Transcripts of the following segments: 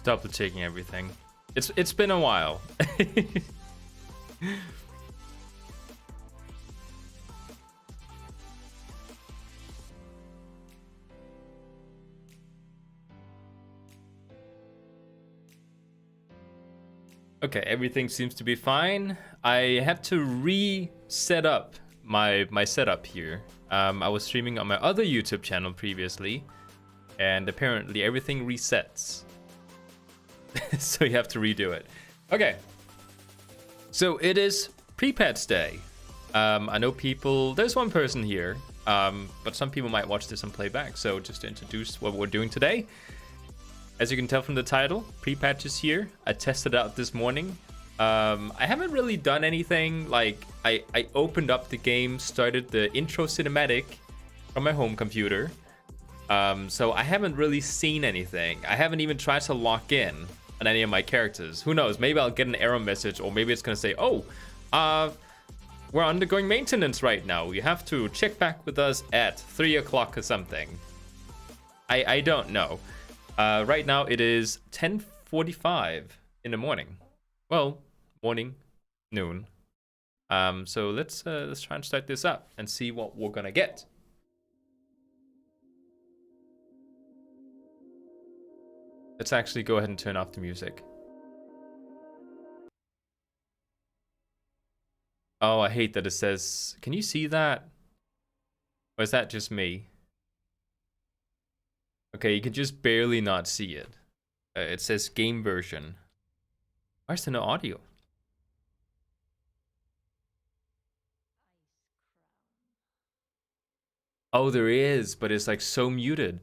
just double checking everything. It's been a while. Okay, everything seems to be fine. I have to reset up my setup here. I was streaming on my other YouTube channel previously, and apparently everything resets. So you have to redo it. Okay. So it is pre-patch day. I know people, there's one person here, but some people might watch this on playback. So just to introduce what we're doing today. As you can tell from the title, pre-patch is here. I tested it out this morning. I haven't really done anything. Like, I opened up the game, started the intro cinematic from my home computer. So I haven't really seen anything. I haven't even tried to lock in on any of my characters. Who knows? Maybe I'll get an error message, or maybe it's gonna say, oh, we're undergoing maintenance right now. You have to check back with us at 3 o'clock or something. I don't know. Right now it is 10:45 in the morning. Well, morning, noon. So let's try and start this up and see what we're gonna get. Let's actually go ahead and turn off the music. Oh, I hate that it says, can you see that? Or is that just me? Okay, you can just barely not see it. It says game version. Why is there no audio? Oh, there is, but it's like so muted.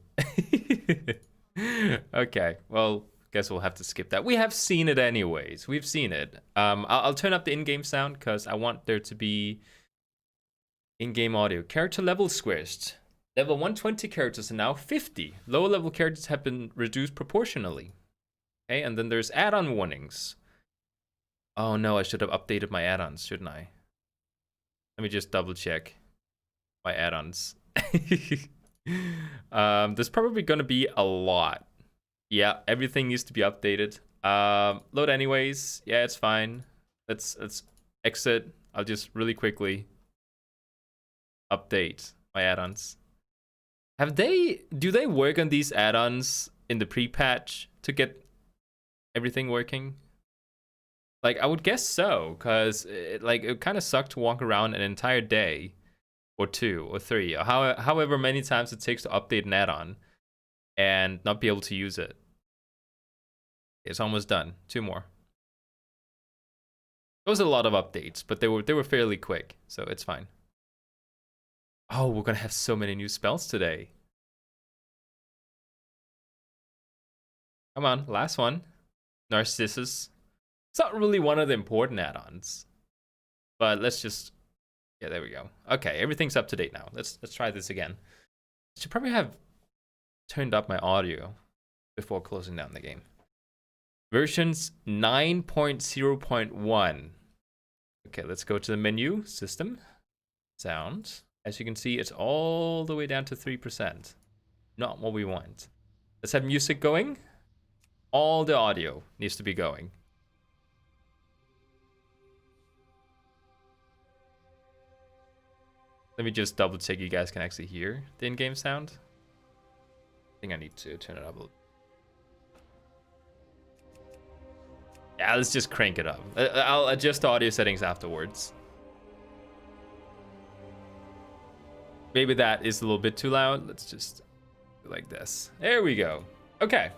Okay, well, guess we'll have to skip that. We have seen it anyways. We've seen it. I'll turn up the in-game sound because I want there to be in-game audio. Character level squished. Level 120 characters are now 50. Lower level characters have been reduced proportionally. Okay, and then there's add-on warnings. Oh no, I should have updated my add-ons, shouldn't I? Let me just double check my add-ons. There's probably gonna be a lot. Yeah, everything needs to be updated. Load anyways. Yeah, it's fine. Let's exit. I'll just really quickly update my add-ons. Do they work on these add-ons in the pre-patch to get everything working? Like, I would guess so, because it kind of sucked to walk around an entire day or 2 or 3 or however many times it takes to update an add-on and not be able to use it. It's almost done. 2 more. It was a lot of updates, but they were fairly quick, so it's fine. Oh, we're gonna have so many new spells today. Come on, last one. Narcissus. It's not really one of the important add-ons, but let's just, yeah, there we go. Okay, everything's up to date now. Let's try this again. I should probably have turned up my audio before closing down the game. Versions 9.0.1. Okay, let's go to the menu, system, sound. As you can see, it's all the way down to 3%. Not what we want. Let's have music going. All the audio needs to be going. Let me just double check you guys can actually hear the in-game sound. I think I need to turn it up a little. Yeah, let's just crank it up. I'll adjust the audio settings afterwards. Maybe that is a little bit too loud. Let's just do like this. There we go. Okay.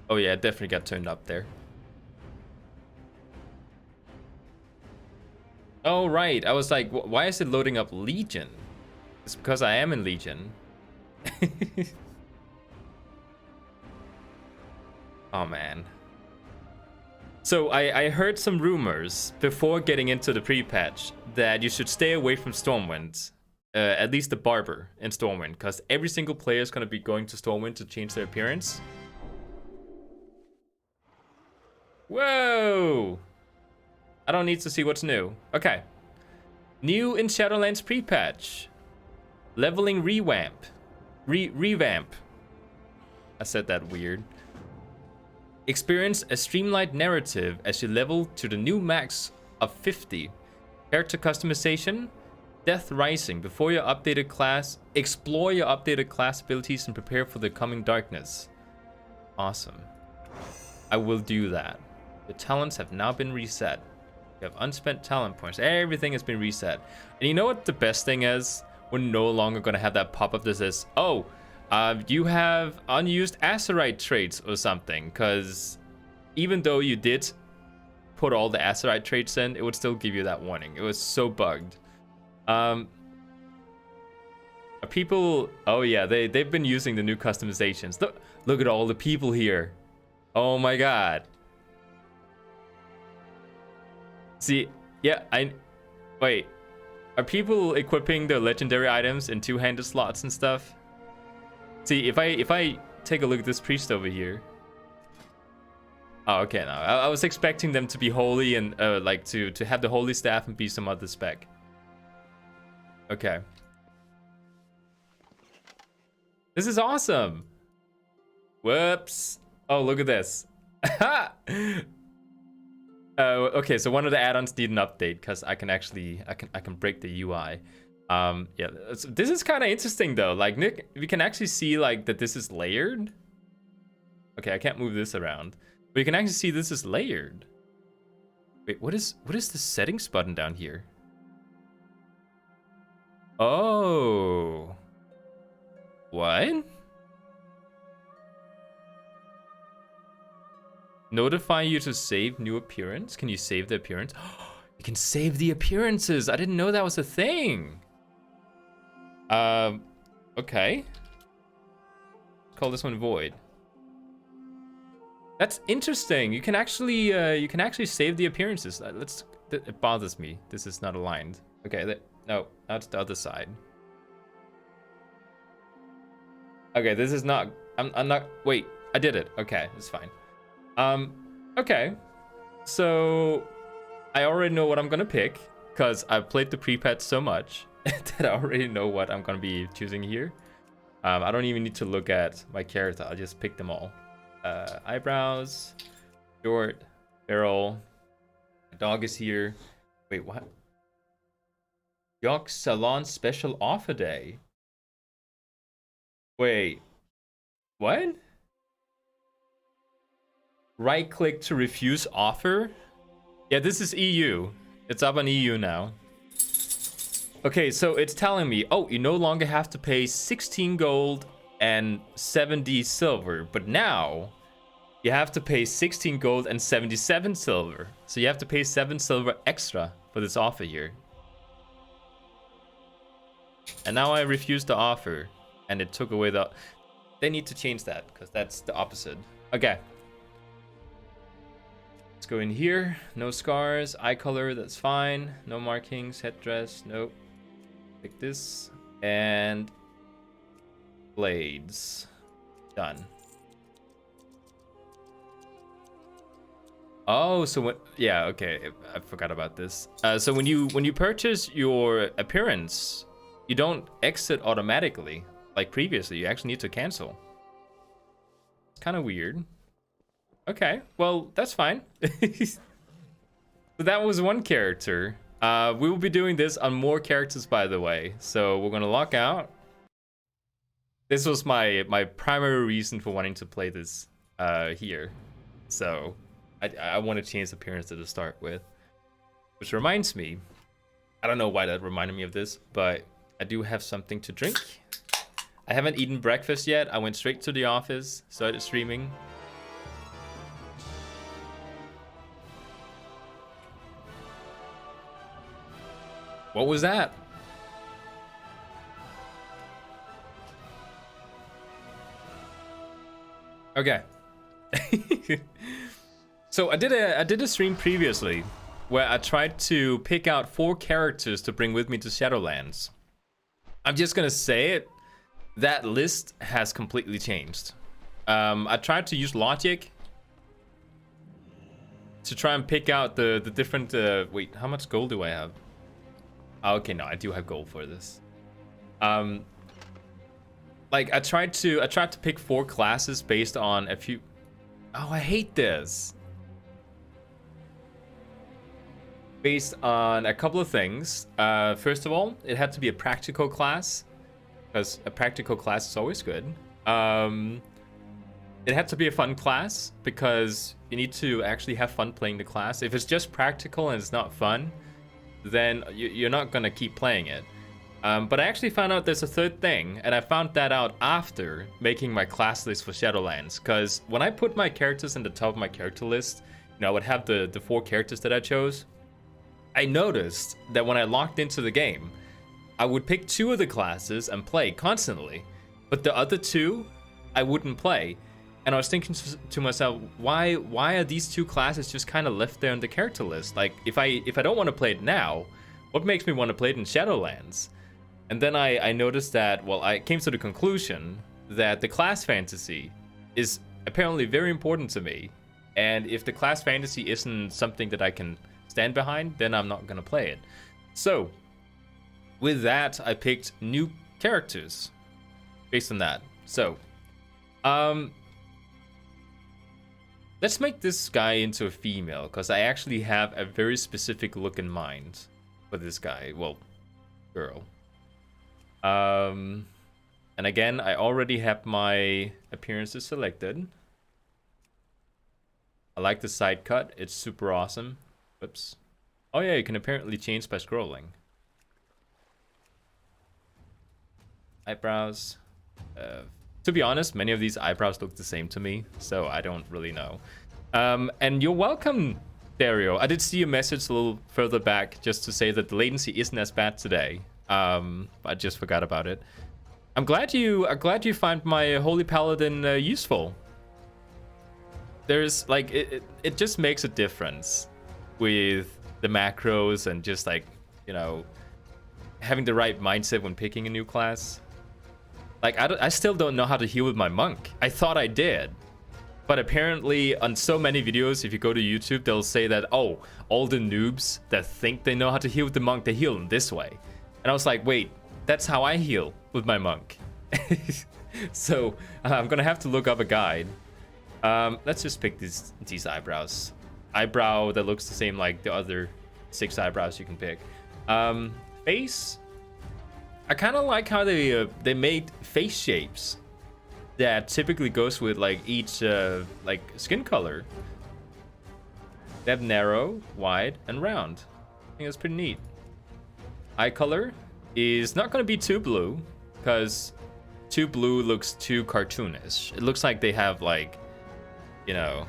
Oh yeah, it definitely got turned up there. Oh right, I was like, why is it loading up Legion? It's because I am in Legion. Oh man. So I heard some rumors before getting into the pre-patch that you should stay away from Stormwind. At least the Barber in Stormwind, because every single player is going to be going to Stormwind to change their appearance. Whoa! I don't need to see what's new. Okay. New in Shadowlands pre-patch. Leveling revamp. Revamp. I said that weird. Experience a streamlined narrative as you level to the new max of 50. Character customization. Death Rising. Before your updated class, explore your updated class abilities and prepare for the coming darkness. Awesome. I will do that. The talents have now been reset. You have unspent talent points. Everything has been reset. And you know what the best thing is? We're no longer going to have that pop-up that says, oh, you have unused Azerite traits or something. Because even though you did put all the Azerite traits in, it would still give you that warning. It was so bugged. People, oh yeah, they've been using the new customizations. Look at all the people here. Oh my god. See, yeah, wait. Are people equipping their legendary items in two-handed slots and stuff? See, if I take a look at this priest over here. Oh, okay, no. I was expecting them to be holy and like to have the holy staff and be some other spec. Okay. This is awesome. Whoops. Oh, look at this. Okay, so one of the add-ons need an update because I can actually I can break the UI. Yeah, this is kind of interesting though. Like Nick, we can actually see like that this is layered. Okay, I can't move this around, but you can actually see this is layered. Wait, what is the settings button down here? Oh. What? Notify you to save new appearance. Can you save the appearance? You can save the appearances. I didn't know that was a thing. Okay. Call this one void. That's interesting. You can actually save the appearances. It bothers me. This is not aligned. Okay, no, that's the other side. Okay, this is not. I'm not. Wait, I did it. Okay, it's fine. Okay. So I already know what I'm gonna pick because I've played the pre-patch so much that I already know what I'm gonna be choosing here. I don't even need to look at my character. I'll just pick them all. Eyebrows, short, barrel. My dog is here. Wait, what? York Salon special offer day. Wait, what? Right click to refuse offer? Yeah, this is EU. It's up on EU now. Okay, so it's telling me, oh, you no longer have to pay 16 gold and 70 silver, but now you have to pay 16 gold and 77 silver. So you have to pay 7 silver extra for this offer here. And now I refuse the offer, and it took away the... They need to change that, because that's the opposite. Okay. Let's go in here. No scars. Eye color, that's fine. No markings. Headdress, nope. Pick this. And... blades. Done. Oh, so when... Yeah, okay. I forgot about this. So when you purchase your appearance, you don't exit automatically. Like previously, you actually need to cancel. It's kind of weird. Okay, well, that's fine. So that was one character. We will be doing this on more characters, by the way. So we're gonna lock out. This was my primary reason for wanting to play this here. So I want to change appearance to start with. Which reminds me, I don't know why that reminded me of this, but I do have something to drink. I haven't eaten breakfast yet. I went straight to the office, started streaming. What was that? Okay. So I did a stream previously where I tried to pick out 4 characters to bring with me to Shadowlands. I'm just gonna say it. That list has completely changed. I tried to use logic to try and pick out the different... wait, how much gold do I have? Okay, no, I do have gold for this. Like I tried to pick 4 classes based on a few. Oh, I hate this. Based on a couple of things. First of all, it had to be a practical class, because a practical class is always good. It had to be a fun class, because you need to actually have fun playing the class. If it's just practical and it's not fun, then you're not gonna keep playing it. But I actually found out there's a third thing, and I found that out after making my class list for Shadowlands. Because when I put my characters in the top of my character list, you know, I would have the 4 characters that I chose. I noticed that when I logged into the game, I would pick 2 of the classes and play constantly, but the other 2 I wouldn't play. And I was thinking to myself, why are these 2 classes just kind of left there on the character list? Like, if I don't want to play it now, what makes me want to play it in Shadowlands? And then I noticed that, well, I came to the conclusion that the class fantasy is apparently very important to me. And if the class fantasy isn't something that I can stand behind, then I'm not gonna play it. So, with that, I picked new characters based on that. So, let's make this guy into a female, because I actually have a very specific look in mind for this guy. Well, girl. And again, I already have my appearances selected. I like the side cut. It's super awesome. Whoops. Oh yeah, you can apparently change by scrolling. Eyebrows. To be honest, many of these eyebrows look the same to me, so I don't really know. And you're welcome, Dario. I did see a message a little further back just to say that the latency isn't as bad today. I just forgot about it. I'm glad you find my Holy Paladin useful. There's like it just makes a difference with the macros and just like, you know, having the right mindset when picking a new class. Like I still don't know how to heal with my monk. I thought I did, but apparently on so many videos, if you go to YouTube, they'll say that, oh, all the noobs that think they know how to heal with the monk, they heal them this way. And I was like, wait, that's how I heal with my monk. So I'm gonna have to look up a guide. Let's just pick these eyebrows. Eyebrow that looks the same like the other 6 eyebrows you can pick. Face. I kind of like how they made face shapes that typically goes with like each like skin color. They have narrow, wide, and round. I think that's pretty neat. Eye color is not going to be too blue, because too blue looks too cartoonish. It looks like they have like, you know,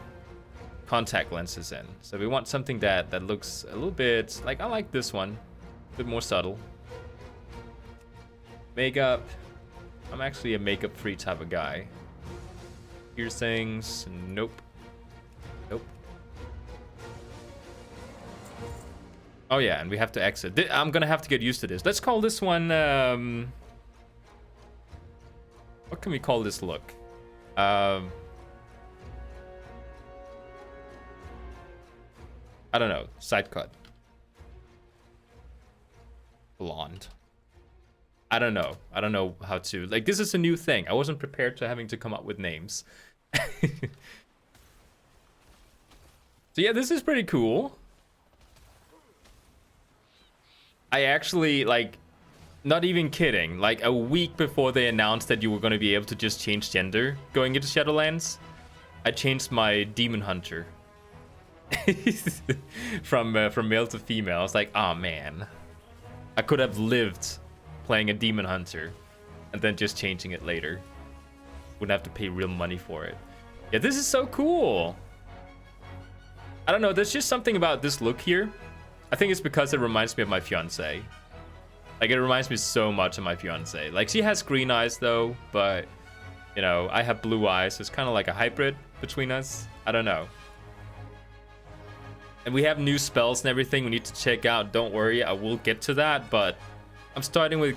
contact lenses in. So we want something that looks a little bit like, I like this one, a bit more subtle. Makeup. I'm actually a makeup free type of guy. Piercings. Nope. Nope. Oh yeah, and we have to exit. I'm gonna have to get used to this. Let's call this one, what can we call this look? I don't know. Side cut. Blonde. I don't know. I don't know how to... Like, this is a new thing. I wasn't prepared to having to come up with names. So yeah, this is pretty cool. I actually, like, not even kidding, like a week before they announced that you were going to be able to just change gender going into Shadowlands, I changed my demon hunter. from male to female. I was like, oh man, I could have lived playing a demon hunter and then just changing it later. Wouldn't have to pay real money for it. Yeah, this is so cool. I don't know, there's just something about this look here. I think it's because it reminds me of my fiance. Like, it reminds me so much of my fiance. Like, she has green eyes though, but you know, I have blue eyes, so it's kind of like a hybrid between us. I don't know. And we have new spells and everything we need to check out. Don't worry, I will get to that, but I'm starting with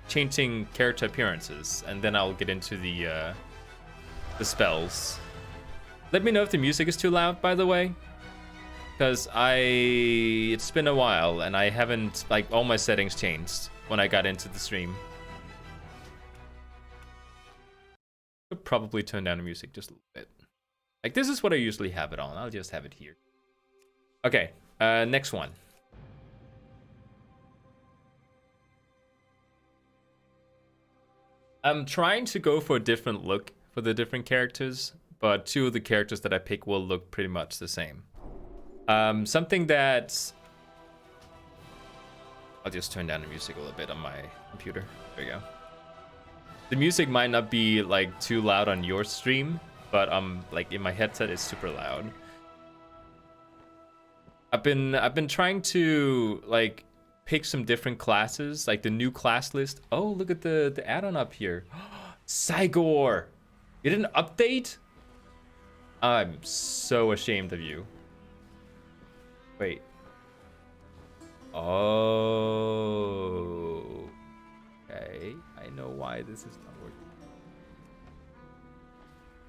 changing character appearances, and then I'll get into the spells. Let me know if the music is too loud, by the way. Because it's been a while and I haven't, like, all my settings changed when I got into the stream. Could probably turn down the music just a little bit. Like, this is what I usually have it on. I'll just have it here. Okay, next one. I'm trying to go for a different look for the different characters, but 2 of the characters that I pick will look pretty much the same. Something that... I'll just turn down the music a little bit on my computer. There we go. The music might not be, like, too loud on your stream, but like, in my headset it's super loud. I've been trying to, like, pick some different classes, like the new class list. Oh, look at the add-on up here. Cygor! You didn't update? I'm so ashamed of you. Wait. Oh. Okay. I know why this is not working.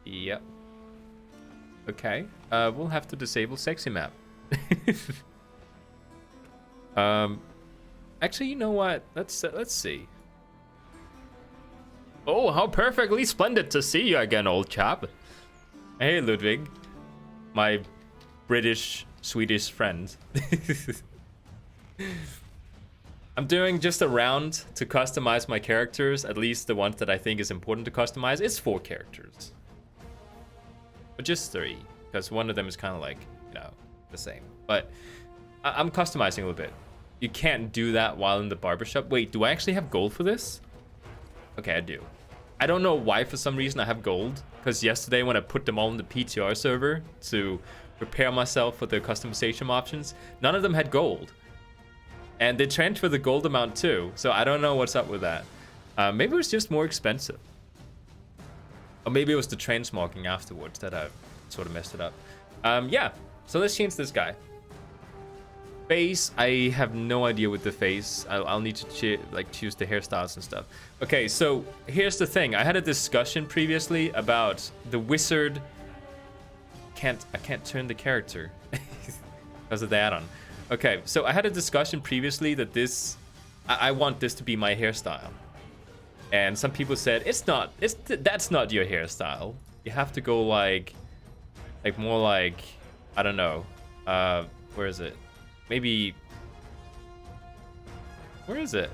Yep. Okay. We'll have to disable sexy map. Actually, you know what? Let's see. Oh, how perfectly splendid to see you again, old chap. Hey, Ludwig, my British Swedish friend. I'm doing just a round to customize my characters, at least the ones that I think is important to customize. It's 4 characters, but just 3, because one of them is kind of like, you know, the same. But I'm customizing a little bit. You can't do that while in the barbershop. Wait, do I actually have gold for this? Okay, I do. I don't know why for some reason I have gold, because yesterday when I put them all in the PTR server to prepare myself for the customization options, none of them had gold. And they transfer the gold amount too, so I don't know what's up with that. Maybe it was just more expensive. Or maybe it was the transmogging afterwards that I sort of messed it up. Yeah, so let's change this guy. Face, I have no idea with the face. I'll need to choose the hairstyles and stuff. Okay, so here's the thing. I had a discussion previously about the wizard. I can't turn the character because of the add-on. Okay, so I had a discussion previously that I want this to be my hairstyle, and some people said that's not your hairstyle. You have to go like more like, I don't know, where is it? Maybe, where is it?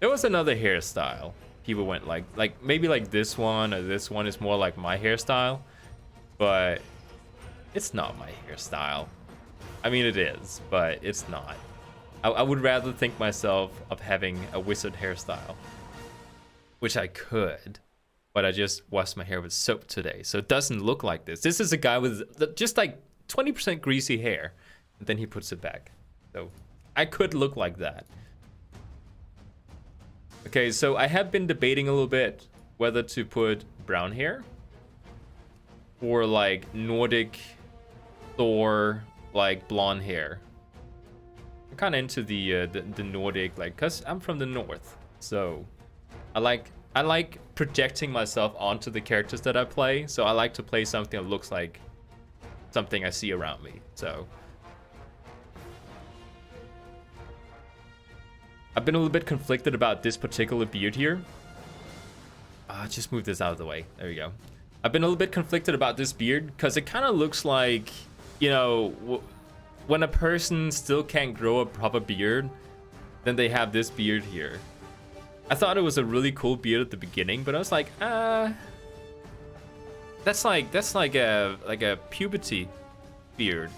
There was another hairstyle. People went like maybe like this one, or this one is more like my hairstyle, but it's not my hairstyle. I mean, it is, but it's not. I would rather think myself of having a wizard hairstyle, which I could, but I just washed my hair with soap today, so it doesn't look like this. This is a guy with just like 20% greasy hair, and then he puts it back. So I could look like that. Okay, so I have been debating a little bit whether to put brown hair or like Nordic Thor, like blonde hair. I'm kind of into the Nordic, like, cause I'm from the north, so I like projecting myself onto the characters that I play. So I like to play something that looks like something I see around me. So I've been a little bit conflicted about this particular beard here. Just move this out of the way. There we go. I've been a little bit conflicted about this beard because it kind of looks like, you know, when a person still can't grow a proper beard, then they have this beard here. I thought it was a really cool beard at the beginning, but I was like, that's like a puberty beard.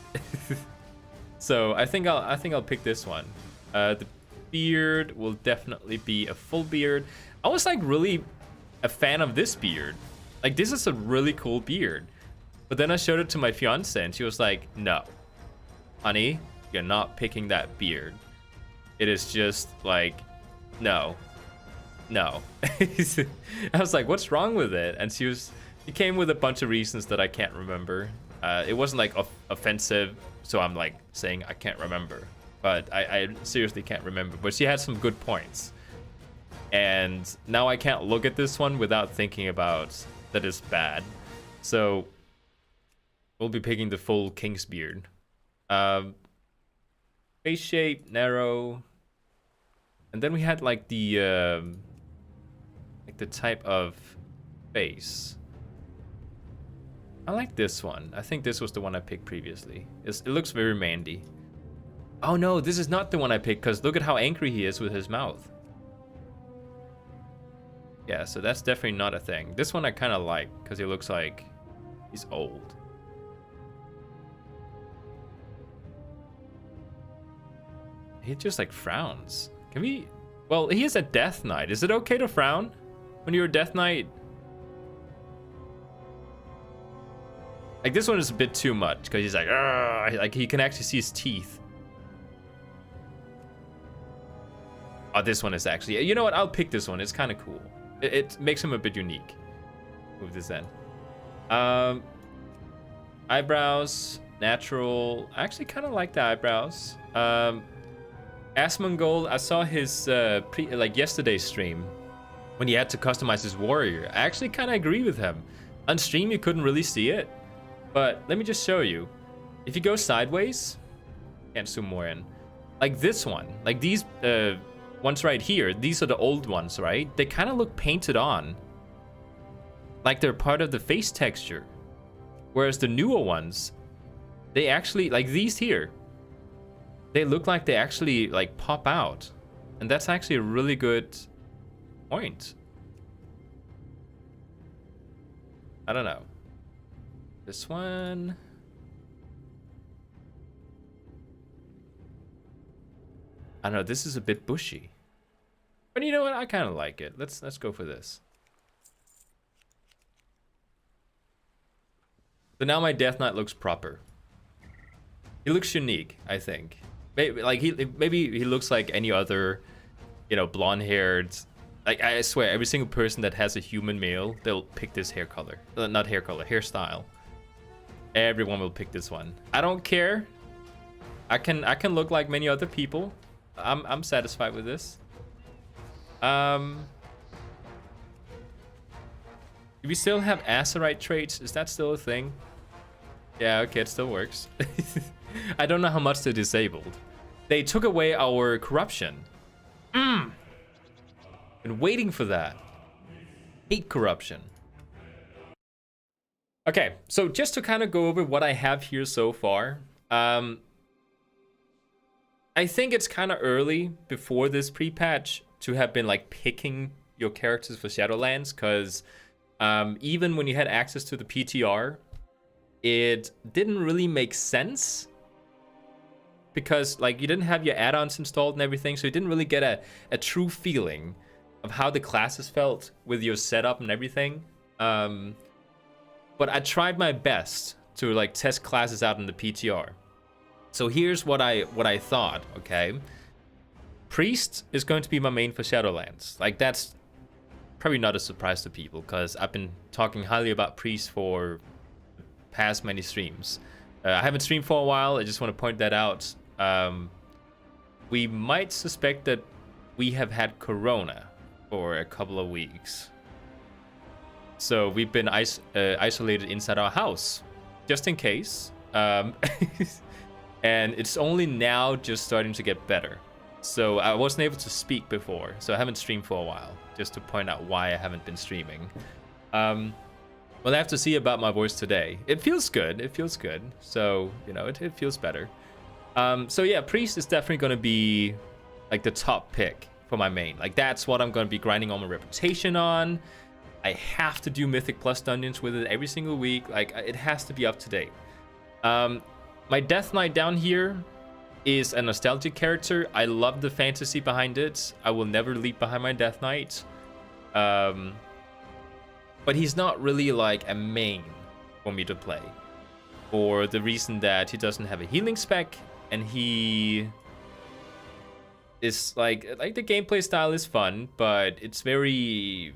So I think I'll pick this one. The beard will definitely be a full beard. I was like really a fan of this beard. Like, this is a really cool beard. But then I showed it to my fiance and she was like, no, honey, you're not picking that beard. It is just like, no. I was like, what's wrong with it? And she came with a bunch of reasons that I can't remember. It wasn't like offensive, so I'm like saying I can't remember. But I seriously can't remember. But she had some good points. And now I can't look at this one without thinking about that it's bad. So we'll be picking the full King's Beard. Face shape, narrow. And then we had like the type of face. I like this one. I think this was the one I picked previously. It looks very mandy. Oh no, this is not the one I picked, because look at how angry he is with his mouth. Yeah, so that's definitely not a thing. This one I kind of like, because he looks like he's old. He just like frowns. Can we... Well, he is a Death Knight. Is it okay to frown when you're a Death Knight? Like, this one is a bit too much, because he's like, "Argh!" Like, he can actually see his teeth. Oh, this one is actually... You know what? I'll pick this one. It's kind of cool. It makes him a bit unique. Move this in. Eyebrows. Natural. I actually kind of like the eyebrows. Asmongold, I saw his yesterday's stream when he had to customize his warrior. I actually kind of agree with him. On stream, you couldn't really see it. But let me just show you. If you go sideways, can't zoom more in. Like this one, like these ones right here, these are the old ones, right? They kind of look painted on. Like they're part of the face texture. Whereas the newer ones, they actually, like these here, they look like they actually like pop out. And that's actually a really good point. I don't know. This one. I don't know, this is a bit bushy. But you know what? I kind of like it. Let's go for this. So now my Death Knight looks proper. He looks unique, I think. Maybe he looks like any other, you know, blonde-haired. Like, I swear, every single person that has a human male, they'll pick this hair color. Not hair color, hairstyle. Everyone will pick this one. I don't care. I can look like many other people. I'm satisfied with this. Do we still have Azerite traits? Is that still a thing? Yeah, okay, it still works. I don't know how much they disabled. They took away our corruption. Been waiting for that. Hate corruption. Okay, so just to kind of go over what I have here so far. I think it's kind of early before this pre-patch to have been like picking your characters for Shadowlands, because even when you had access to the PTR, it didn't really make sense, because like you didn't have your add-ons installed and everything, so you didn't really get a true feeling of how the classes felt with your setup and everything. But I tried my best to like test classes out in the PTR. So here's what I thought, okay? Priest is going to be my main for Shadowlands. Like, that's probably not a surprise to people, because I've been talking highly about Priest for past many streams. I haven't streamed for a while. I just want to point that out. We might suspect that we have had Corona for a couple of weeks. So we've been isolated inside our house, just in case. And it's only now just starting to get better. So I wasn't able to speak before, so I haven't streamed for a while, just to point out why I haven't been streaming. We'll have to see about my voice today. It feels good, it feels good. So, you know, it feels better. So yeah, Priest is definitely going to be like the top pick for my main. Like, that's what I'm going to be grinding all my reputation on. I have to do Mythic Plus dungeons with it every single week. Like, it has to be up to date. My Death Knight down here is a nostalgic character. I love the fantasy behind it. I will never leap behind my Death Knight. But he's not really like a main for me to play, for the reason that he doesn't have a healing spec, and he is like the gameplay style is fun, but it's very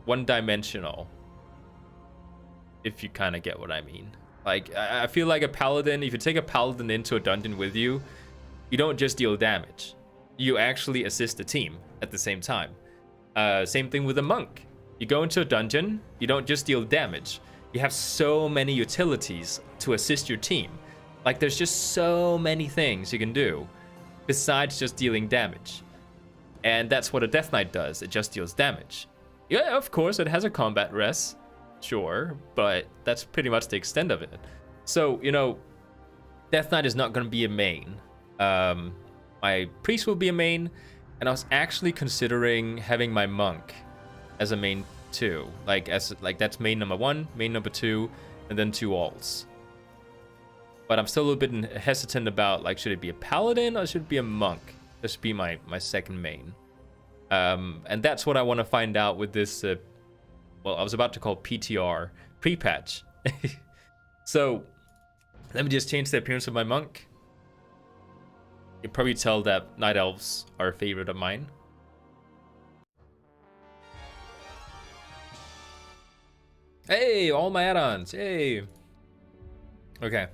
one-dimensional, if you kind of get what I mean. Like, I feel like a paladin, if you take a paladin into a dungeon with you, you don't just deal damage. You actually assist the team at the same time. Same thing with a monk. You go into a dungeon, you don't just deal damage. you have so many utilities to assist your team. Like, there's just so many things you can do besides just dealing damage. And that's what a Death Knight does. It just deals damage. Yeah, of course, it has a combat res. Sure, but that's pretty much the extent of it. So, you know, Death Knight is not going to be a main. My priest will be a main, and I was actually considering having my monk as a main too. Like that's main number 1, main number 2, and then 2 alts. But I'm still a little bit hesitant about, like, should it be a paladin or should it be a monk? This should be my second main. And that's what I want to find out with this, well, I was about to call PTR, pre-patch. So, let me just change the appearance of my monk. You can probably tell that Night Elves are a favorite of mine. Hey, all my add-ons, hey. Okay.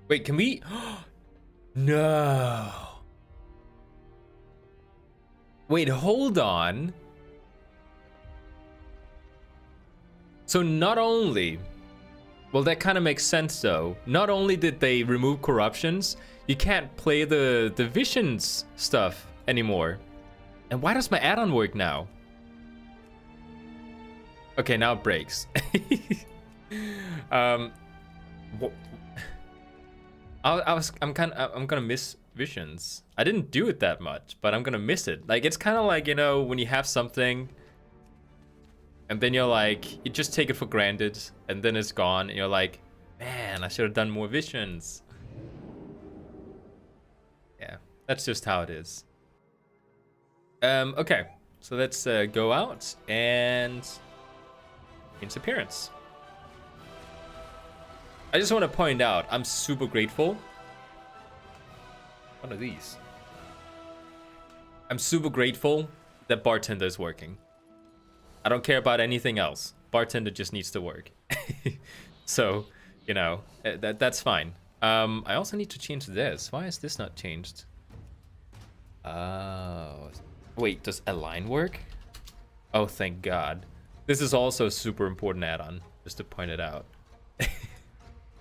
Wait, can we? No. Wait, hold on. So not only, well, that kind of makes sense though. Not only did they remove corruptions, you can't play the visions stuff anymore. And why does my add-on work now? Okay, now it breaks. I'm gonna miss visions. I didn't do it that much, but I'm gonna miss it. Like, it's kind of like, you know, when you have something and then you're like, you just take it for granted and then it's gone and you're like, man, I should have done more visions. Yeah, that's just how it is. Okay, so let's go out and change appearance. I just want to point out, I'm super grateful. What are these? I'm super grateful that Bartender is working. I don't care about anything else. Bartender just needs to work. So, you know, that's fine. I also need to change this. Why is this not changed? Wait, does align work? Oh, thank God. This is also a super important add-on, just to point it out.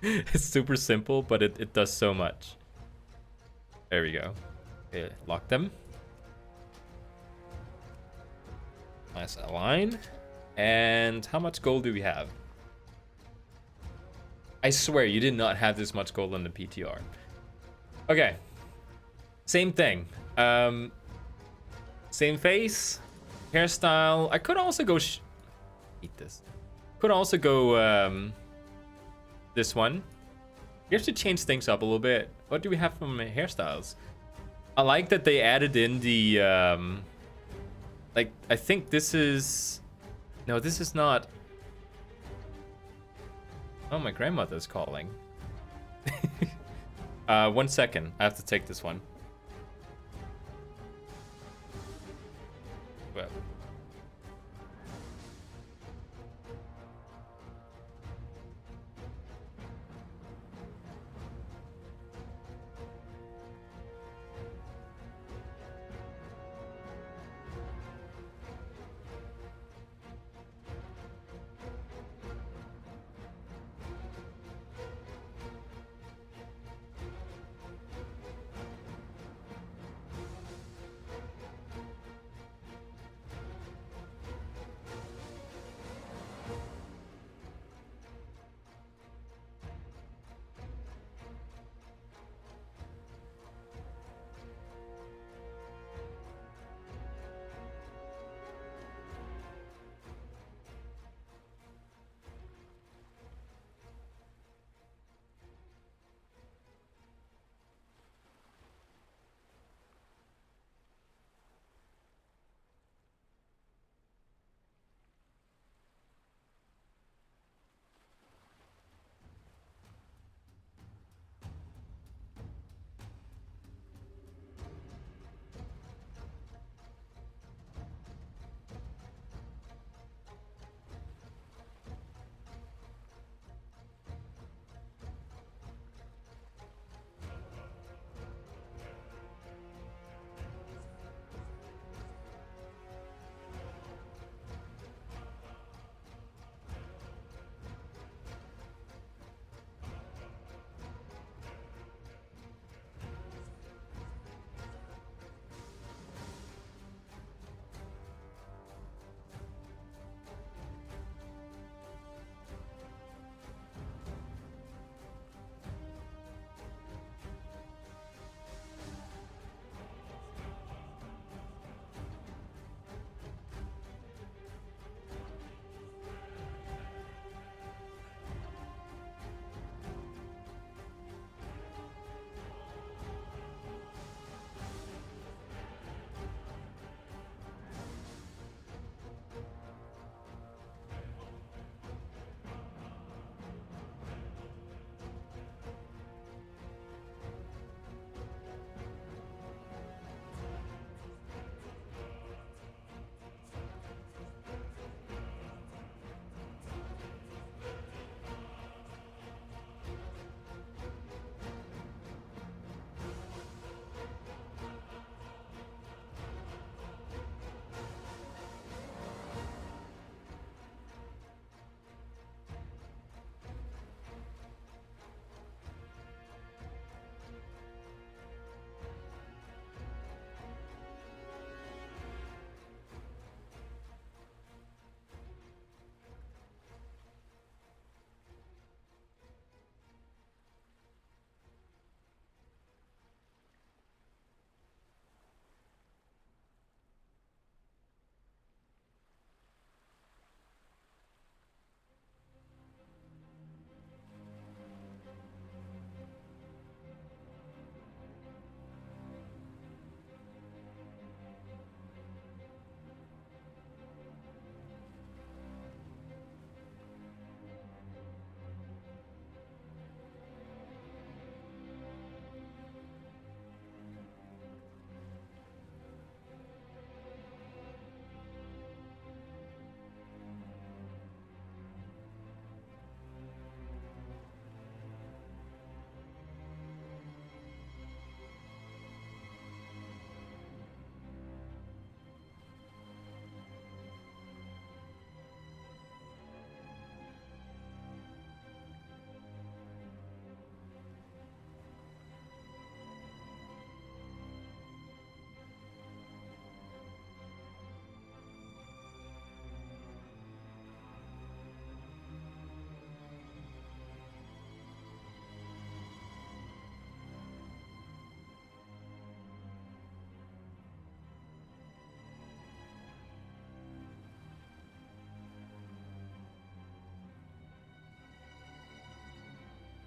It's super simple, but it does so much. There we go. Okay, lock them. Nice align. And how much gold do we have? I swear you did not have this much gold on the PTR. Okay. Same thing. Same face. Hairstyle. I could also go... Eat this. Could also go... this one. We have to change things up a little bit. What do we have from hairstyles? I like that they added in the like, I think this is, no, this is not. Oh, my grandmother's calling. 1 second, I have to take this one. Well.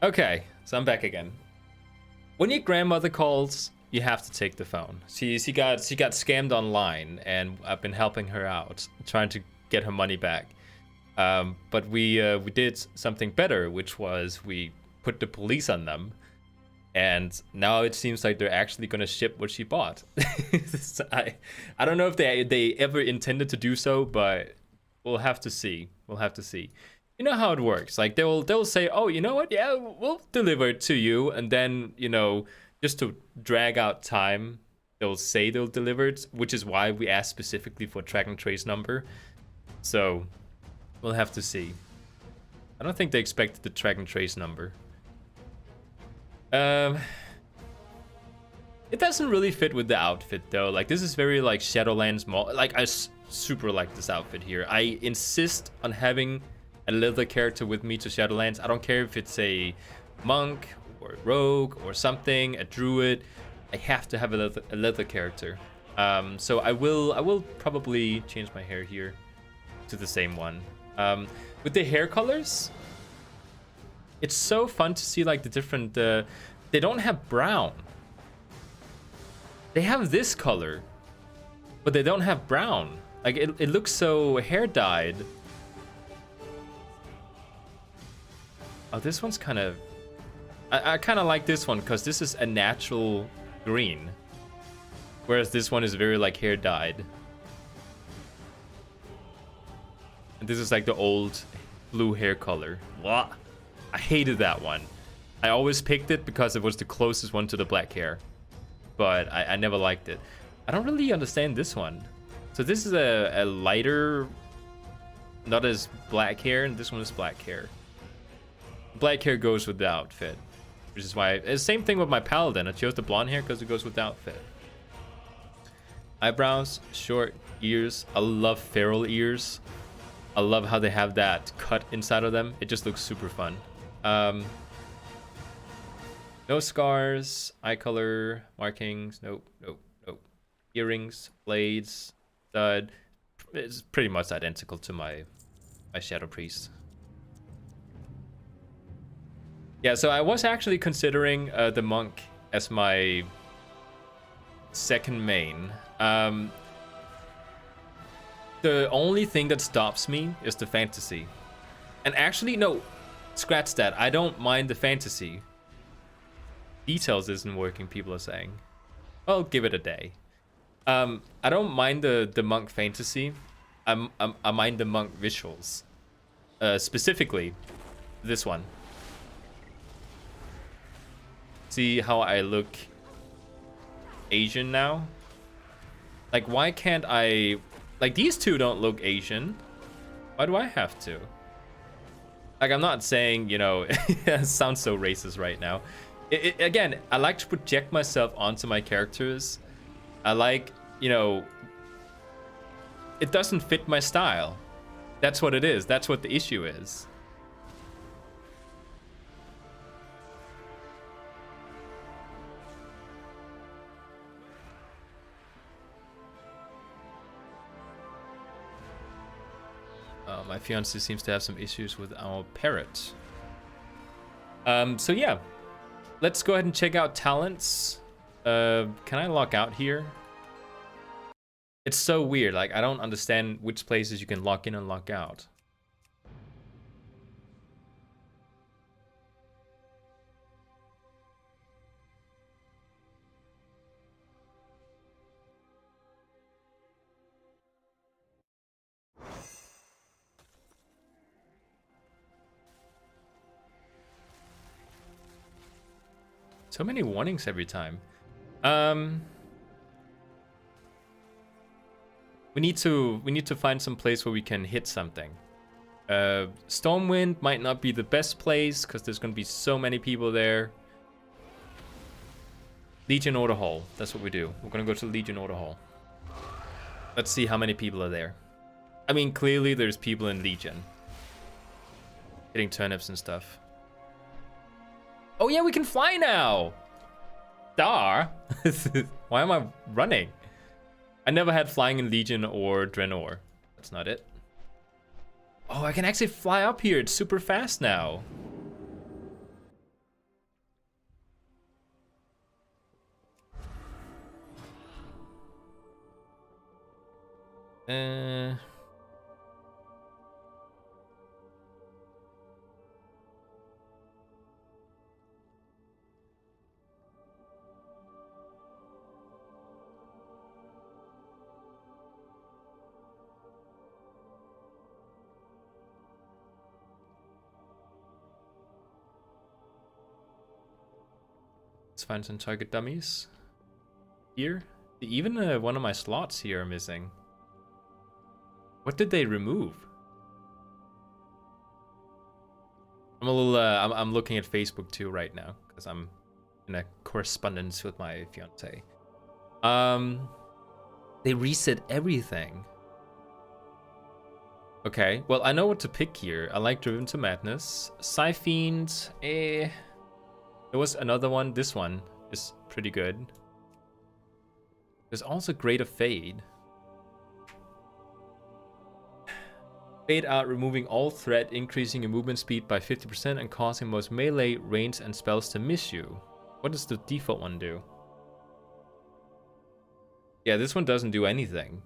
Okay, so I'm back again. When your grandmother calls, you have to take the phone. She got scammed online, and I've been helping her out, trying to get her money back. But we did something better, which was we put the police on them, and now it seems like they're actually gonna ship what she bought. So I don't know if they ever intended to do so, but we'll have to see. We'll have to see. You know how it works. Like they'll say, oh, you know what? Yeah, we'll deliver it to you, and then just to drag out time, they'll say they'll deliver it, which is why we asked specifically for track and trace number. So we'll have to see. I don't think they expected the track and trace number. It doesn't really fit with the outfit though. Like this is very like Shadowlands like I super like this outfit here. I insist on having a leather character with me to Shadowlands. I don't care if it's a monk or a rogue or something, a druid. I have to have a leather character. So I will probably change my hair here to the same one. With the hair colors, it's so fun to see like the different. They don't have brown. They have this color, but they don't have brown. Like it looks so hair dyed. Oh, this one's kind of... I kind of like this one because this is a natural green. Whereas this one is very like hair dyed. And this is like the old blue hair color. Blah. I hated that one. I always picked it because it was the closest one to the black hair. But I never liked it. I don't really understand this one. So this is a lighter... Not as black hair, and this one is black hair. Black hair goes with the outfit, which is why same thing with my paladin. I chose the blonde hair because it goes with the outfit. Eyebrows, short, ears. I love feral ears. I love how they have that cut inside of them. It just looks super fun. No scars, eye color, markings. Nope. Earrings, blades, stud. It's pretty much identical to my shadow priest. Yeah, so I was actually considering the monk as my second main. The only thing that stops me is the fantasy. And actually, no, scratch that. I don't mind the fantasy. Details isn't working, people are saying. Well, give it a day. I don't mind the monk fantasy. I mind the monk visuals. Specifically, this one. See how I look Asian now? Like, why can't I... Like, these two don't look Asian. Why do I have to? Like, I'm not saying, it sounds so racist right now. Again, I like to project myself onto my characters. I like, it doesn't fit my style. That's what it is. That's what the issue is. My fiance seems to have some issues with our parrot. So yeah, let's go ahead and check out talents. Can I log out here? It's so weird. Like, I don't understand which places you can log in and log out. So many warnings every time. We need to find some place where we can hit something. Stormwind might not be the best place because there's gonna be so many people there. Legion Order Hall. That's what we do. We're gonna go to Legion Order Hall. Let's see how many people are there. I mean, clearly there's people in Legion. Hitting turnips and stuff. Oh yeah, we can fly now! Dar! Why am I running? I never had flying in Legion or Draenor. That's not it. Oh, I can actually fly up here. It's super fast now. Uh... Let's find some target dummies here. Even one of my slots here are missing. What did they remove? I'm a little. I'm looking at Facebook too right now because I'm in a correspondence with my fiance. They reset everything. Okay, well I know what to pick here. I like Driven to Madness, Scyfiend. There was another one. This one is pretty good. There's also Greater Fade. Fade out, removing all threat, increasing your movement speed by 50% and causing most melee, range, and spells to miss you. What does the default one do? Yeah, this one doesn't do anything.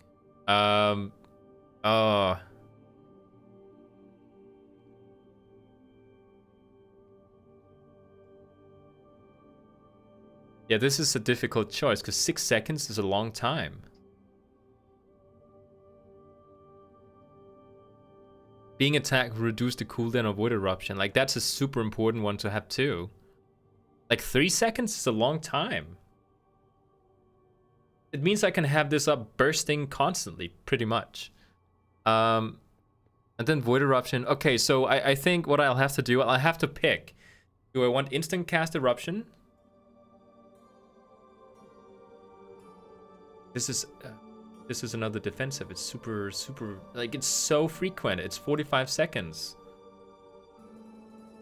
Yeah, this is a difficult choice because 6 seconds is a long time. Being attacked will reduce the cooldown of Wood Eruption. Like, that's a super important one to have too. Like, 3 seconds is a long time. It means I can have this up bursting constantly, pretty much. And then Void Eruption. Okay, so I think what I'll have to do, I'll have to pick. Do I want instant cast Eruption? This is another defensive. It's super, like, it's so frequent. It's 45 seconds.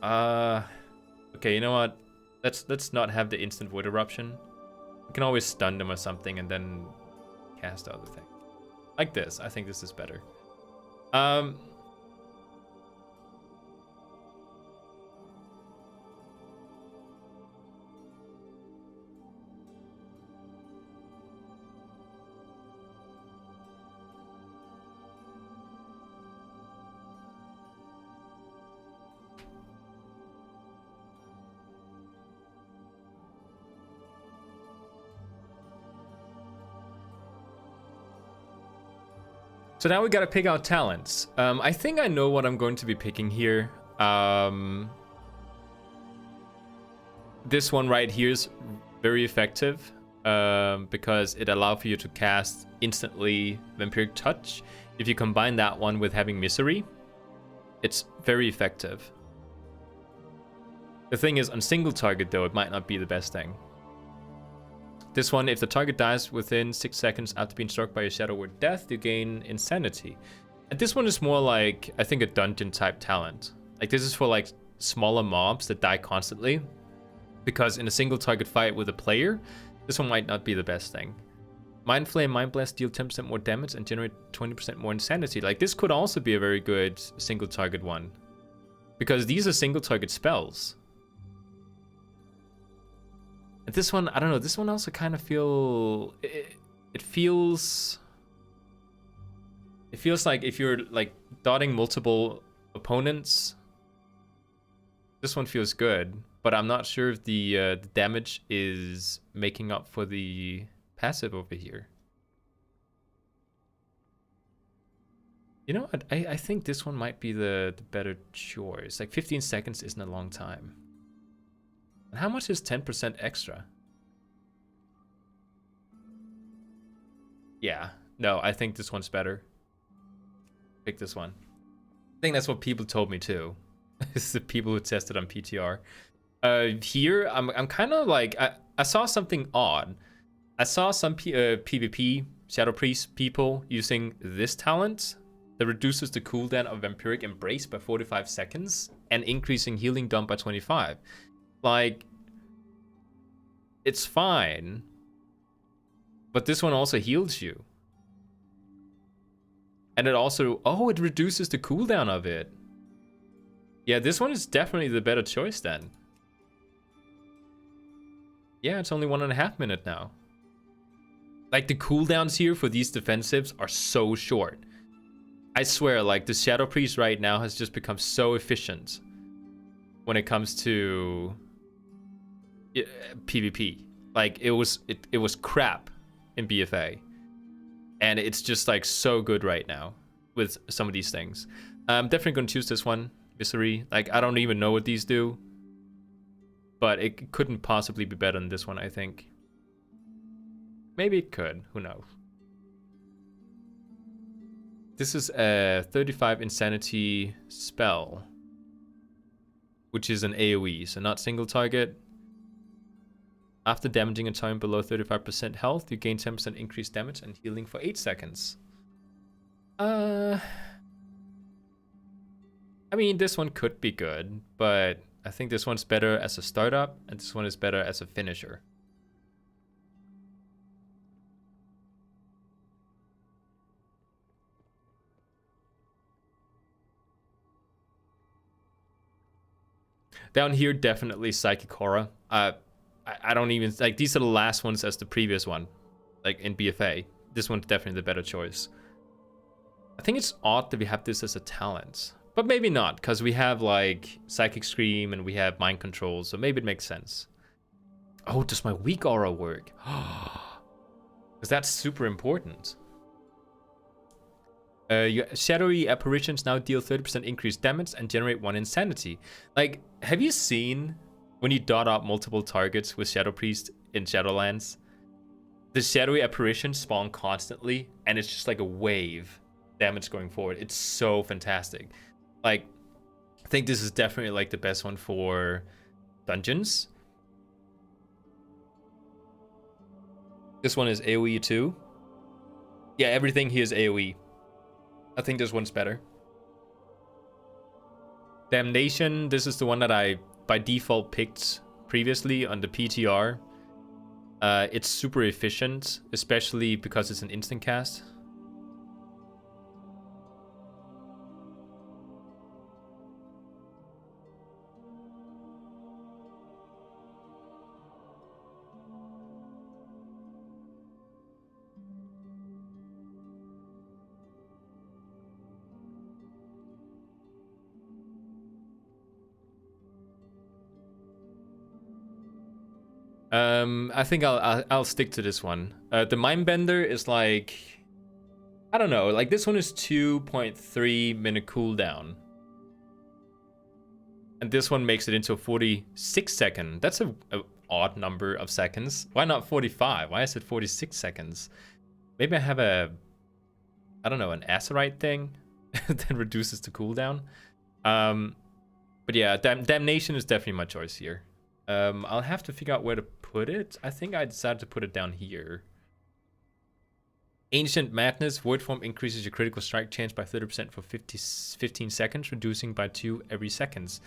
Okay, you know what? Let's not have the instant Void Eruption. We can always stun them or something and then cast the other thing. Like this. I think this is better. So now we gotta pick out talents. I think I know what I'm going to be picking here. This one right here is very effective because it allows for you to cast instantly Vampiric Touch. If you combine that one with having Misery, it's very effective. The thing is, on single target though, it might not be the best thing. This one, if the target dies within 6 seconds after being struck by a shadow or death, you gain Insanity. And this one is more like, I think, a dungeon type talent. Like, this is for like smaller mobs that die constantly. Because in a single target fight with a player, this one might not be the best thing. Mind Flame, Mind Blast deal 10% more damage and generate 20% more Insanity. Like, this could also be a very good single target one. Because these are single target spells. And this one, I don't know, this one also kind of feels like if you're like dotting multiple opponents, this one feels good, but I'm not sure if the damage is making up for the passive over here. You know what, I think this one might be the better choice. Like 15 seconds isn't a long time. And how much is 10% extra? Yeah, no, I think this one's better. Pick this one. I think that's what people told me too. It's the people who tested on PTR. Here, I'm kind of like, I saw something odd. I saw some PvP Shadow Priest people using this talent that reduces the cooldown of Vampiric Embrace by 45 seconds and increasing healing dump by 25. Like, it's fine, but this one also heals you. And it also, oh, it reduces the cooldown of it. Yeah, this one is definitely the better choice then. Yeah, it's only 1.5 minutes now. Like the cooldowns here for these defensives are so short. I swear, like the Shadow Priest right now has just become so efficient when it comes to PvP. Like it was crap in BFA, and it's just like so good right now with some of these things. I'm definitely gonna choose this one, Misery. Like I don't even know what these do, but it couldn't possibly be better than this one, I think. Maybe it could, who knows. This is a 35 Insanity spell, which is an AoE, so not single target. After damaging a target below 35% health, you gain 10% increased damage and healing for 8 seconds. I mean, this one could be good, but I think this one's better as a startup, and this one is better as a finisher. Down here, definitely Psychic Aura. I don't even, like, these are the last ones as the previous one, like in BFA. This one's definitely the better choice. I think it's odd that we have this as a talent, but maybe not, because we have like Psychic Scream and we have Mind Control, so maybe it makes sense. Oh, does my WeakAura work? Because that's super important. Your shadowy apparitions now deal 30% increased damage and generate 1 insanity. Like, have you seen when you dot up multiple targets with Shadow Priest in Shadowlands? The shadowy apparitions spawn constantly, and it's just like a wave damage going forward. It's so fantastic. Like, I think this is definitely like the best one for dungeons. This one is AoE too. Yeah, everything here is AoE. I think this one's better. Damnation, this is the one that I by default picked previously on the PTR. It's super efficient, especially because it's an instant cast. I think I'll stick to this one. The Mindbender is like, I don't know, like this one is 2.3 minute cooldown. And this one makes it into a 46 second. That's a odd number of seconds. Why not 45? Why is it 46 seconds? Maybe I have a, I don't know, an Azerite thing that reduces the cooldown. But yeah, Damnation is definitely my choice here. I'll have to figure out where to put it. I think I decided to put it down here. Ancient Madness. Void Form increases your critical strike chance by 30% for 15 seconds, reducing by 2 every seconds.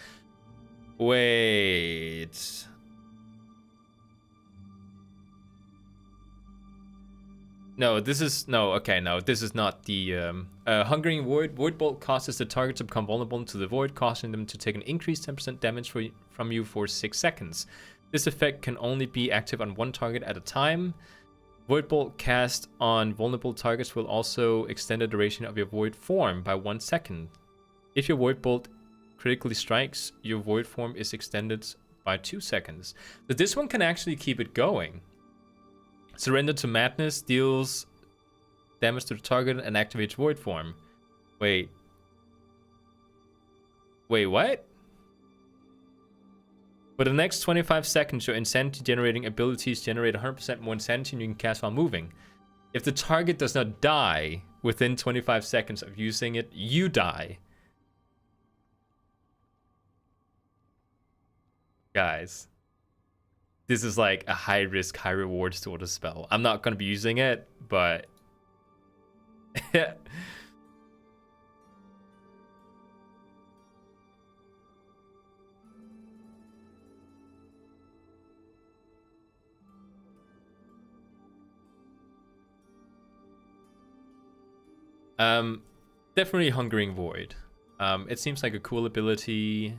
Wait. No, this is... No, okay, no. This is not the... Hungering Void. Void Bolt causes the target to become vulnerable to the Void, causing them to take an increased 10% damage from you for 6 seconds. This effect can only be active on one target at a time. Void Bolt cast on vulnerable targets will also extend the duration of your Void Form by 1 second. If your Void Bolt critically strikes, your Void Form is extended by 2 seconds. But this one can actually keep it going. Surrender to Madness deals damage to the target and activates Void Form. Wait, what? For the next 25 seconds, your insanity generating abilities generate 100% more insanity and you can cast while moving. If the target does not die within 25 seconds of using it, you die. Guys, this is like a high risk, high reward sort of spell. I'm not going to be using it, but... Definitely Hungering Void. It seems like a cool ability.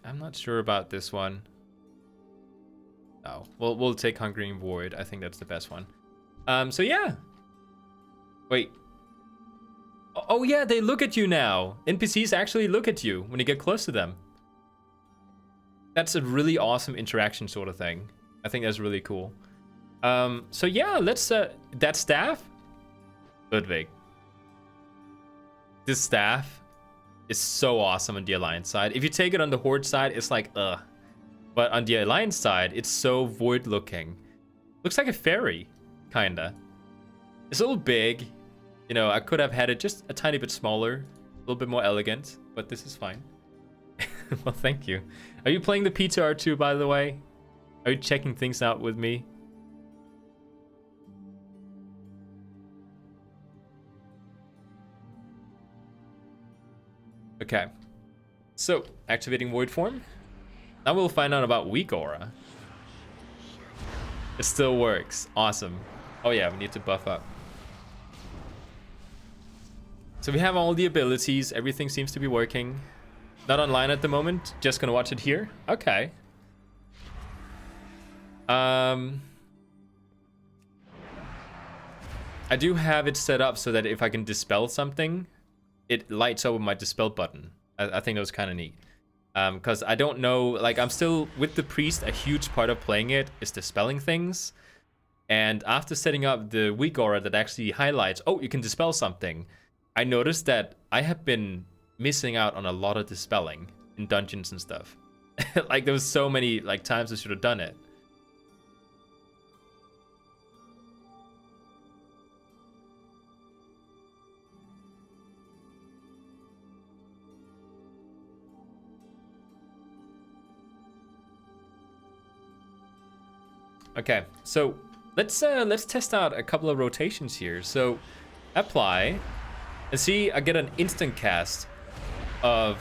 I'm not sure about this one. No, we'll take Hungering Void. I think that's the best one. So yeah. Wait. Oh yeah, they look at you now. NPCs actually look at you when you get close to them. That's a really awesome interaction sort of thing. I think that's really cool. So yeah, let's that staff, Ludwig. This staff is so awesome on the Alliance side. If you take it on the Horde side, it's like ugh. But on the Alliance side, it's so void looking. Looks like a fairy, kinda. It's a little big. You know, I could have had it just a tiny bit smaller, a little bit more elegant, but this is fine. Well, thank you. Are you playing the PTR2, by the way? Are you checking things out with me? Okay. So, activating Void Form. Now we'll find out about WeakAura. It still works. Awesome. Oh yeah, we need to buff up. So we have all the abilities. Everything seems to be working. Not online at the moment. Just gonna watch it here. Okay. I do have it set up so that if I can dispel something, it lights up with my dispel button. I think that was kind of neat. Because I don't know, like I'm still with the priest. A huge part of playing it is dispelling things. And after setting up the WeakAura that actually highlights, oh, you can dispel something, I noticed that I have been missing out on a lot of dispelling in dungeons and stuff. Like there was so many like times I should have done it. Okay, so let's test out a couple of rotations here. So apply. And see, I get an instant cast of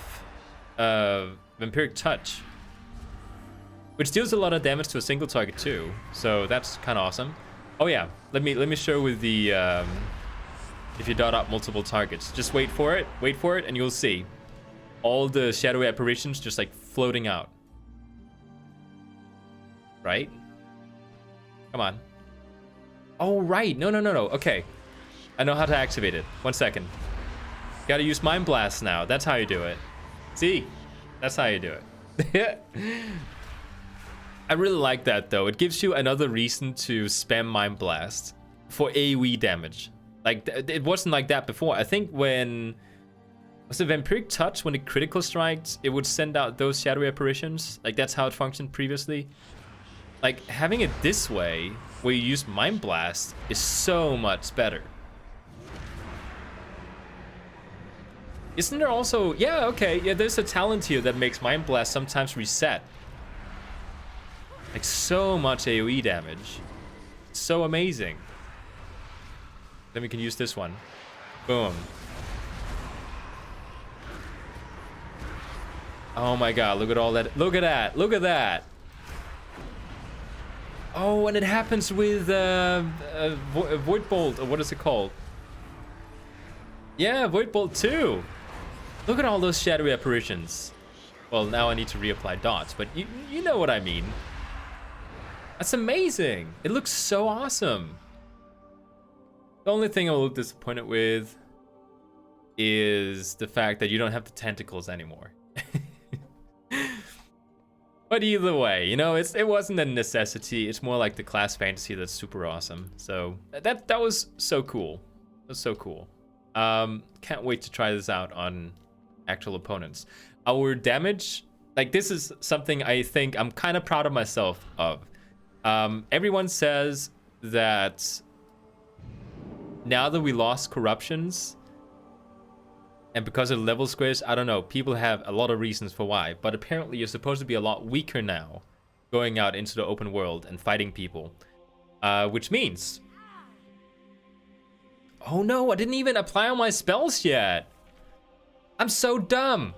Vampiric Touch, which deals a lot of damage to a single target too. So that's kind of awesome. Oh yeah, let me show with the if you dot up multiple targets. Just wait for it, and you'll see all the shadowy apparitions just like floating out. Right? Come on. Oh right, no. Okay. I know how to activate it. 1 second. Gotta use Mind Blast now. That's how you do it. See? That's how you do it. I really like that though. It gives you another reason to spam Mind Blast for AoE damage. Like, it wasn't like that before. I think when... Was it Vampiric Touch? When it critical strikes, it would send out those shadowy apparitions. Like, that's how it functioned previously. Like, having it this way, where you use Mind Blast, is so much better. Isn't there also... Yeah, okay. Yeah, there's a talent here that makes Mind Blast sometimes reset. Like, so much AoE damage. So amazing. Then we can use this one. Boom. Oh my god, look at all that. Look at that. Look at that. Oh, and it happens with Void Bolt, or what is it called? Yeah, Void Bolt 2. Look at all those shadowy apparitions. Well, now I need to reapply dots, but you know what I mean. That's amazing. It looks so awesome. The only thing I'm a little disappointed with is the fact that you don't have the tentacles anymore. But either way, you know, it wasn't a necessity. It's more like the class fantasy that's super awesome. So that was so cool. That was so cool. Can't wait to try this out on actual opponents. Our damage, like, this is something I think I'm kind of proud of myself of. Everyone says that now that we lost corruptions, and because of level squares, I don't know, people have a lot of reasons for why, but apparently you're supposed to be a lot weaker now going out into the open world and fighting people, which means... Oh no, I didn't even apply all my spells yet. I'm so dumb.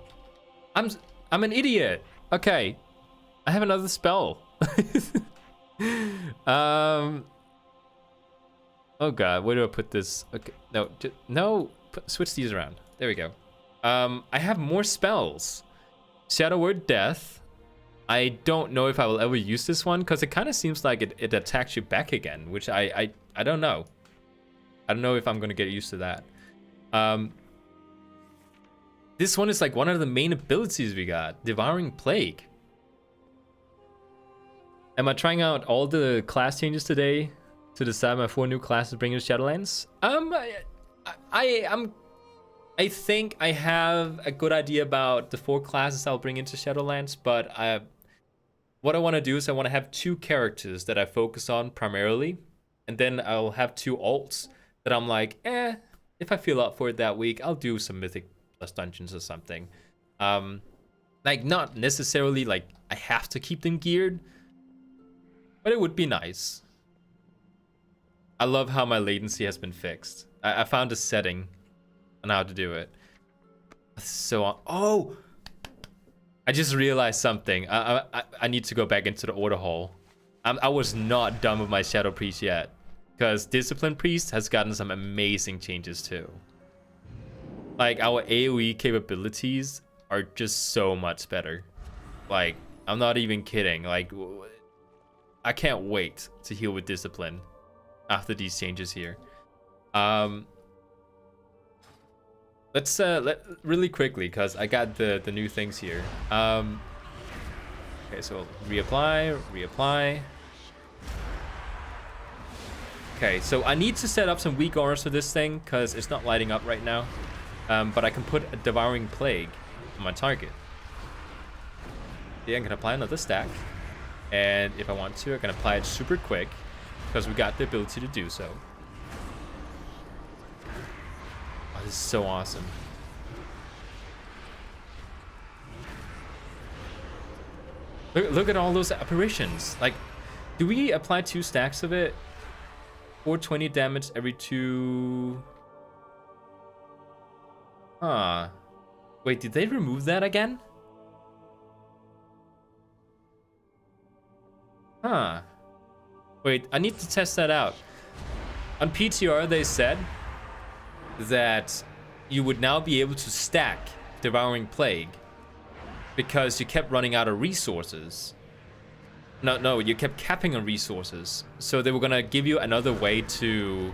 I'm an idiot. Okay, I have another spell. Oh god, where do I put this? Okay, no, switch these around. There we go. I have more spells. Shadow Word Death, I don't know if I will ever use this one because it kind of seems like it attacks you back again, which I don't know. I don't know if I'm gonna get used to that. This one is like one of the main abilities we got, Devouring Plague. Am I trying out all the class changes today to decide my 4 new classes bringing to Shadowlands? I think I have a good idea about the 4 classes I'll bring into Shadowlands, but what I want to do is I want to have 2 characters that I focus on primarily, and then I'll have 2 alts that I'm like, if I feel up for it that week, I'll do some Mythic Plus Dungeons or something. Like, not necessarily like I have to keep them geared, but it would be nice. I love how my latency has been fixed. I found a setting on how to do it. So, oh! I just realized something. I need to go back into the order hall. I was not done with my Shadow Priest yet, because Discipline Priest has gotten some amazing changes too. Like, our AoE capabilities are just so much better. Like, I'm not even kidding. Like, I can't wait to heal with Discipline after these changes here. Let's really quickly, because I got the new things here. Okay, so reapply. Okay, so I need to set up some weak auras for this thing because it's not lighting up right now. But I can put a Devouring Plague on my target. Yeah, I can apply another stack. And if I want to, I can apply it super quick because we got the ability to do so. Oh, this is so awesome. Look at all those apparitions. Like, do we apply 2 stacks of it? 420 damage every 2... Huh. Wait, did they remove that again? Huh. Wait, I need to test that out. On PTR, they said that you would now be able to stack Devouring Plague because you kept running out of resources. No, you kept capping on resources. So they were gonna give you another way to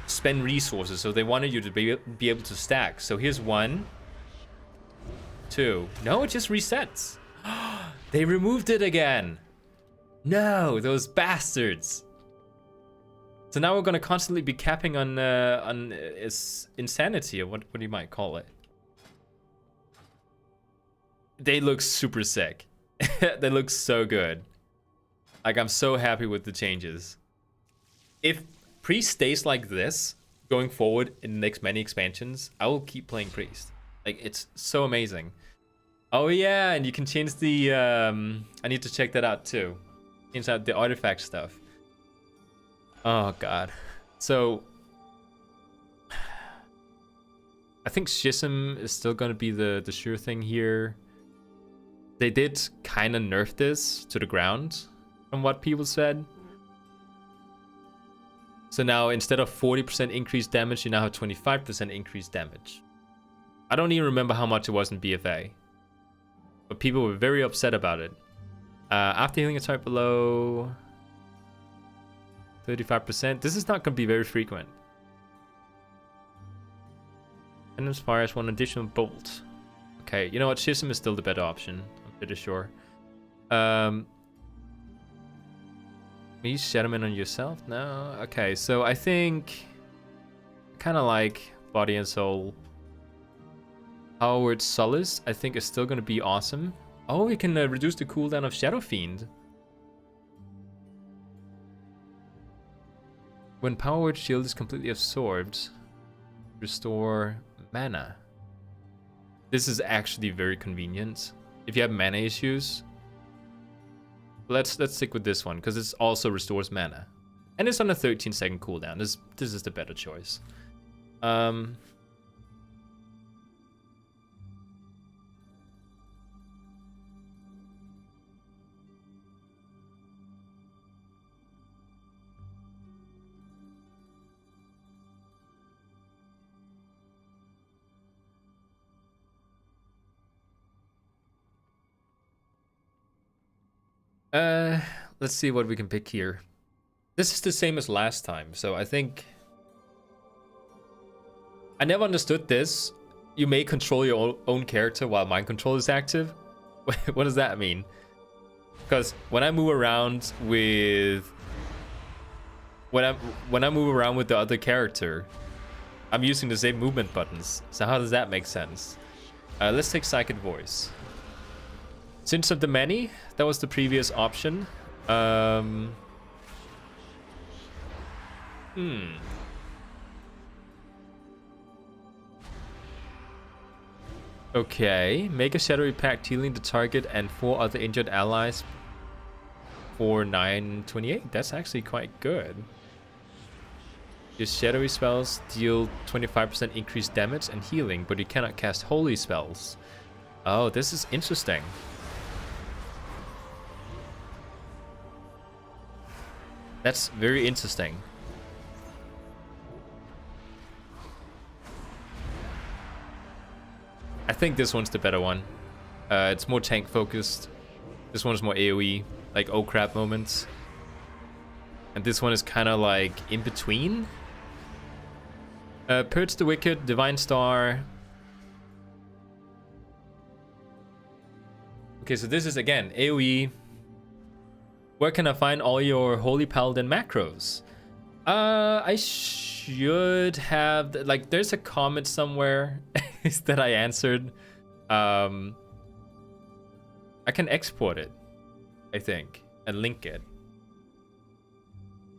spend resources. So they wanted you to be able to stack. So here's 1, 2. No, it just resets. They removed it again. No, those bastards. So now we're gonna constantly be capping on insanity, or what you might call it. They look super sick. They look so good. Like, I'm so happy with the changes. If Priest stays like this going forward in the next many expansions, I will keep playing Priest. Like, it's so amazing. Oh yeah, and you can change the I need to check that out too. Change out the artifact stuff. Oh god. So I think Schism is still gonna be the sure thing here. They did kind of nerf this to the ground from what people said. So now instead of 40% increased damage, you now have 25% increased damage. I don't even remember how much it was in BFA, but people were very upset about it. After healing a target below 35%, this is not going to be very frequent. And as far as 1 additional bolt. Okay, you know what? Schism is still the better option. I'm pretty sure. You Shadowman on yourself? No? Okay, so I think kind of like Body and Soul. Howard Solace, I think, is still going to be awesome. Oh, we can reduce the cooldown of Shadow Fiend. When Power Word Shield is completely absorbed, restore mana. This is actually very convenient. If you have mana issues, let's stick with this one because it also restores mana, and it's on a 13-second cooldown. This is the better choice. Let's see what we can pick here. This is the same as last time, so I think... I never understood this. You may control your own character while mind control is active. What does that mean? Because when I move around with... When I move around with the other character, I'm using the same movement buttons. So how does that make sense? Let's take Psychic Voice. Sins of the Many, that was the previous option. Okay, make a shadowy pact healing the target and 4 other injured allies for 928. That's actually quite good. Your shadowy spells deal 25% increased damage and healing, but you cannot cast holy spells. Oh, this is interesting. That's very interesting. I think this one's the better one. It's more tank focused. This one's more AoE, like oh crap moments. And this one is kind of like in between. Purge the Wicked, Divine Star. Okay, so this is again AoE. Where can I find all your Holy Paladin macros? I should have, like, there's a comment somewhere that I answered. I can export it, I think, and link it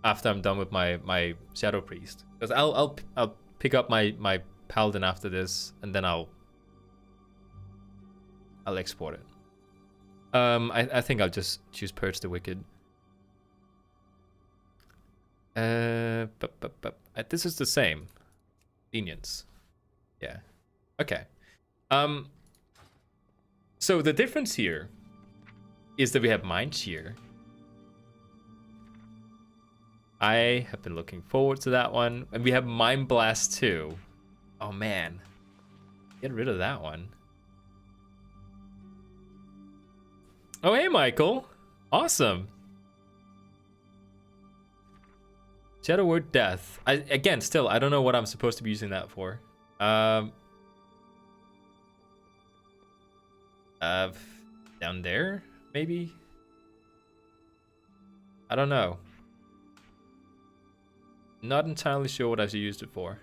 after I'm done with my Shadow Priest. Because I'll pick up my Paladin after this, and then I'll export it. I think I'll just choose Purge the Wicked. This is the same. Lenience. Yeah. Okay. So the difference here is that we have Mind Cheer. I have been looking forward to that one. And we have Mind Blast too. Oh man. Get rid of that one. Oh hey Michael. Awesome. Shadow Word Death. Again, still, I don't know what I'm supposed to be using that for. Down there, maybe? I don't know. Not entirely sure what I should use it for.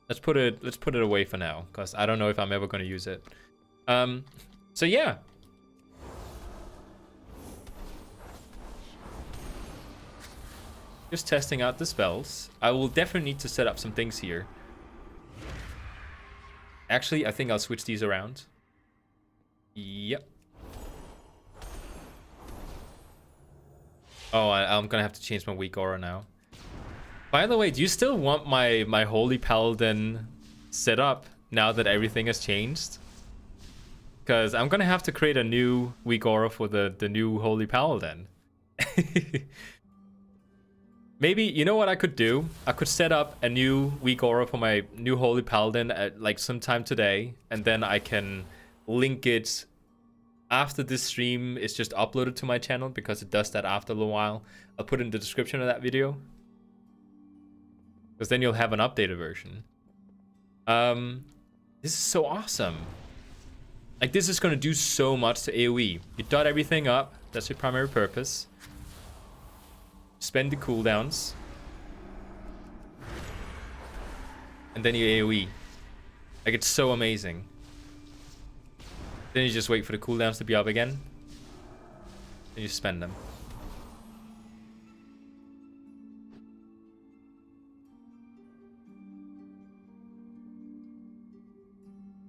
Let's put it away for now, because I don't know if I'm ever going to use it. So yeah. Just testing out the spells. I will definitely need to set up some things here. Actually, I think I'll switch these around. Yep. Oh, I'm gonna have to change my WeakAura now. By the way, do you still want my Holy Paladin setup now that everything has changed? Because I'm gonna have to create a new WeakAura for the new Holy Paladin. Maybe, you know what I could do? I could set up a new WeakAura for my new Holy Paladin at like sometime today, and then I can link it after this stream is just uploaded to my channel, because it does that after a little while. I'll put it in the description of that video, because then you'll have an updated version. This is so awesome. Like, this is gonna do so much to AoE. You dot everything up, that's your primary purpose. Spend the cooldowns, and then you AoE. Like, it's so amazing. Then you just wait for the cooldowns to be up again, and you spend them.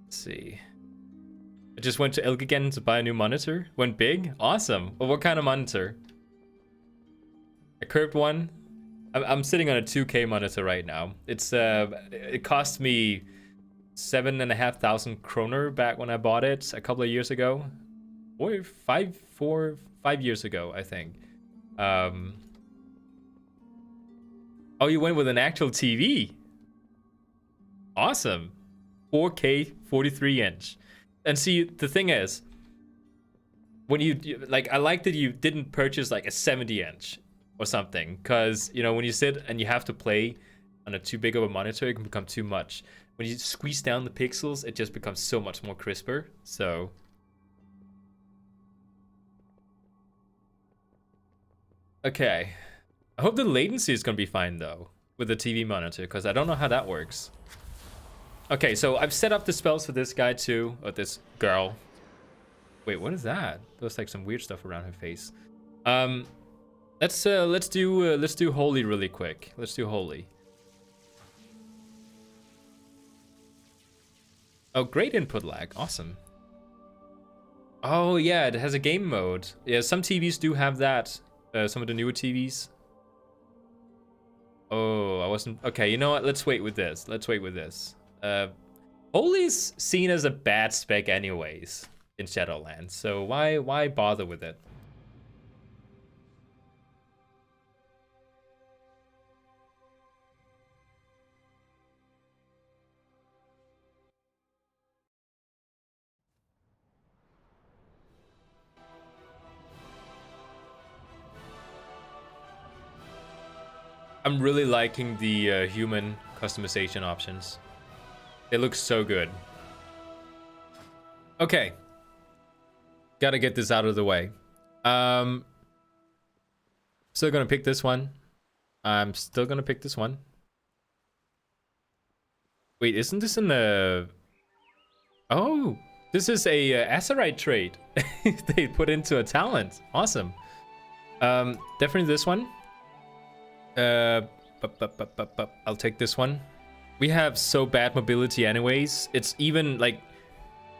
Let's see. I just went to Elk again to buy a new monitor. Went big? Awesome. Well, what kind of monitor? A curved one. I'm sitting on a 2K monitor right now. It's it cost me 7,500 kroner back when I bought it a couple of years ago, or 5 years ago, I think. Oh, you went with an actual TV. Awesome. 4K 43 inch. And see, the thing is, when like, I like that you didn't purchase like a 70-inch or something, because you know when you sit and you have to play on a too big of a monitor, it can become too much. When you squeeze down the pixels, it just becomes so much more crisper. So okay, I hope the latency is gonna be fine though with the TV monitor, because I don't know how that works. Okay, so I've set up the spells for this guy too, or this girl. Wait, what is that? There's like some weird stuff around her face. Let's do holy really quick. Let's do holy. Oh, great input lag. Awesome. Oh yeah, it has a game mode. Yeah, some TVs do have that. Some of the newer TVs. Oh, I wasn't. Okay, you know what? Let's wait with this. Let's wait with this. Holy's seen as a bad spec anyways in Shadowlands, so why bother with it? I'm really liking the human customization options. They look so good. Okay. Gotta get this out of the way. Still gonna pick this one. I'm still gonna pick this one. Wait, isn't this in the... Oh, this is a Azerite trait. They put into a talent. Awesome. Definitely this one. I'll take this one. We have so bad mobility anyways. It's even like...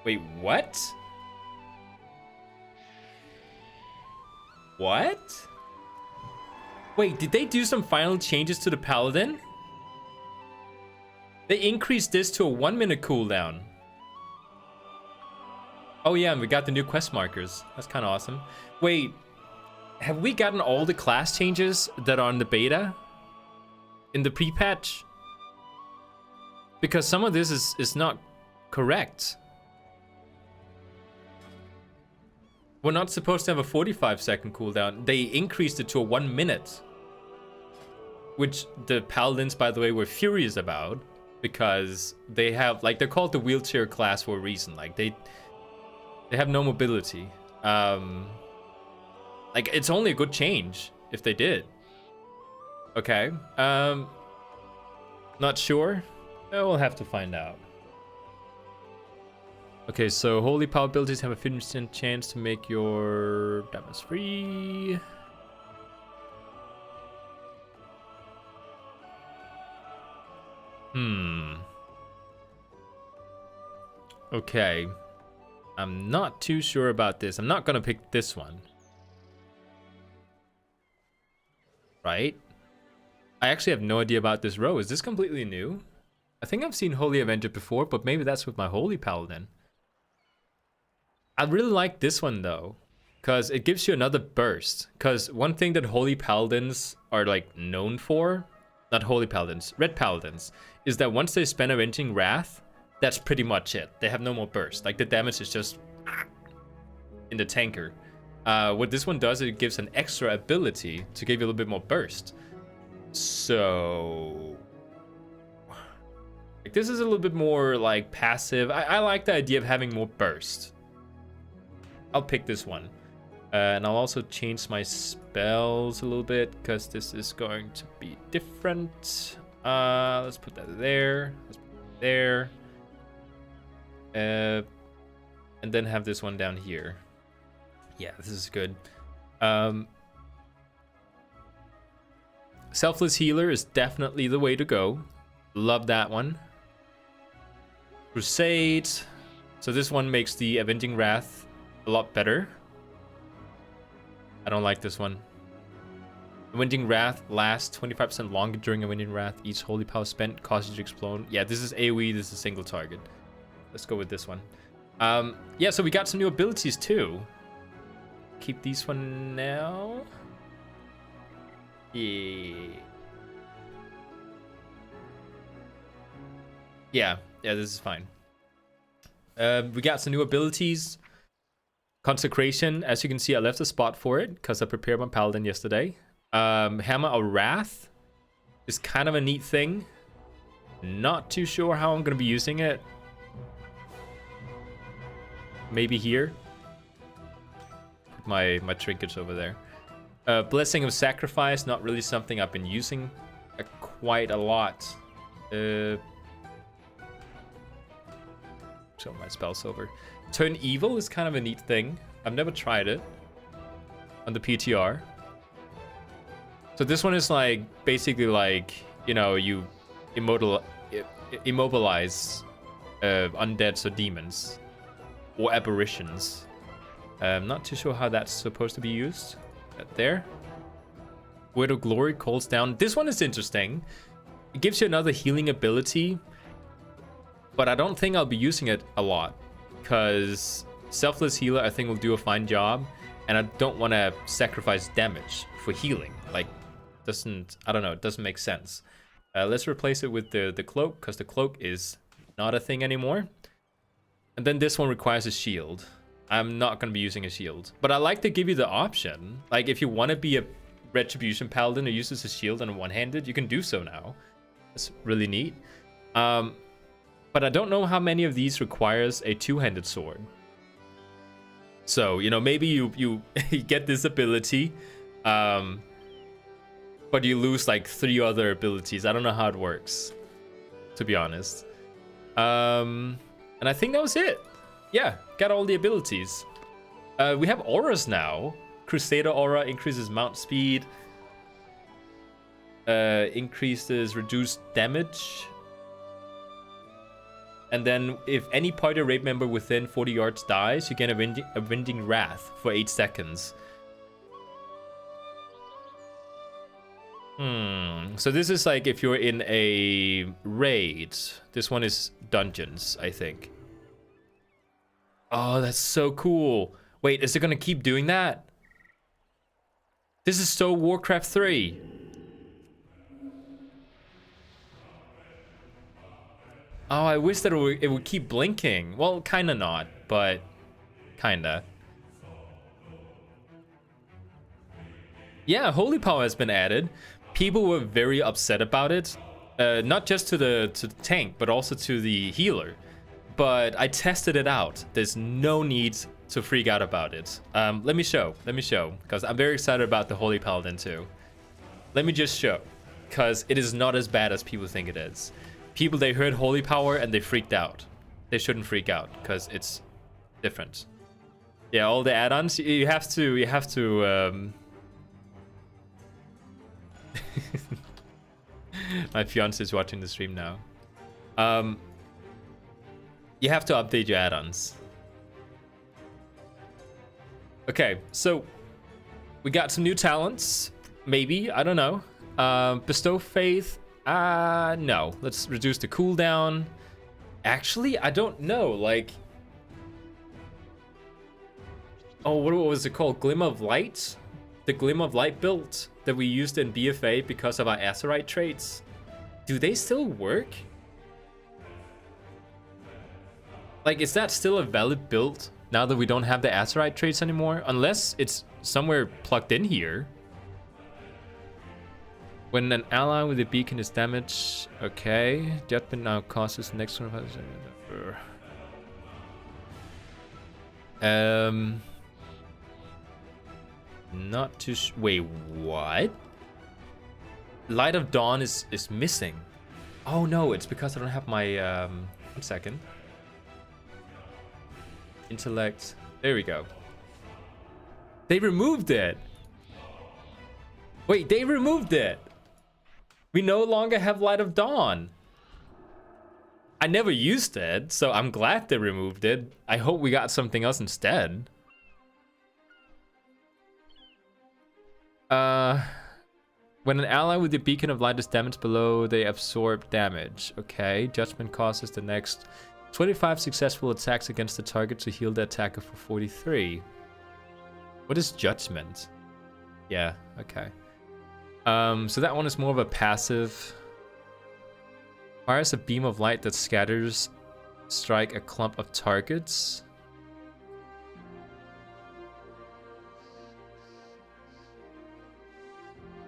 Wait, what? What? Wait, did they do some final changes to the Paladin? They increased this to a 1-minute cooldown. Oh yeah, and we got the new quest markers. That's kind of awesome. Wait, have we gotten all the class changes that are in the beta? In the pre-patch? Because some of this is not correct. We're not supposed to have a 45-second cooldown. They increased it to a 1 minute. Which the Paladins, by the way, were furious about. Because they have, like, they're called the wheelchair class for a reason. Like, they have no mobility. Like, it's only a good change if they did. Okay. Not sure. We'll have to find out. Okay, so holy power abilities have a 50% chance to make your damage free. Okay. I'm not too sure about this. I'm not gonna pick this one. Right? I actually have no idea about this row. Is this completely new? I think I've seen Holy Avenger before, but maybe that's with my Holy Paladin. I really like this one though, because it gives you another burst. Because one thing that Holy Paladins are like known for, not Holy Paladins, Red Paladins, is that once they spend Avenging Wrath, that's pretty much it. They have no more burst. Like the damage is just in the tanker. What this one does, it gives an extra ability to give you a little bit more burst. So, like, this is a little bit more like passive. I like the idea of having more burst. I'll pick this one. And I'll also change my spells a little bit because this is going to be different. Let's put that there. Let's put that there. And then have this one down here. Yeah, this is good. Selfless Healer is definitely the way to go. Love that one. Crusade. So this one makes the Avenging Wrath a lot better. I don't like this one. Avenging Wrath lasts 25% longer during Avenging Wrath. Each holy power spent causes you to explode. Yeah, this is AoE. This is a single target. Let's go with this one. Yeah, so we got some new abilities too. Keep these for now. Yeah, this is fine. We got some new abilities. Consecration, as you can see, I left a spot for it because I prepared my Paladin yesterday. Hammer of Wrath is kind of a neat thing. Not too sure how I'm going to be using it. Maybe here. Put my trinkets over there. Blessing of Sacrifice, not really something I've been using quite a lot. Show my spells over. Turn Evil is kind of a neat thing. I've never tried it on the PTR. So this one is like basically like, you know, you immobilize undeads or demons or apparitions. I'm not too sure how that's supposed to be used. There. Word of Glory calls down. This one is interesting. It gives you another healing ability, but I don't think I'll be using it a lot because Selfless Healer I think will do a fine job, and I don't want to sacrifice damage for healing. Like, I don't know, it doesn't make sense. Let's replace it with the cloak, because the cloak is not a thing anymore. And then this one requires a shield. I'm not going to be using a shield, but I like to give you the option. Like, if you want to be a Retribution Paladin who uses a shield and a one-handed, you can do so now. That's really neat. But I don't know how many of these requires a two-handed sword. So, you know, maybe you get this ability, but you lose like 3 other abilities. I don't know how it works, to be honest. And I think that was it. Yeah, got all the abilities. We have auras now. Crusader aura increases mount speed. Increases reduced damage. And then if any party raid member within 40 yards dies, you get a Winding Wrath for 8 seconds. So this is like if you're in a raid. This one is dungeons, I think. Oh, that's so cool. Wait, is it gonna keep doing that? This is so Warcraft 3. Oh, I wish that it would keep blinking. Well, kinda not, but kinda. Yeah, Holy Power has been added. People were very upset about it. Not just to the tank, but also to the healer. But I tested it out. There's no need to freak out about it. Let me show, because I'm very excited about the Holy Paladin too. Let me just show, because it is not as bad as people think it is. People, they heard Holy Power and they freaked out. They shouldn't freak out, because it's different. Yeah, all the add-ons, you have to my fiance is watching the stream now. You have to update your add-ons. Okay, so we got some new talents. Maybe, I don't know. Bestow Faith. No. Let's reduce the cooldown. Actually, I don't know. Like, oh, what was it called? Glimmer of Light? The Glimmer of Light build that we used in BFA because of our Azerite traits. Do they still work? Like, is that still a valid build now that we don't have the Azerite traits anymore? Unless it's somewhere plugged in here. When an ally with a beacon is damaged, okay. Judgment now causes the next one. Not too wait, what? Light of Dawn is missing. Oh no, it's because I don't have my 1 second. Intellect. There we go. They removed it. Wait, they removed it. We no longer have Light of Dawn. I never used it, so I'm glad they removed it. I hope we got something else instead. When an ally with the beacon of light is damaged below, they absorb damage. Okay, Judgment causes the next 25 successful attacks against the target to heal the attacker for 43. What is Judgment? Yeah, okay. So that one is more of a passive. Fires a beam of light that scatters, strike a clump of targets.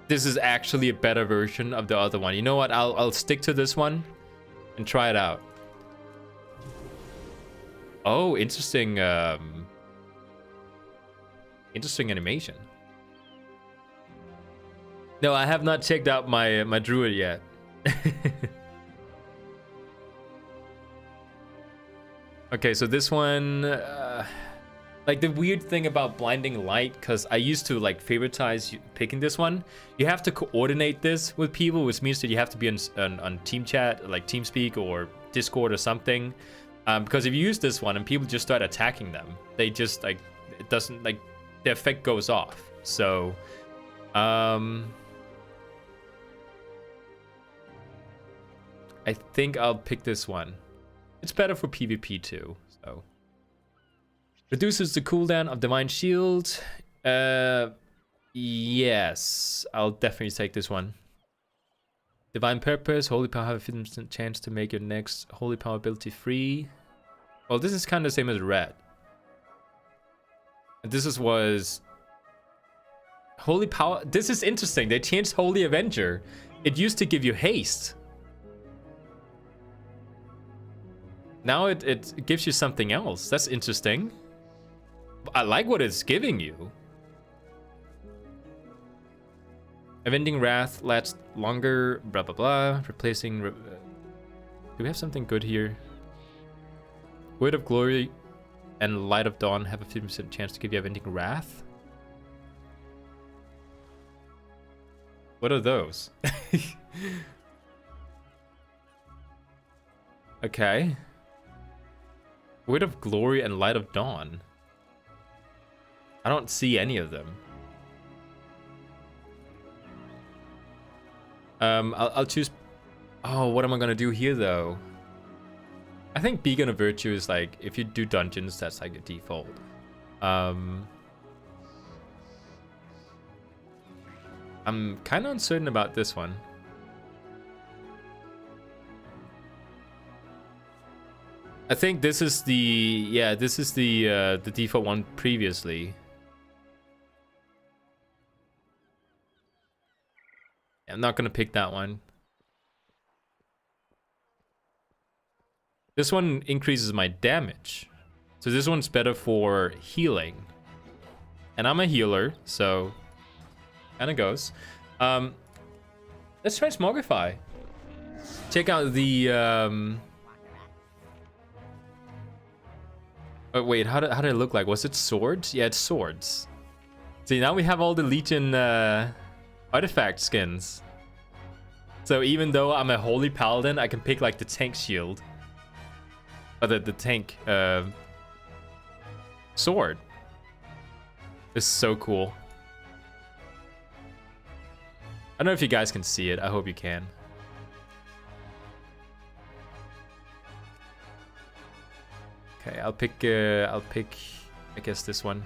This is actually a better version of the other one. You know what? I'll stick to this one and try it out. Oh, interesting. Interesting animation. No, I have not checked out my Druid yet. Okay, so this one, like the weird thing about blinding light, because I used to like favoritize picking this one. You have to coordinate this with people, which means that you have to be on team chat, like TeamSpeak or Discord or something. Because if you use this one and people just start attacking them, they just like, it doesn't like, the effect goes off. So, I think I'll pick this one. It's better for PvP too, so. Reduces the cooldown of Divine Shield. Yes, I'll definitely take this one. Divine Purpose, Holy Power, have a 50% chance to make your next Holy Power ability free. Well, this is kind of the same as Red. And this was Holy Power. This is interesting. They changed Holy Avenger. It used to give you haste. Now it gives you something else. That's interesting. I like what it's giving you. Avenging Wrath lasts longer, blah, blah, blah. Replacing... do we have something good here? Word of Glory and Light of Dawn have a 50% chance to give you Avenging Wrath? What are those? Okay. Word of Glory and Light of Dawn. I don't see any of them. I'll choose... Oh, what am I gonna do here though? I think Beacon of Virtue is like, if you do dungeons, that's like a default. I'm kind of uncertain about this one. I think this is the, yeah, this is the default one previously. I'm not gonna pick that one. This one increases my damage. So this one's better for healing. And I'm a healer, so kind of goes. Let's transmogrify. Check out the oh, wait, how did it look like? Was it swords? Yeah, it's swords. See, now we have all the Legion artifact skins. So even though I'm a Holy Paladin, I can pick like the tank shield. Or the tank sword. It's so cool. I don't know if you guys can see it. I hope you can. Okay, I'll pick I guess this one.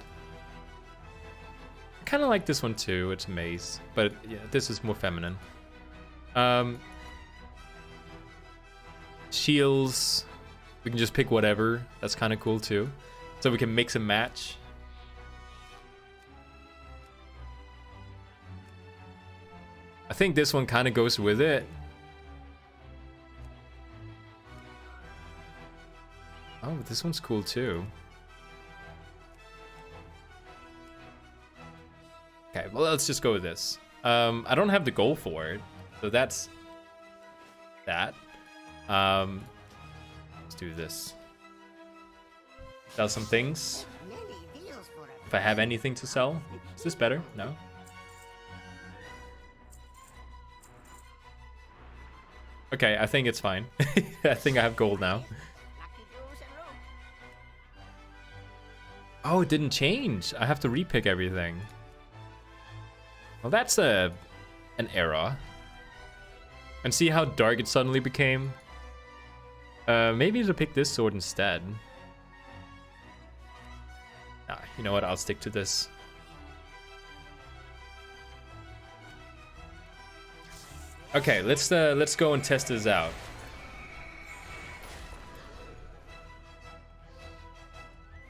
I kind of like this one too. It's Maze, but yeah, this is more feminine. Shields, we can just pick whatever. That's kind of cool too. So we can mix and match. I think this one kind of goes with it. Oh, this one's cool too. Okay, well, let's just go with this. I don't have the goal for it, so that's that. Let's do this. Sell some things. If I have anything to sell. Is this better? No? Okay, I think it's fine. I think I have gold now. Oh, it didn't change. I have to repick everything. Well, that's an error. And see how dark it suddenly became? Maybe to pick this sword instead. Nah, you know what? I'll stick to this. Okay, let's go and test this out.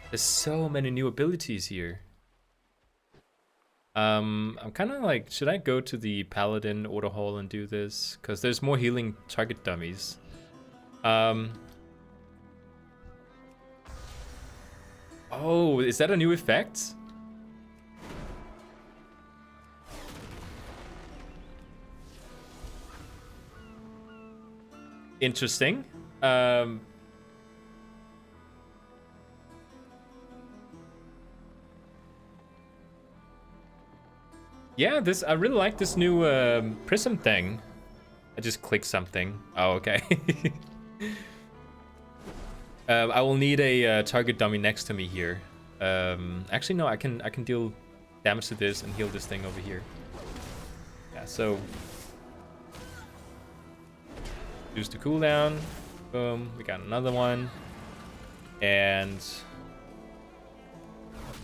There's so many new abilities here. I'm kind of like, should I go to the Paladin order hall and do this? Because there's more healing target dummies. Oh, is that a new effect? Interesting. Yeah, I really like this new prism thing. I just clicked something. Oh, okay. I will need a target dummy next to me here. Actually, no, I can deal damage to this and heal this thing over here. Yeah, so use the cooldown. Boom, we got another one. And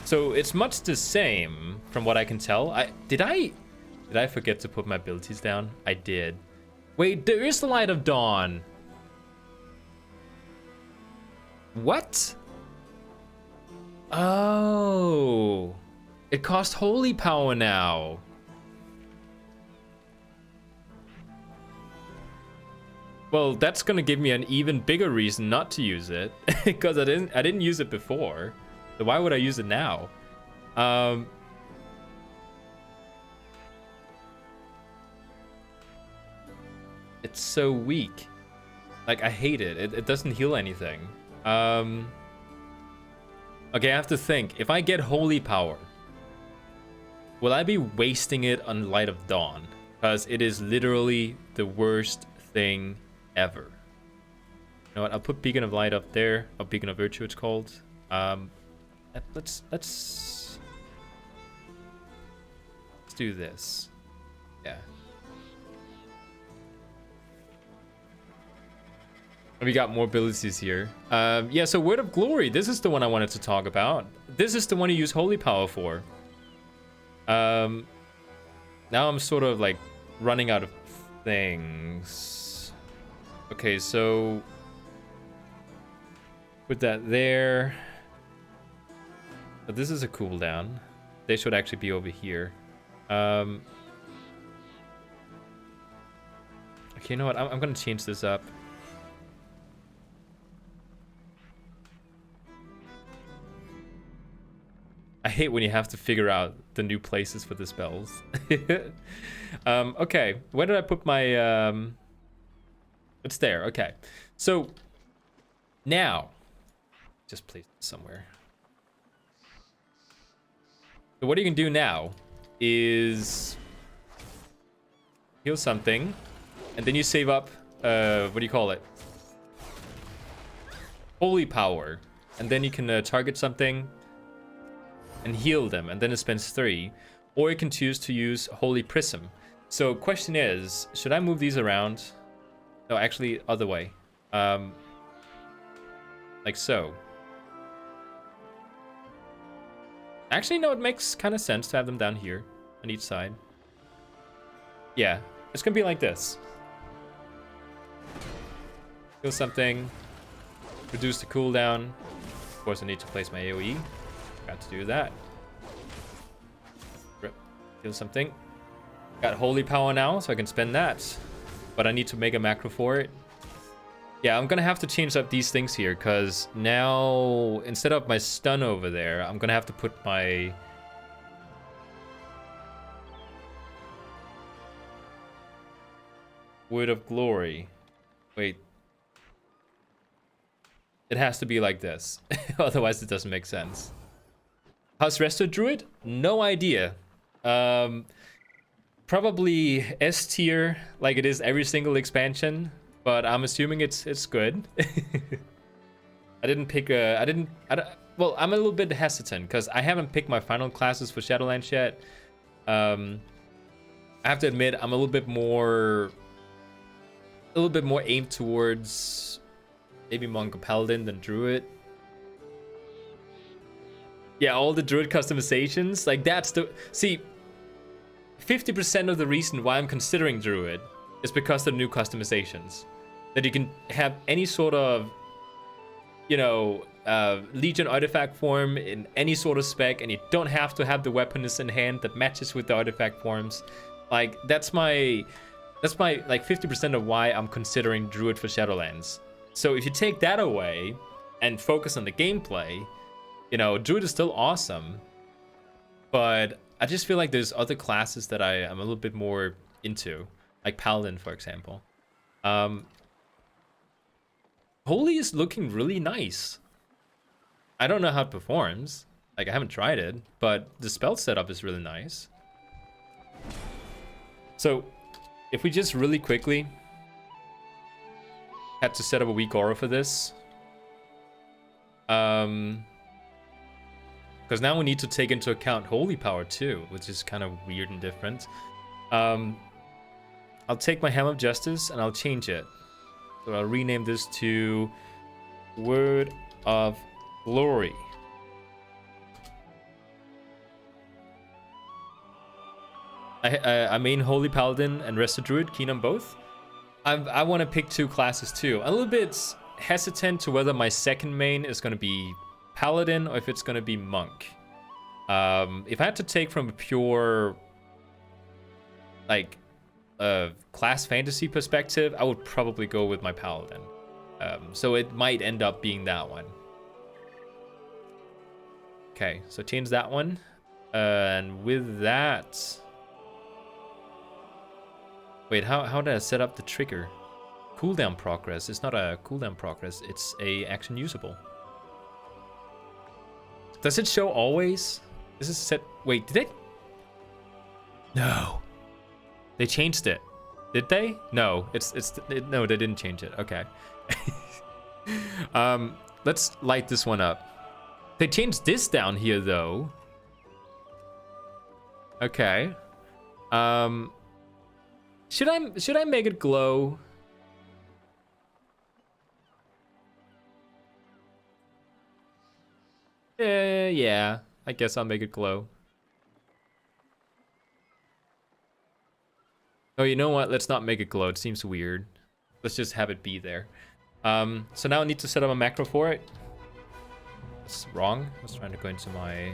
so it's much the same from what I can tell. Did I forget to put my abilities down? I did. Wait, there is the Light of Dawn. What? Oh, it costs holy power now. Well, that's gonna give me an even bigger reason not to use it because I didn't use it before. So why would I use it now? It's so weak. Like, I hate it. It doesn't heal anything. Okay, I have to think. If I get holy power, will I be wasting it on Light of Dawn? Because it is literally the worst thing ever. You know what? I'll put Beacon of Light up there. Or Beacon of Virtue, it's called. Let's do this. Yeah. We got more abilities here. Yeah, so Word of Glory. This is the one I wanted to talk about. This is the one you use holy power for. Now I'm sort of like running out of things. Okay, so put that there. But this is a cooldown. They should actually be over here. Okay, you know what? I'm gonna change this up. I hate when you have to figure out the new places for the spells. Okay, where did I put my... It's there, okay. So, now... Just place it somewhere. So what you can do now is... heal something, and then you save up... what do you call it? Holy power. And then you can target something... and heal them, and then it spends 3. Or you can choose to use Holy Prism. So question is, should I move these around? No, actually, other way. Like so. Actually, no, it makes kind of sense to have them down here on each side. Yeah, it's gonna be like this. Heal something. Reduce the cooldown. Of course, I need to place my AoE. Got to do that. Heal something. Got holy power now, so I can spend that. But I need to make a macro for it. Yeah, I'm gonna have to change up these things here, because now, instead of my stun over there, I'm gonna have to put my... Word of Glory. Wait. It has to be like this. Otherwise, it doesn't make sense. How's Resto Druid? No idea. Probably S tier, like it is every single expansion, but I'm assuming it's good. I didn't pick well, I'm a little bit hesitant because I haven't picked my final classes for Shadowlands yet. I have to admit, I'm a little bit more aimed towards maybe Monk or Paladin than Druid. Yeah, all the Druid customizations, like that's the... See, 50% of the reason why I'm considering Druid is because of the new customizations. That you can have any sort of, you know, Legion artifact form in any sort of spec, and you don't have to have the weaponness in hand that matches with the artifact forms. Like, that's my like 50% of why I'm considering Druid for Shadowlands. So if you take that away and focus on the gameplay, you know, Druid is still awesome, but I just feel like there's other classes that I am a little bit more into, like Paladin, for example. Holy is looking really nice. I don't know how it performs. Like, I haven't tried it, but the spell setup is really nice. So, if we just really quickly had to set up a WeakAura for this. Because now we need to take into account Holy Power too, which is kind of weird and different. I'll take my Helm of Justice and I'll change it. So I'll rename this to Word of Glory. I main Holy Paladin and Resto Druid, keen on both. I want to pick two classes too. I'm a little bit hesitant to whether my second main is going to be Paladin or if it's going to be Monk. If I had to take from a pure, like, class fantasy perspective, I would probably go with my Paladin. So it might end up being that one. Okay, so change that one. And with that... Wait, how did I set up the trigger? Cooldown progress. It's not a cooldown progress, it's a action usable. Does it show always? This is set... Wait, did they... No. They changed it. Did they? No, no, they didn't change it. Okay. Let's light this one up. They changed this down here though. Okay. Should I make it glow? Yeah. I guess I'll make it glow. Oh, you know what? Let's not make it glow. It seems weird. Let's just have it be there. So now I need to set up a macro for it. That's wrong. I was trying to go into my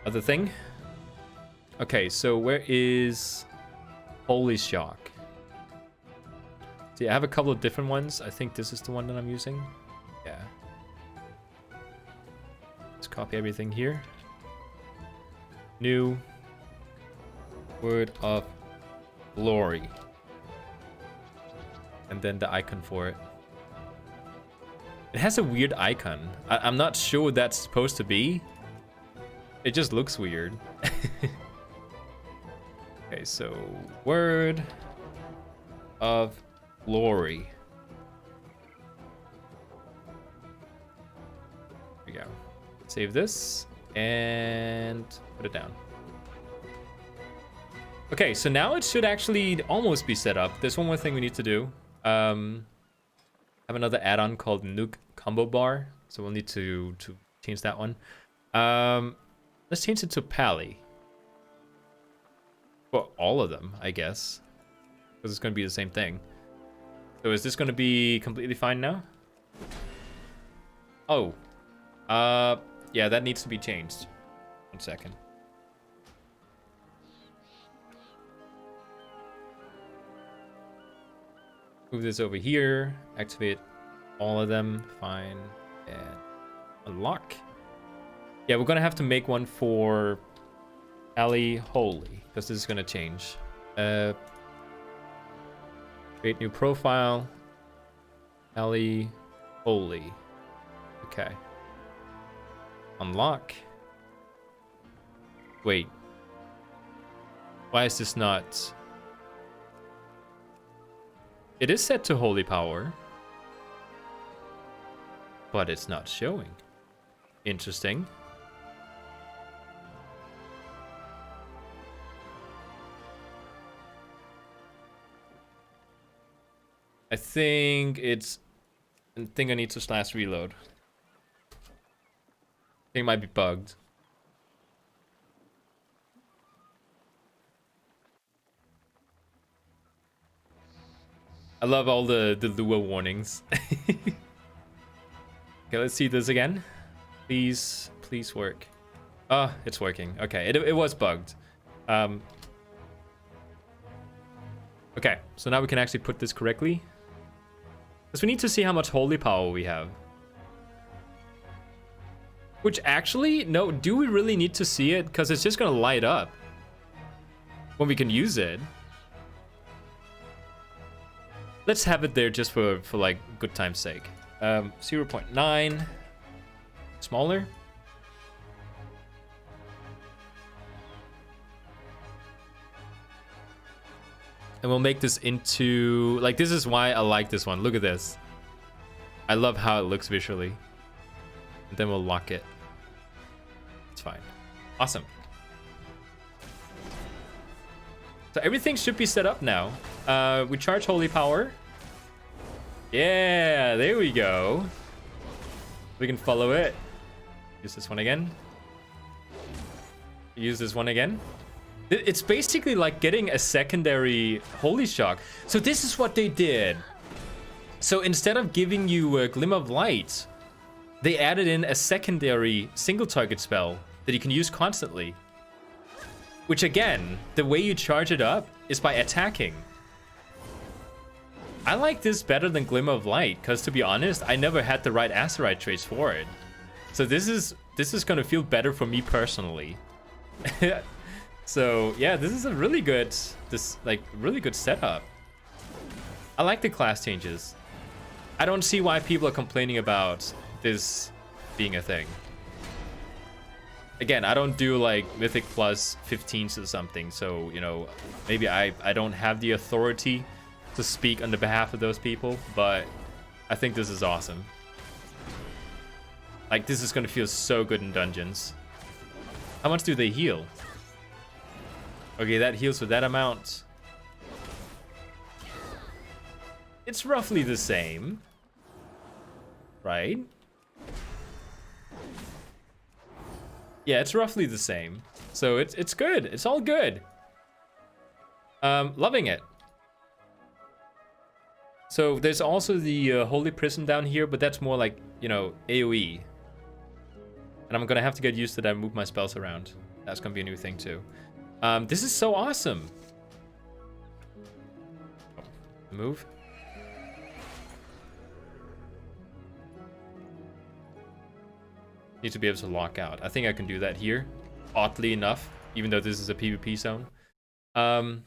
other thing. Okay, so where is Holy Shock? See, I have a couple of different ones. I think this is the one that I'm using. Yeah. Let's copy everything here. New Word of Glory. And then the icon for it. It has a weird icon. I'm not sure what that's supposed to be. It just looks weird. Okay, so Word of Glory. There we go. Save this and put it down. Okay, so now it should actually almost be set up. There's one more thing we need to do. I have another add-on called Nuke Combo Bar, so we'll need to change that one. Let's change it to Pally. For all of them, I guess, because it's going to be the same thing. So is this going to be completely fine now? Oh, yeah, that needs to be changed. 1 second. Move this over here, activate all of them, fine, and unlock. Yeah, we're gonna have to make one for Ali Holy, because this is gonna change. Create new profile, Ali Holy. Okay. Unlock. Wait. Why is this not... It is set to Holy Power, but it's not showing. Interesting. I think I need to slash reload. I think it might be bugged. I love all the Lua warnings. Okay, let's see this again. Please work. Oh, it's working. Okay, it was bugged. Okay, so now we can actually put this correctly. Because we need to see how much holy power we have. Which actually, no, do we really need to see it? Because it's just going to light up when we can use it. Let's have it there just for like good time's sake. 0.9. Smaller. And we'll make this into, like, this is why I like this one. Look at this. I love how it looks visually. And then we'll lock it. It's fine. Awesome. So everything should be set up now. We charge holy power. Yeah, there we go. We can follow it. Use this one again. Use this one again. It's basically like getting a secondary holy shock. So this is what they did. So instead of giving you a glimmer of light, they added in a secondary single target spell that you can use constantly. Which again, the way you charge it up is by attacking. I like this better than Glimmer of Light, because to be honest, I never had the right Azerite traits for it. So this is gonna feel better for me personally. So yeah, this is a really good, really good setup. I like the class changes. I don't see why people are complaining about this being a thing. Again, I don't do like Mythic plus 15s or something, so you know, maybe I don't have the authority to speak on the behalf of those people, but I think this is awesome. Like, this is gonna feel so good in dungeons. How much do they heal? Okay, that heals with that amount. It's roughly the same, right? Yeah, it's roughly the same. So it's good. It's all good. Loving it. So there's also the Holy Prism down here, but that's more like, you know, AoE. And I'm gonna have to get used to that and move my spells around. That's gonna be a new thing too. This is so awesome. Move. Need to be able to lock out. I think I can do that here, oddly enough, even though this is a PvP zone. Or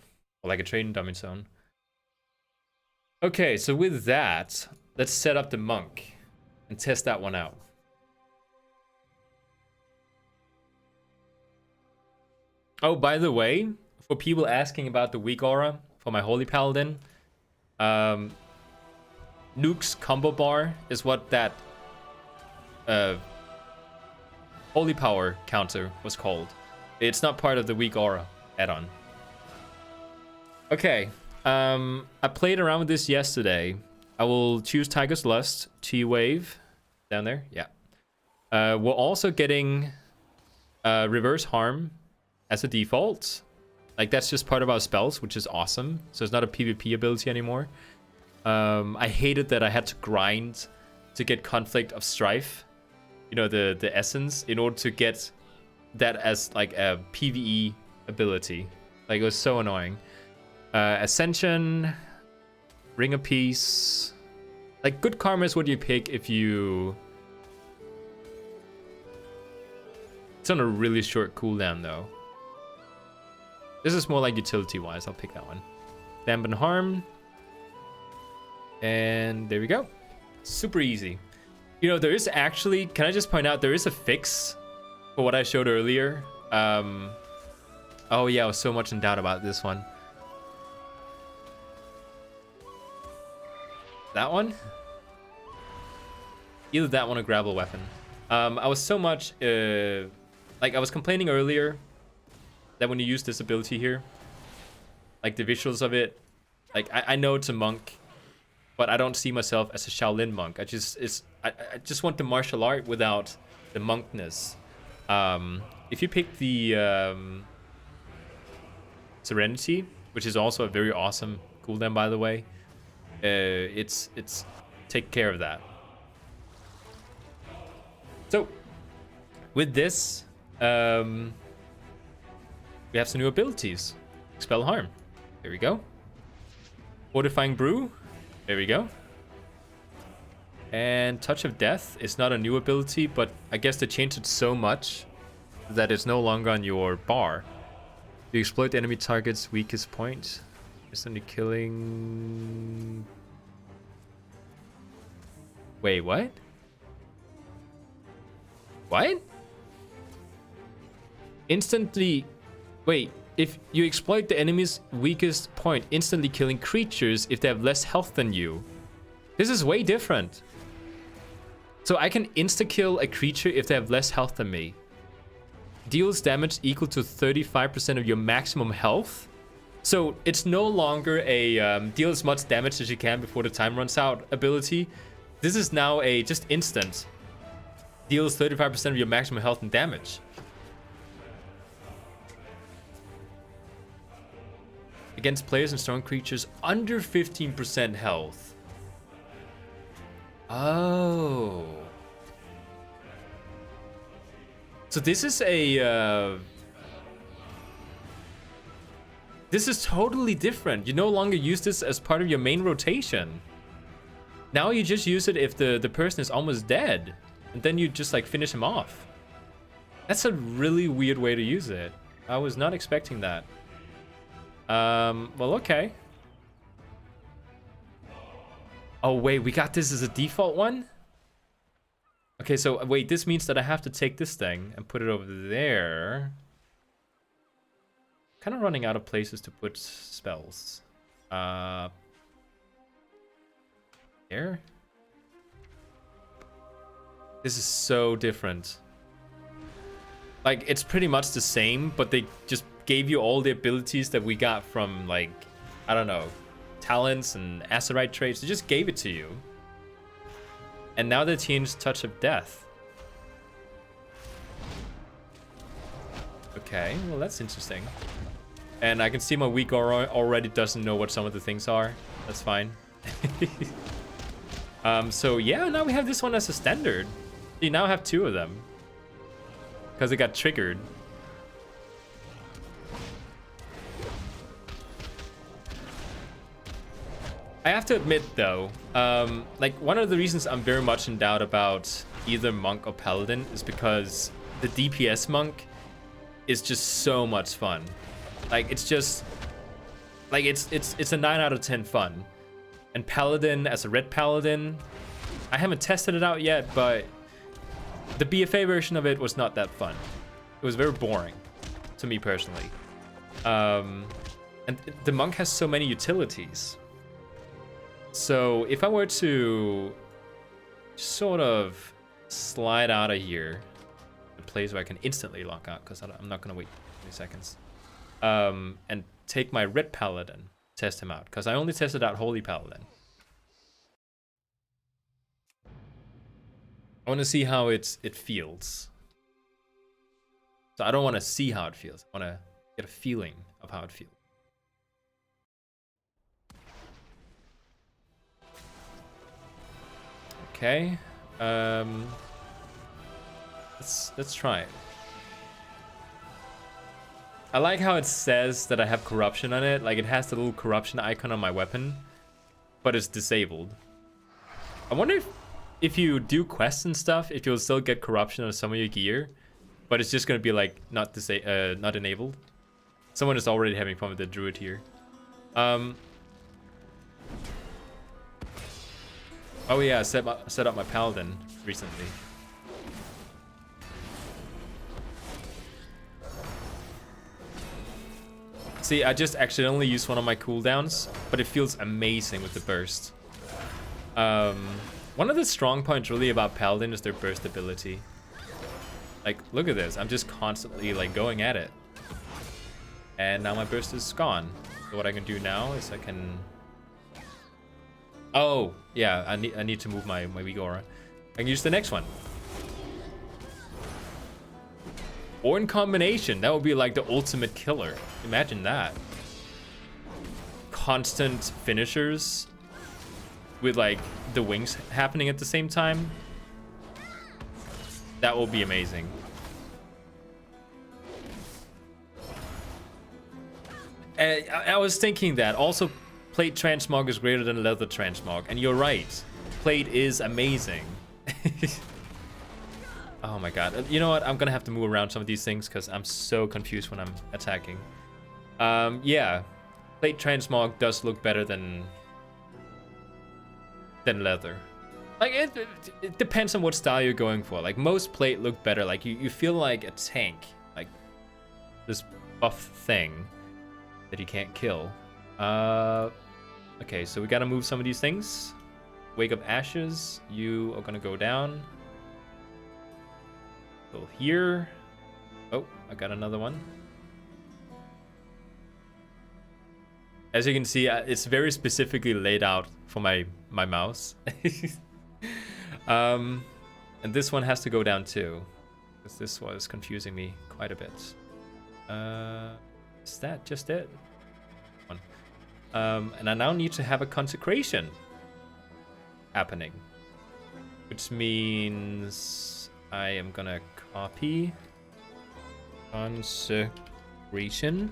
like a trading dummy zone. Okay, so with that, let's set up the monk and test that one out. Oh, by the way, for people asking about the WeakAura for my Holy Paladin, Nuke's combo bar is what that Holy Power counter was called. It's not part of the WeakAura add-on. Okay, I played around with this yesterday. I will choose Tiger's Lust, T-Wave, down there, yeah. We're also getting Reverse Harm as a default. Like, that's just part of our spells, which is awesome. So it's not a PvP ability anymore. I hated that I had to grind to get Conflict of Strife, you know, the essence, in order to get that as like a PvE ability. Like, it was so annoying. Ascension, Ring of Peace. Like, Good Karma is what you pick if you... It's on a really short cooldown though. This is more like utility-wise. I'll pick that one. Dampen Harm. And there we go. Super easy. You know, there is actually... Can I just point out, there is a fix for what I showed earlier. Oh yeah, I was so much in doubt about this one. That one? Either that one or Grapple Weapon. I was so much... like, I was complaining earlier that when you use this ability here, like the visuals of it, like I know it's a monk, but I don't see myself as a Shaolin monk. I just want the martial art without the monkness. If you pick the Serenity, which is also a very awesome cooldown, by the way, it's take care of that. So with this, we have some new abilities. Expel Harm. There we go. Fortifying Brew. There we go. And Touch of Death is not a new ability, but I guess they changed it so much that it's no longer on your bar. You exploit the enemy target's weakest point. Instantly killing... Wait, what? What? Instantly... Wait, if you exploit the enemy's weakest point, instantly killing creatures if they have less health than you. This is way different. So I can insta-kill a creature if they have less health than me. Deals damage equal to 35% of your maximum health. So it's no longer a deal as much damage as you can before the time runs out ability. This is now a just instant. Deals 35% of your maximum health and damage. Against players and strong creatures under 15% health. Oh. So this is a... This is totally different. You no longer use this as part of your main rotation. Now you just use it if the person is almost dead. And then you just like finish him off. That's a really weird way to use it. I was not expecting that. Well, okay. Oh, wait, we got this as a default one? Okay, so wait, this means that I have to take this thing and put it over there. Kind of running out of places to put spells. There? This is so different. Like, it's pretty much the same, but they just gave you all the abilities that we got from, like, I don't know, talents and Azerite traits. They just gave it to you. And now they changed Touch of Death. Okay, well, that's interesting. And I can see my WeakAura already doesn't know what some of the things are. That's fine. So yeah, now we have this one as a standard. You now have two of them. Because it got triggered. I have to admit though, like one of the reasons I'm very much in doubt about either Monk or Paladin is because the DPS Monk is just so much fun. Like it's just, like it's a 9 out of 10 fun. And Paladin as a red Paladin, I haven't tested it out yet, but the BFA version of it was not that fun. It was very boring to me personally. And the Monk has so many utilities. So if I were to sort of slide out of here, a place where I can instantly lock out, because I'm not going to wait 20 seconds, and take my red Paladin, test him out, because I only tested out Holy Paladin. I want to see how it feels. So I don't want to see how it feels. I want to get a feeling of how it feels. Okay. Let's try it. I like how it says that I have corruption on it. Like it has the little corruption icon on my weapon, but it's disabled. I wonder if you do quests and stuff, if you'll still get corruption on some of your gear, but it's just gonna be like not enabled. Someone is already having fun with the Druid here. Oh yeah, I set up my Paladin recently. See, I just accidentally used one of my cooldowns, but it feels amazing with the burst. One of the strong points really about Paladin is their burst ability. Like, look at this. I'm just constantly like going at it. And now my burst is gone. So what I can do now is I can... Oh, yeah, I need to move my WeakAura. I can use the next one. Or in combination, that would be like the ultimate killer. Imagine that. Constant finishers with like the wings happening at the same time. That will be amazing. I was thinking that also plate transmog is greater than leather transmog, and you're right. Plate is amazing. Oh my god. You know what? I'm gonna have to move around some of these things because I'm so confused when I'm attacking. Yeah. Plate transmog does look better than leather. Like, it depends on what style you're going for. Like, most plate look better. Like, you feel like a tank. Like, this buff thing that you can't kill. Okay, so we gotta move some of these things. Wake Up Ashes. You are gonna go down. Go here. Oh, I got another one. As you can see, it's very specifically laid out for my mouse. And this one has to go down too, because this was confusing me quite a bit. Is that just it? And I now need to have a consecration happening, which means I am gonna copy consecration,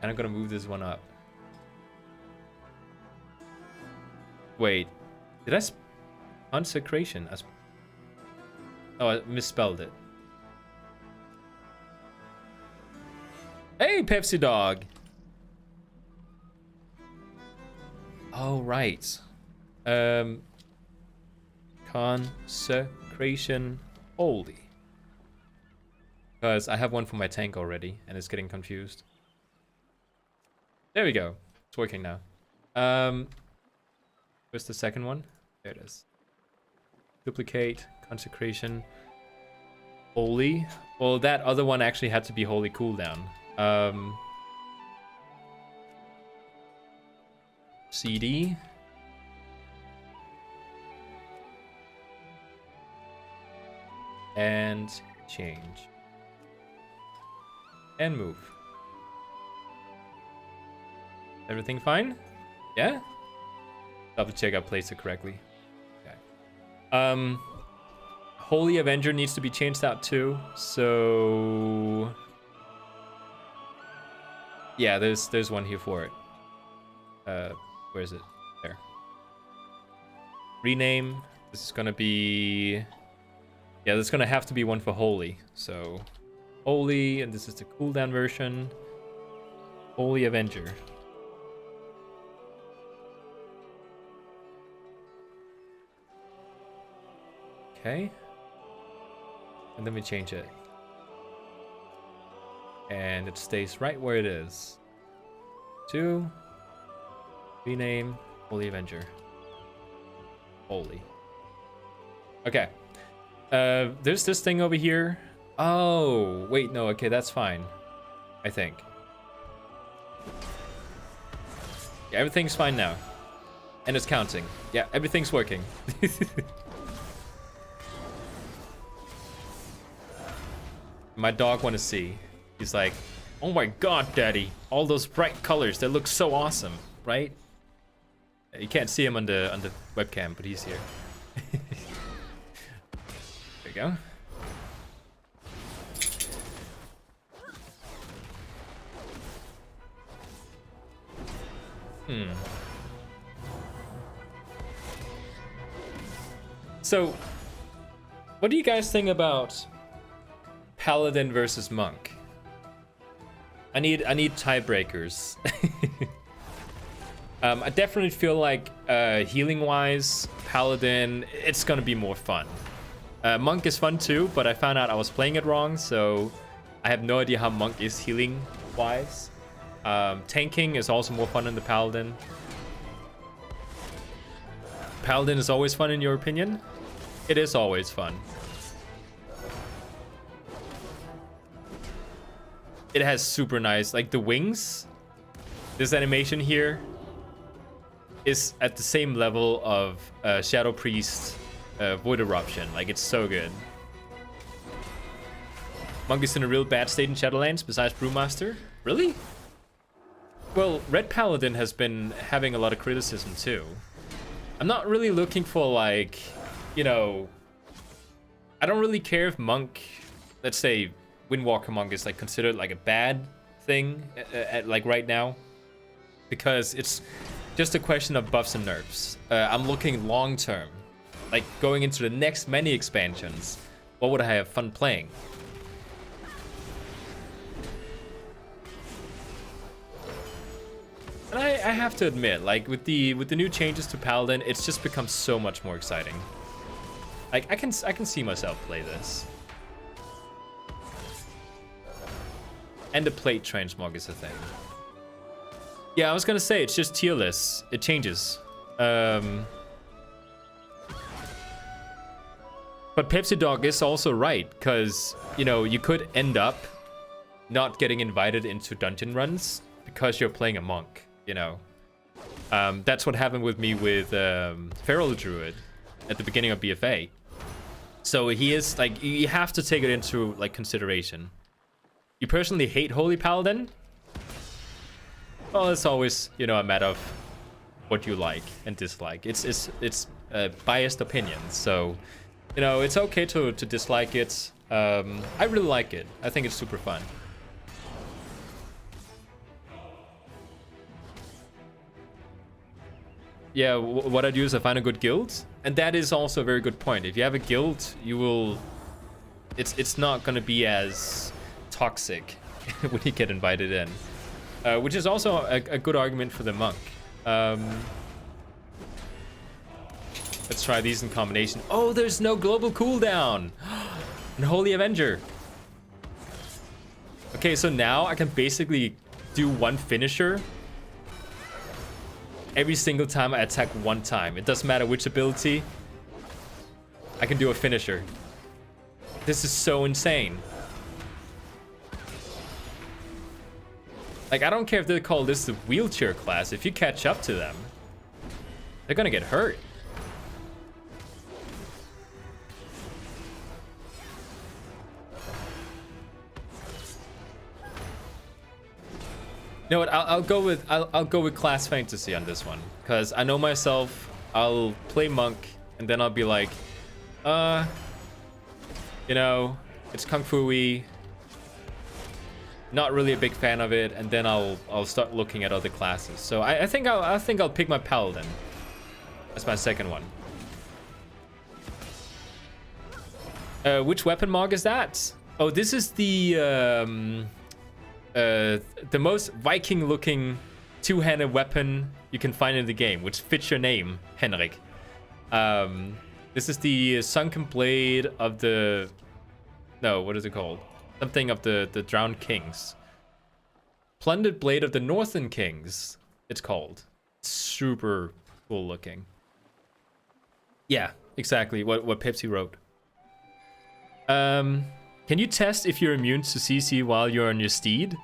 and I'm gonna move this one up. Wait, did I consecration? Oh, I misspelled it. Hey, Pepsi Dog. Oh, right. Consecration holy. Because I have one for my tank already, and it's getting confused. There we go. It's working now. Where's the second one? There it is. Duplicate, consecration, holy. Well, that other one actually had to be holy cooldown. CD. And change. And move. Everything fine? Yeah? Double check I placed it correctly. Okay. Holy Avenger needs to be changed out too. So yeah, there's one here for it. Where is it? There. Rename. This is gonna be, yeah, there's gonna have to be one for Holy. So Holy, and this is the cooldown version. Holy Avenger. Okay. And then we change it. And it stays right where it is. 2. Rename. Holy Avenger. Holy. Okay. There's this thing over here. Oh, wait, no, okay, that's fine. I think. Yeah, everything's fine now. And it's counting. Yeah, everything's working. My dog want to see. He's like, oh my god, daddy, all those bright colors, they look so awesome, right? You can't see him on the webcam, but he's here. There you go. So, what do you guys think about Paladin versus Monk? I need tiebreakers. I definitely feel like healing wise, Paladin, it's gonna be more fun. Monk is fun too, but I found out I was playing it wrong, so I have no idea how Monk is healing wise. Tanking is also more fun in the Paladin. Paladin is always fun in your opinion? It is always fun. It has super nice, like the wings. This animation here is at the same level of Shadow Priest Void Eruption. Like, it's so good. Monk is in a real bad state in Shadowlands besides Brewmaster. Really? Well, Red Paladin has been having a lot of criticism too. I'm not really looking for like you know, I don't really care if monk, let's say Windwalker monk is like considered like a bad thing like right now, because it's just a question of buffs and nerfs. I'm looking long term, like going into the next many expansions. What would I have fun playing? And I have to admit, like with the new changes to Paladin, it's just become so much more exciting. Like I can see myself play this. And the plate transmog is a thing. Yeah, I was gonna say it's just tier lists. It changes. But Pepsi Dog is also right, because you know you could end up not getting invited into dungeon runs because you're playing a monk. You know, that's what happened with me with Feral Druid at the beginning of BFA. So he is like, you have to take it into like consideration. You personally hate Holy Paladin? Well, it's always, you know, a matter of what you like and dislike. It's biased opinions, so you know it's okay to dislike it. I really like it. I think it's super fun. Yeah, what I do is I find a good guild, and that is also a very good point. If you have a guild, you will, it's not gonna be as toxic when you get invited in, which is also a good argument for the monk. Let's try these in combination. Oh, there's no global cooldown. And Holy Avenger. Okay, so now I can basically do one finisher every single time I attack one time. It doesn't matter which ability. I can do a finisher. This is so insane. Like, I don't care if they call this the wheelchair class. If you catch up to them, they're gonna get hurt. You know what? I'll go with class fantasy on this one, because I know myself. I'll play monk, and then I'll be like, you know, it's kung fu-y. Not really a big fan of it, and then I'll start looking at other classes. So I think I'll pick my paladin as my second one. Which weapon mog is that? Oh, this is the most Viking-looking two-handed weapon you can find in the game, which fits your name, Henrik. This is the Sunken Blade of the... No, what is it called? Something of the Drowned Kings. Plundered Blade of the Northern Kings, it's called. Super cool looking. Yeah, exactly what Pepsi wrote. Can you test if you're immune to CC while you're on your steed?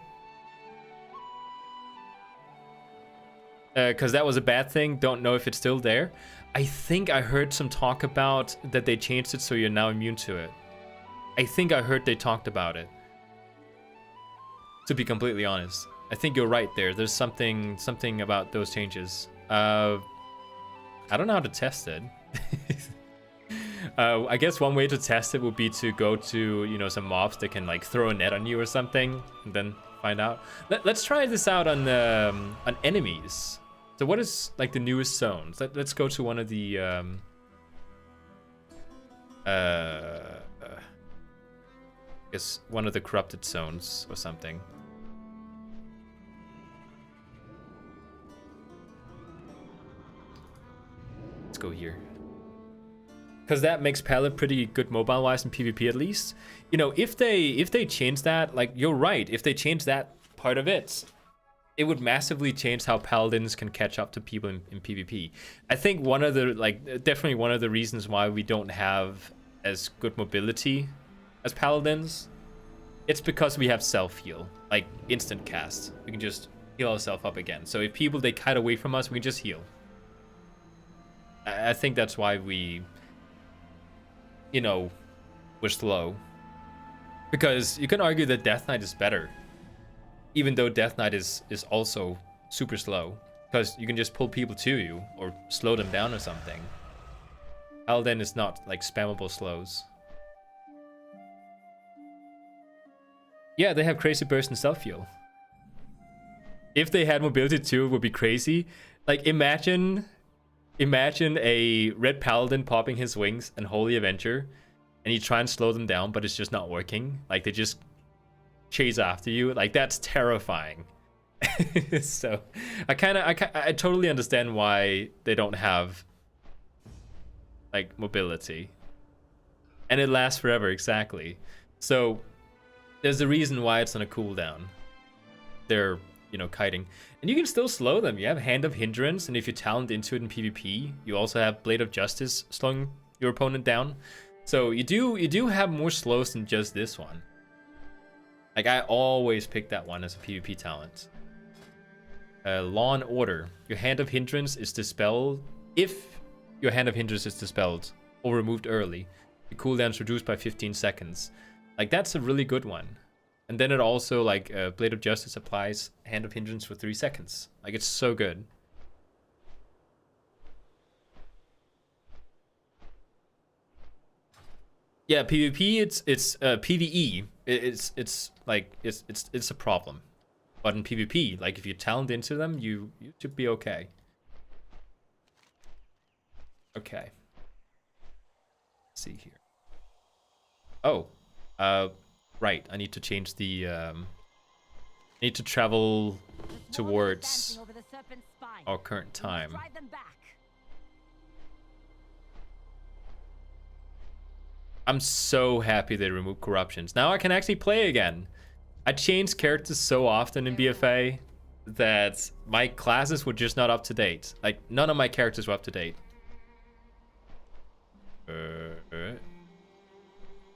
Because that was a bad thing. Don't know if it's still there. I think I heard some talk about that they changed it so you're now immune to it. I think I heard they talked about it. To be completely honest, I think you're right there. There's something about those changes. I don't know how to test it. I guess one way to test it would be to go to, you know, some mobs that can like throw a net on you or something, and then find out. Let's try this out on enemies. So what is like the newest zones? Let's go to one of the I guess one of the corrupted zones or something. Let's go here. Because that makes Paladin pretty good mobile-wise in PvP at least. You know, if they change that, like, you're right. If they change that part of it, it would massively change how Paladins can catch up to people in PvP. I think one of the, like, definitely one of the reasons why we don't have as good mobility as Paladins, it's because we have self-heal, like instant cast. We can just heal ourselves up again. So if people, they kite away from us, we can just heal. I think that's why we... you know, we're slow. Because you can argue that Death Knight is better. Even though Death Knight is also super slow. Because you can just pull people to you or slow them down or something. Paladin is not like spammable slows. Yeah, they have crazy burst and stealth fuel. If they had mobility too, it would be crazy. Like imagine a red paladin popping his wings and Holy Avenger, and you try and slow them down, but it's just not working. Like they just chase after you. Like that's terrifying. So I totally understand why they don't have like mobility, and it lasts forever. Exactly. So there's a reason why it's on a cooldown. They're, you know, kiting, and you can still slow them. You have Hand of Hindrance, and if you talent into it in PvP, you also have Blade of Justice slowing your opponent down. So you do have more slows than just this one. Like I always pick that one as a PvP talent. Law and Order. Your Hand of Hindrance is dispelled. If your Hand of Hindrance is dispelled or removed early, the cooldown is reduced by 15 seconds. Like that's a really good one. And then it also like Blade of Justice applies Hand of Hindrance for 3 seconds. Like it's so good. Yeah, PvP it's PvE. It's a problem. But in PvP, like if you talent into them, you should be okay. Okay. Let's see here. Oh. Right, I need to change the, I need to travel towards our current time. I'm so happy they removed corruptions. Now I can actually play again. I changed characters so often in BFA that my classes were just not up to date. Like, none of my characters were up to date.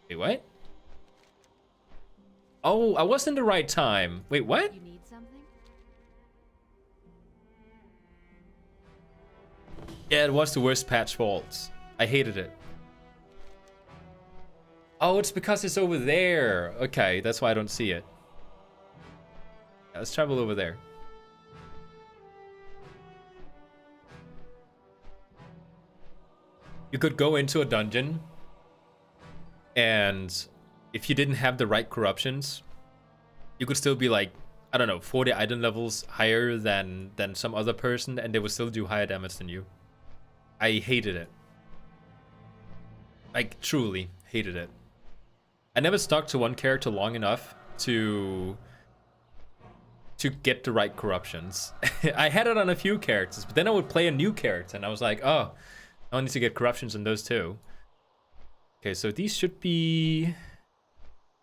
Wait, what? Oh, I was in the right time. Wait, what? You need something? Yeah, it was the worst patch fault. I hated it. Oh, it's because it's over there. Okay, that's why I don't see it. Yeah, let's travel over there. You could go into a dungeon, and if you didn't have the right corruptions, you could still be like, I don't know, 40 item levels higher than some other person, and they would still do higher damage than you. I hated it. Like, truly hated it. I never stuck to one character long enough to get the right corruptions. I had it on a few characters, but then I would play a new character, and I was like, oh, I need to get corruptions on those too. Okay, so these should be...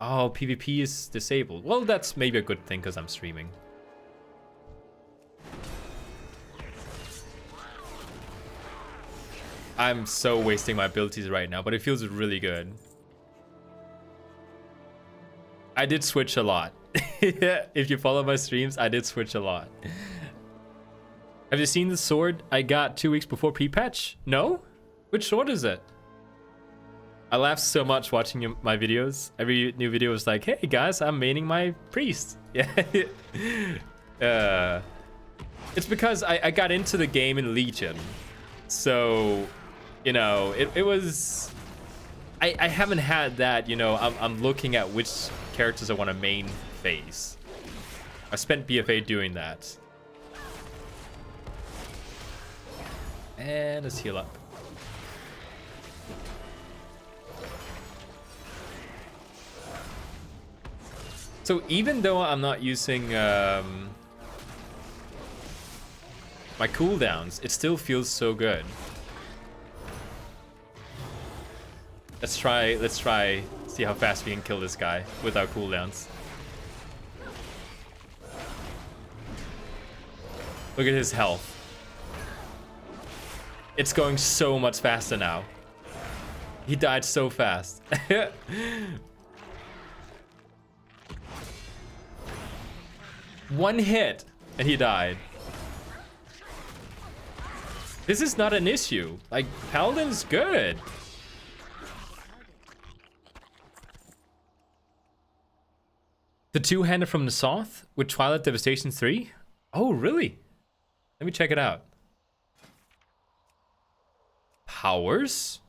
Oh, PvP is disabled. Well, that's maybe a good thing because I'm streaming. I'm so wasting my abilities right now, but it feels really good. I did switch a lot. If you follow my streams, I did switch a lot. Have you seen the sword I got 2 weeks before pre-patch? No? Which sword is it? I laugh so much watching my videos. Every new video is like, hey guys, I'm maining my priest. Yeah. It's because I got into the game in Legion. So, you know, it was... I haven't had that, you know, I'm looking at which characters I want to main phase. I spent BFA doing that. And let's heal up. So even though I'm not using my cooldowns, it still feels so good. Let's try, see how fast we can kill this guy with our cooldowns. Look at his health. It's going so much faster now. He died so fast. One hit and he died. This is not an issue. Like, Paladin's good. The two-hander from the South with Twilight Devastation 3? Oh, really? Let me check it out. Powers?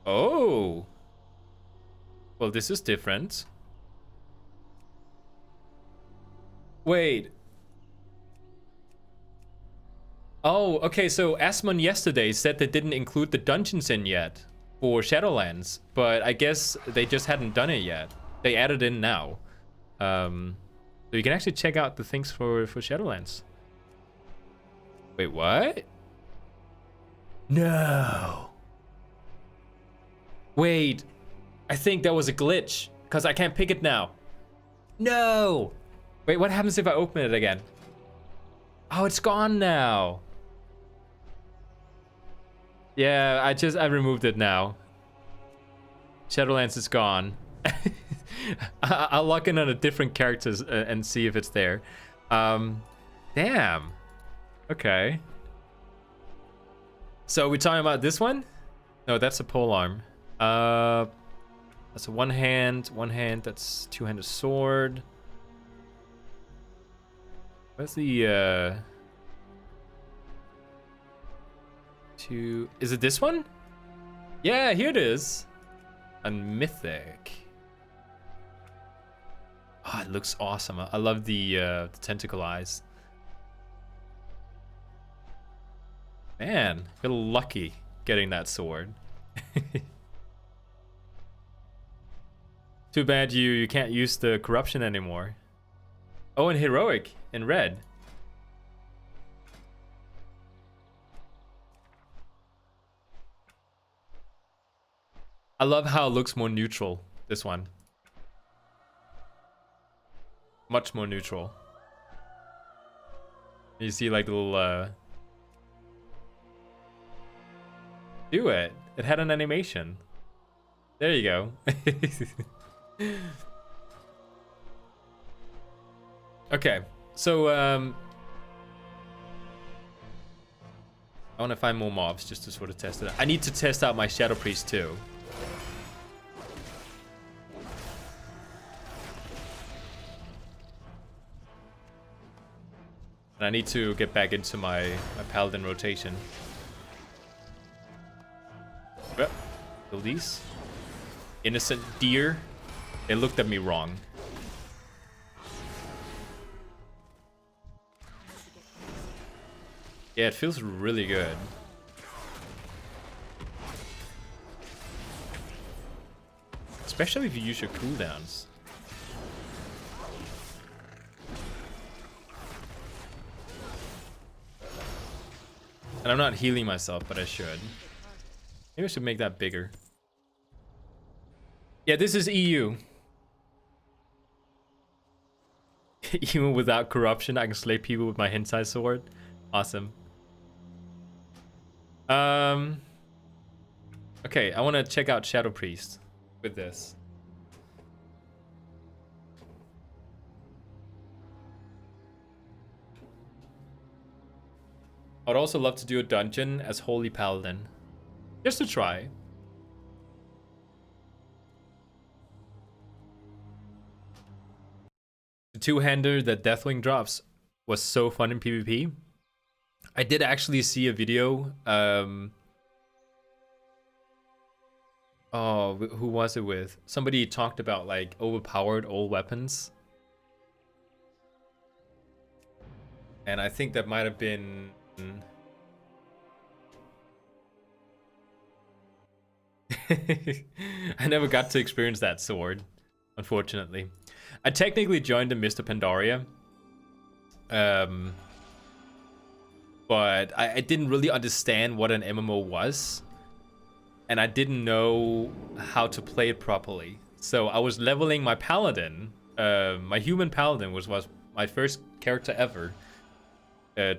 Oh. Well, this is different. Wait. Oh, okay, so Asmon yesterday said they didn't include the dungeons in yet for Shadowlands, but I guess they just hadn't done it yet. They added in now. So you can actually check out the things for Shadowlands. Wait, what? No. Wait, I think that was a glitch because I can't pick it now. No. Wait, what happens if I open it again? Oh, it's gone now. Yeah, I removed it now. Shadowlands is gone. I'll log in on a different characters and see if it's there. Damn. Okay. So we're talking about this one? No, that's a polearm. That's a one hand, that's two-handed sword. Where's the is it this one? Yeah, here it is. And mythic. Oh, it looks awesome. I love the tentacle eyes. Man, feel lucky getting that sword. Too bad you can't use the corruption anymore. Oh, and heroic in red. I love how it looks more neutral, this one. Much more neutral. You see like little do it. It had an animation. There you go. Okay, so I want to find more mobs just to sort of test it out. I need to test out my Shadow Priest too. And I need to get back into my Paladin rotation. Yep. Kill these. Innocent deer. They looked at me wrong. Yeah, it feels really good. Especially if you use your cooldowns. And I'm not healing myself, but I should. Maybe I should make that bigger. Yeah, this is EU. Even without corruption, I can slay people with my hentai sword. Awesome. Okay, I want to check out Shadow Priest with this. I'd also love to do a dungeon as Holy Paladin. Just to try. The two-hander that Deathwing drops was so fun in PvP. I did actually see a video. Oh, who was it with? Somebody talked about like overpowered old weapons. And I think that might have been... I never got to experience that sword, unfortunately. I technically joined the Mr. Pandaria. But I didn't really understand what an MMO was. And I didn't know how to play it properly. So I was leveling my paladin. My human paladin was my first character ever.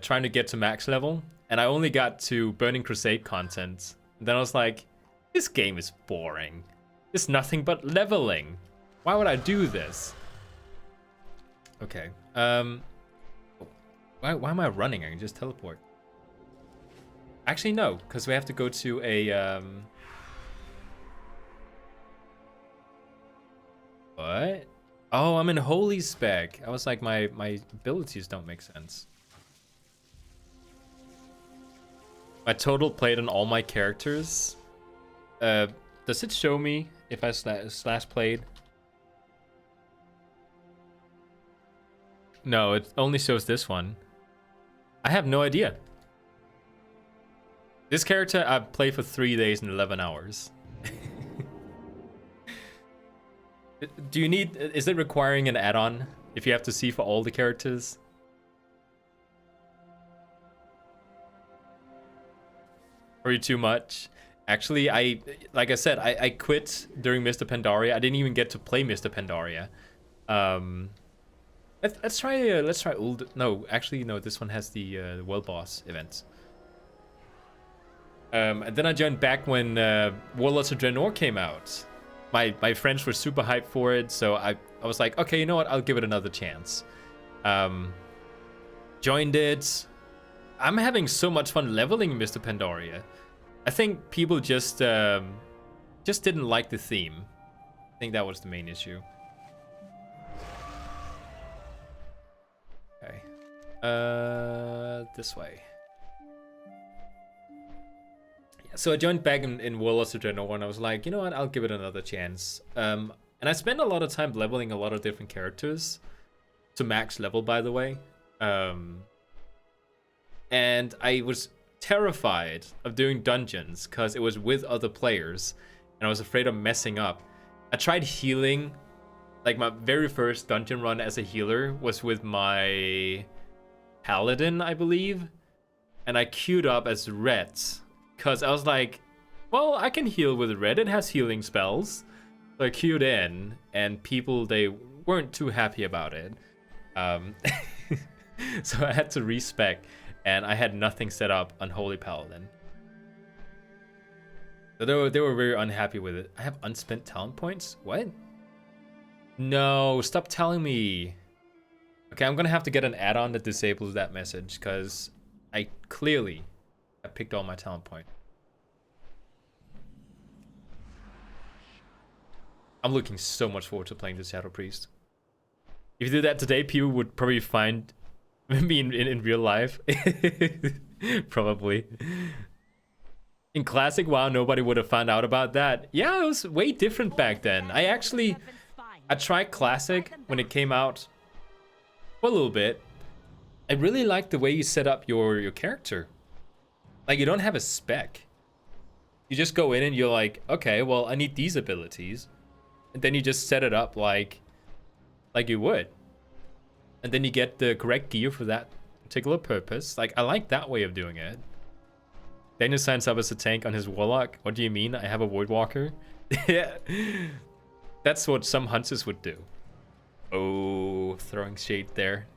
Trying to get to max level. And I only got to Burning Crusade content. And then I was like, this game is boring. It's nothing but leveling. Why would I do this? Okay. Why am I running? I can just teleport. Actually, no, because we have to go to a... What? Oh, I'm in Holy spec. I was like, my abilities don't make sense. My total played on all my characters. Does it show me if I slash played? No, it only shows this one. I have no idea. This character I've played for 3 days and 11 hours. Do you need... Is it requiring an add-on if you have to see for all the characters? Or you too much? Actually, like I said, I quit during Mr. Pandaria. I didn't even get to play Mr. Pandaria. Let's try old. No, actually, no. This one has the world boss events. And then I joined back when Warlords of Draenor came out. My friends were super hyped for it, so I was like, okay, you know what? I'll give it another chance. Joined it. I'm having so much fun leveling Mr. Pandaria. I think people just didn't like the theme. I think that was the main issue. Okay. This way. Yeah, so I joined back in Warlords of Draenor and I was like, you know what, I'll give it another chance. And I spent a lot of time leveling a lot of different characters to max level, by the way. And I was terrified of doing dungeons because it was with other players and I was afraid of messing up. I tried healing. Like, my very first dungeon run as a healer was with my Paladin, I believe. And I queued up as Red. Because I was like, well, I can heal with Red. It has healing spells. So I queued in. And people, they weren't too happy about it. So I had to respec. And I had nothing set up on Holy Paladin. So they were very unhappy with it. I have unspent talent points? What? No, stop telling me. Okay, I'm gonna have to get an add-on that disables that message because I clearly have picked all my talent point. I'm looking so much forward to playing the Shadow Priest. If you did that today, people would probably find me in real life. Probably. In classic WoW, nobody would have found out about that. Yeah, it was way different back then. I tried Classic when it came out for a little bit. I really liked the way you set up your character. Like, you don't have a spec. You just go in and you're like, okay, well, I need these abilities. And then you just set it up like you would. And then you get the correct gear for that particular purpose. Like, I like that way of doing it. Daniel signs up as a tank on his Warlock. What do you mean? I have a Voidwalker? Yeah. That's what some hunters would do. Oh, throwing shade there.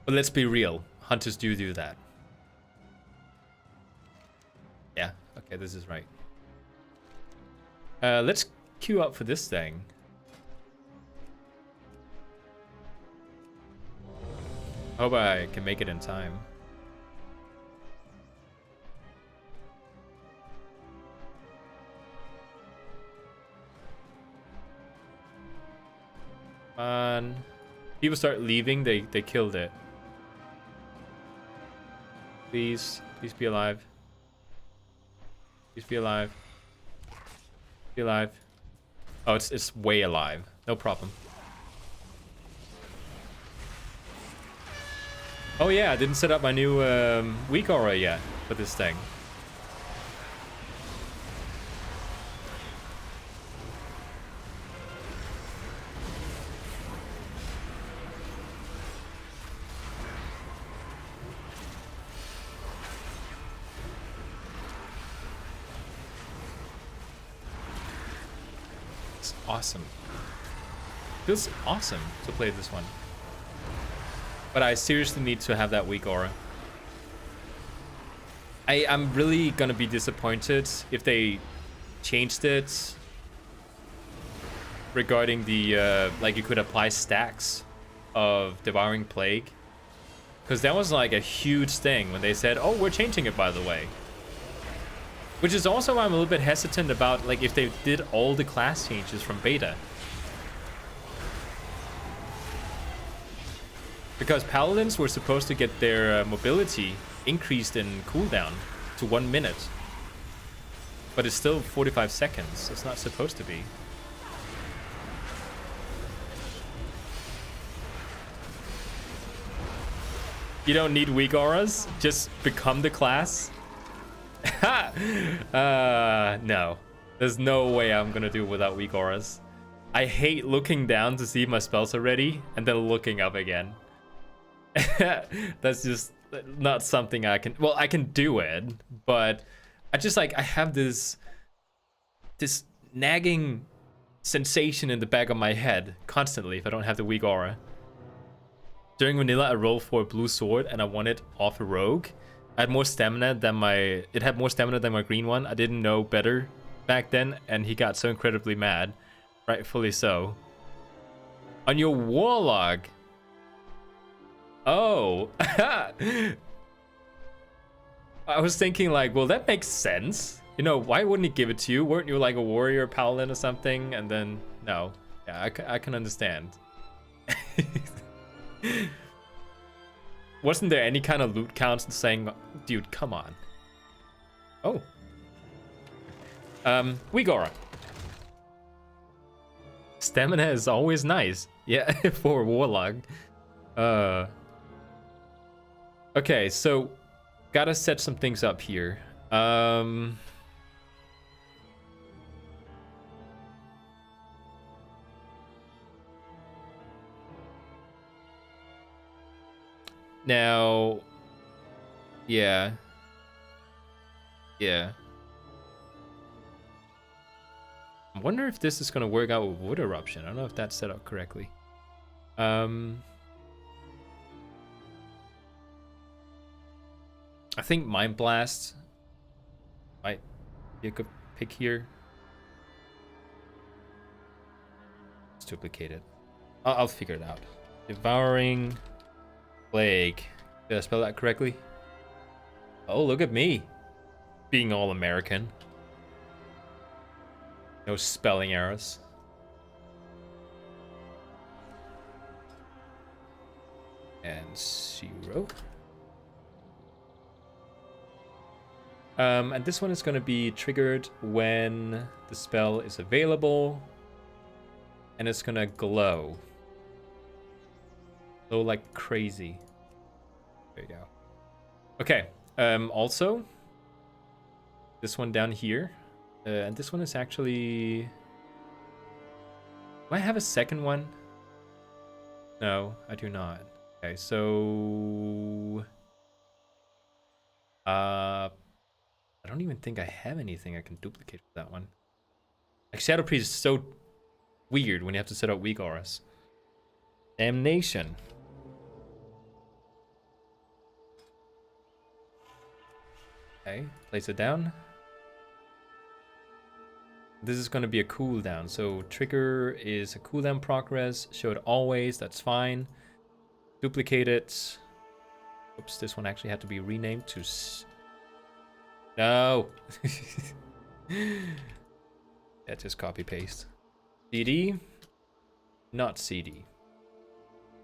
But let's be real. Hunters do that. Yeah, okay, this is right. Let's queue up for this thing. Hope I can make it in time. People start leaving, they killed it. Please be alive. Please be alive. Be alive. Oh, it's way alive. No problem. Oh yeah, I didn't set up my new WeakAura yet for this thing. Awesome. Feels awesome to play this one. But I seriously need to have that WeakAura. I'm really gonna be disappointed if they changed it regarding the like you could apply stacks of Devouring Plague. Because that was like a huge thing when they said, oh, we're changing it, by the way. Which is also why I'm a little bit hesitant about like if they did all the class changes from beta. Because Paladins were supposed to get their mobility increased in cooldown to 1 minute. But it's still 45 seconds. It's not supposed to be. You don't need weak auras. Just become the class. No. There's no way I'm gonna do it without weak auras. I hate looking down to see if my spells are ready and then looking up again. That's just not something I can... Well, I can do it, but I just like... I have this nagging sensation in the back of my head constantly if I don't have the weak aura. During vanilla, I rolled for a blue sword and I wanted off a rogue. I had more stamina than my... It had more stamina than my green one. I didn't know better back then, and he got so incredibly mad. Rightfully so. On your warlock. Oh. I was thinking like, well, that makes sense. You know, why wouldn't he give it to you? Weren't you like a warrior paladin or something? And then, no. Yeah, I can understand. Wasn't there any kind of loot counts saying, dude, come on. Oh. WeakAura. Stamina is always nice. Yeah, for a warlock. Okay, so gotta set some things up here. Now, yeah. I wonder if this is gonna work out with Wood Eruption. I don't know if that's set up correctly. I think Mind Blast might be a good pick here. Let's duplicate it. I'll figure it out. Devouring Plague. Did I spell that correctly? Oh, look at me. Being all American. No spelling errors. And 0. And this one is going to be triggered when the spell is available. And it's going to glow. Glow like crazy. There you go. Okay. Also, this one down here. And this one is actually... Do I have a second one? No, I do not. Okay, so... I don't even think I have anything I can duplicate for that one. Like, Shadow Priest is so weird when you have to set up weak auras. Damnation. Okay, place it down. This is going to be a cooldown. So trigger is a cooldown progress. Show it always. That's fine. Duplicate it. Oops, this one actually had to be renamed to... No. Yeah, just copy paste. CD. Not CD.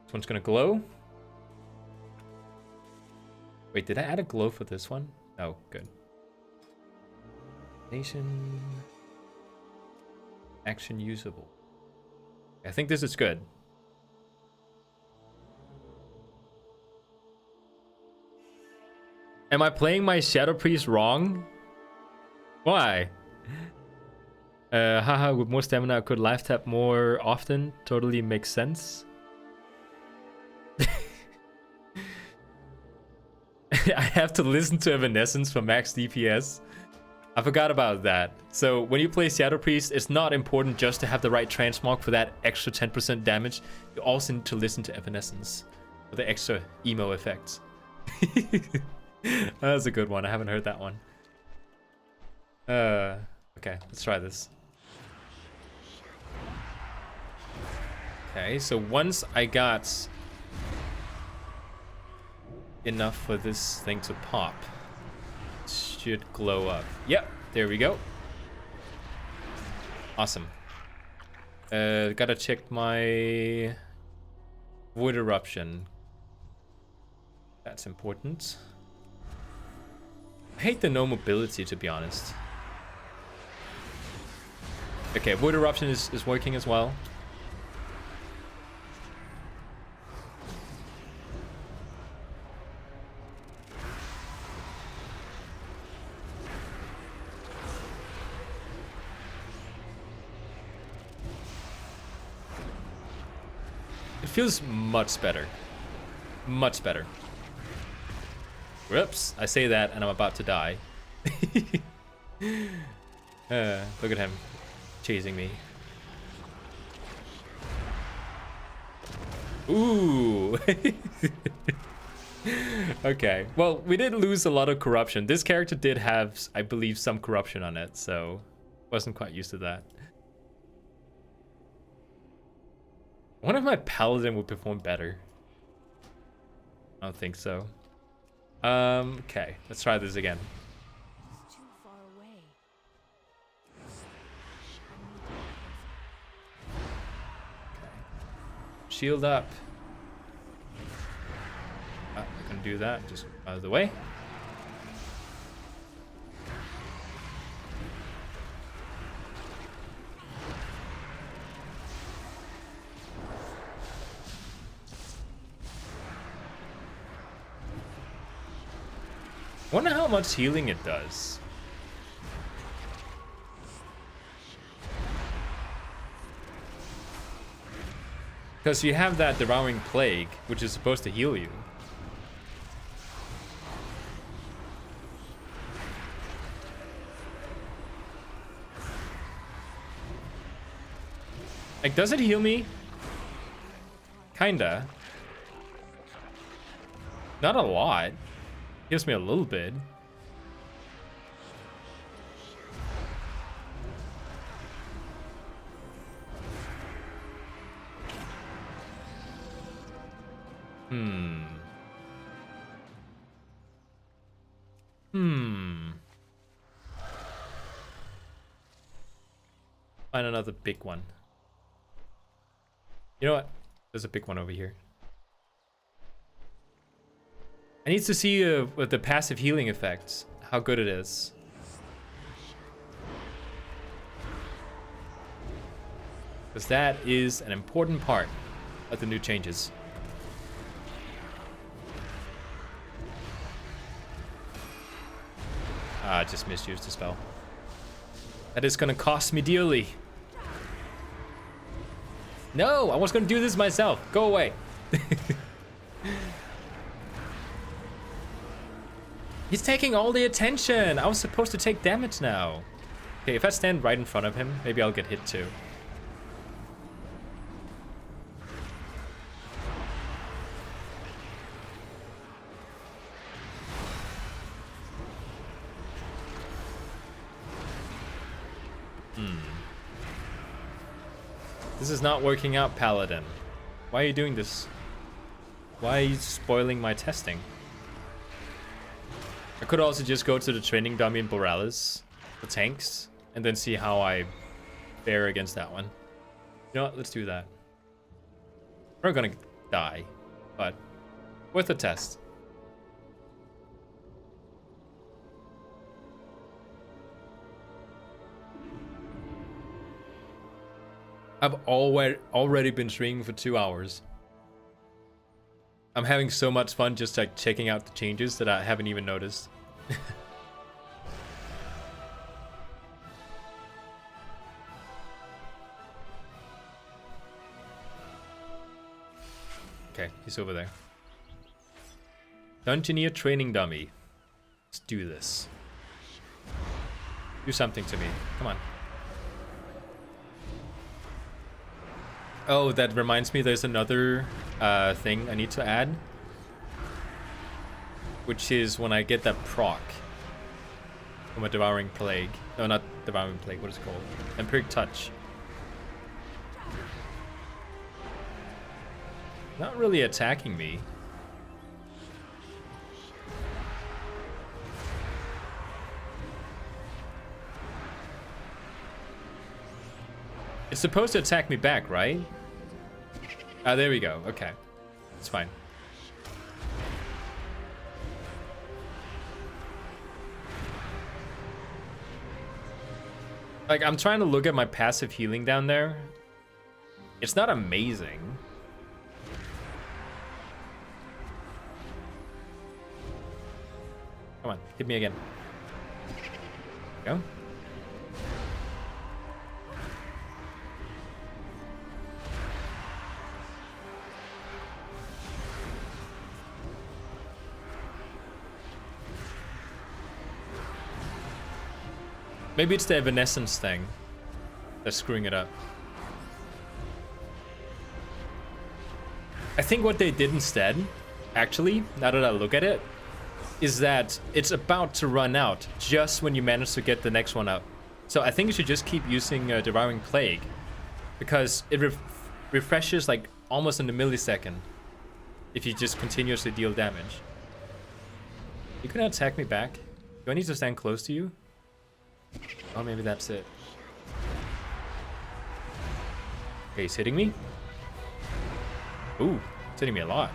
This one's going to glow. Wait, did I add a glow for this one? Oh, good. Nation... Action usable. I think this is good. Am I playing my Shadow Priest wrong? Why? Haha, with more stamina I could life tap more often. Totally makes sense. I have to listen to Evanescence for max DPS. I forgot about that. So when you play Shadow Priest, it's not important just to have the right transmog for that extra 10% damage. You also need to listen to Evanescence for the extra emo effects. That's a good one. I haven't heard that one. Okay, let's try this. Okay, so once I got enough for this thing to pop, should glow up. Yep, there we go. Awesome. Gotta check my Void Eruption. That's important. I hate the no mobility, to be honest. Okay, Void Eruption is working as well. It feels much better. Much better. Whoops, I say that and I'm about to die. Look at him chasing me. Ooh. Okay, well, we did lose a lot of corruption. This character did have, I believe, some corruption on it, so wasn't quite used to that. I wonder if my paladin would perform better. I don't think so. Okay, let's try this again. It's too far away. Shield up. I can do that, just out of the way. Wonder how much healing it does. Because you have that Devouring Plague, which is supposed to heal you. Like, does it heal me? Kinda. Not a lot. Gives me a little bit. Find another big one. You know what? There's a big one over here. I need to see with the passive healing effects, how good it is. Because that is an important part of the new changes. Ah, I just misused the spell. That is gonna cost me dearly. No, I was gonna do this myself. Go away. He's taking all the attention. I was supposed to take damage now. Okay, if I stand right in front of him, maybe I'll get hit too. This is not working out, Paladin. Why are you doing this? Why are you spoiling my testing? I could also just go to the training dummy in Borealis, the tanks, and then see how I fare against that one. You know what? Let's do that. We're gonna die, but worth a test. I've already been streaming for 2 hours. I'm having so much fun just like checking out the changes that I haven't even noticed. Okay, he's over there. Dungeoneer training dummy. Let's do this. Do something to me. Come on. Oh, that reminds me, there's another thing I need to add, which is when I get that proc from a Devouring Plague. No, not Devouring Plague, what is it called? Empiric Touch. Not really attacking me. It's supposed to attack me back, right? Ah, there we go. Okay. It's fine. Like, I'm trying to look at my passive healing down there. It's not amazing. Come on, hit me again. There we go. Maybe it's the Evanescence thing that's screwing it up. I think what they did instead, actually, now that I look at it, is that it's about to run out just when you manage to get the next one up. So I think you should just keep using Devouring Plague, because it refreshes like almost in a millisecond if you just continuously deal damage. You can attack me back. Do I need to stand close to you? Oh, maybe that's it. Okay, he's hitting me. Ooh, it's hitting me a lot.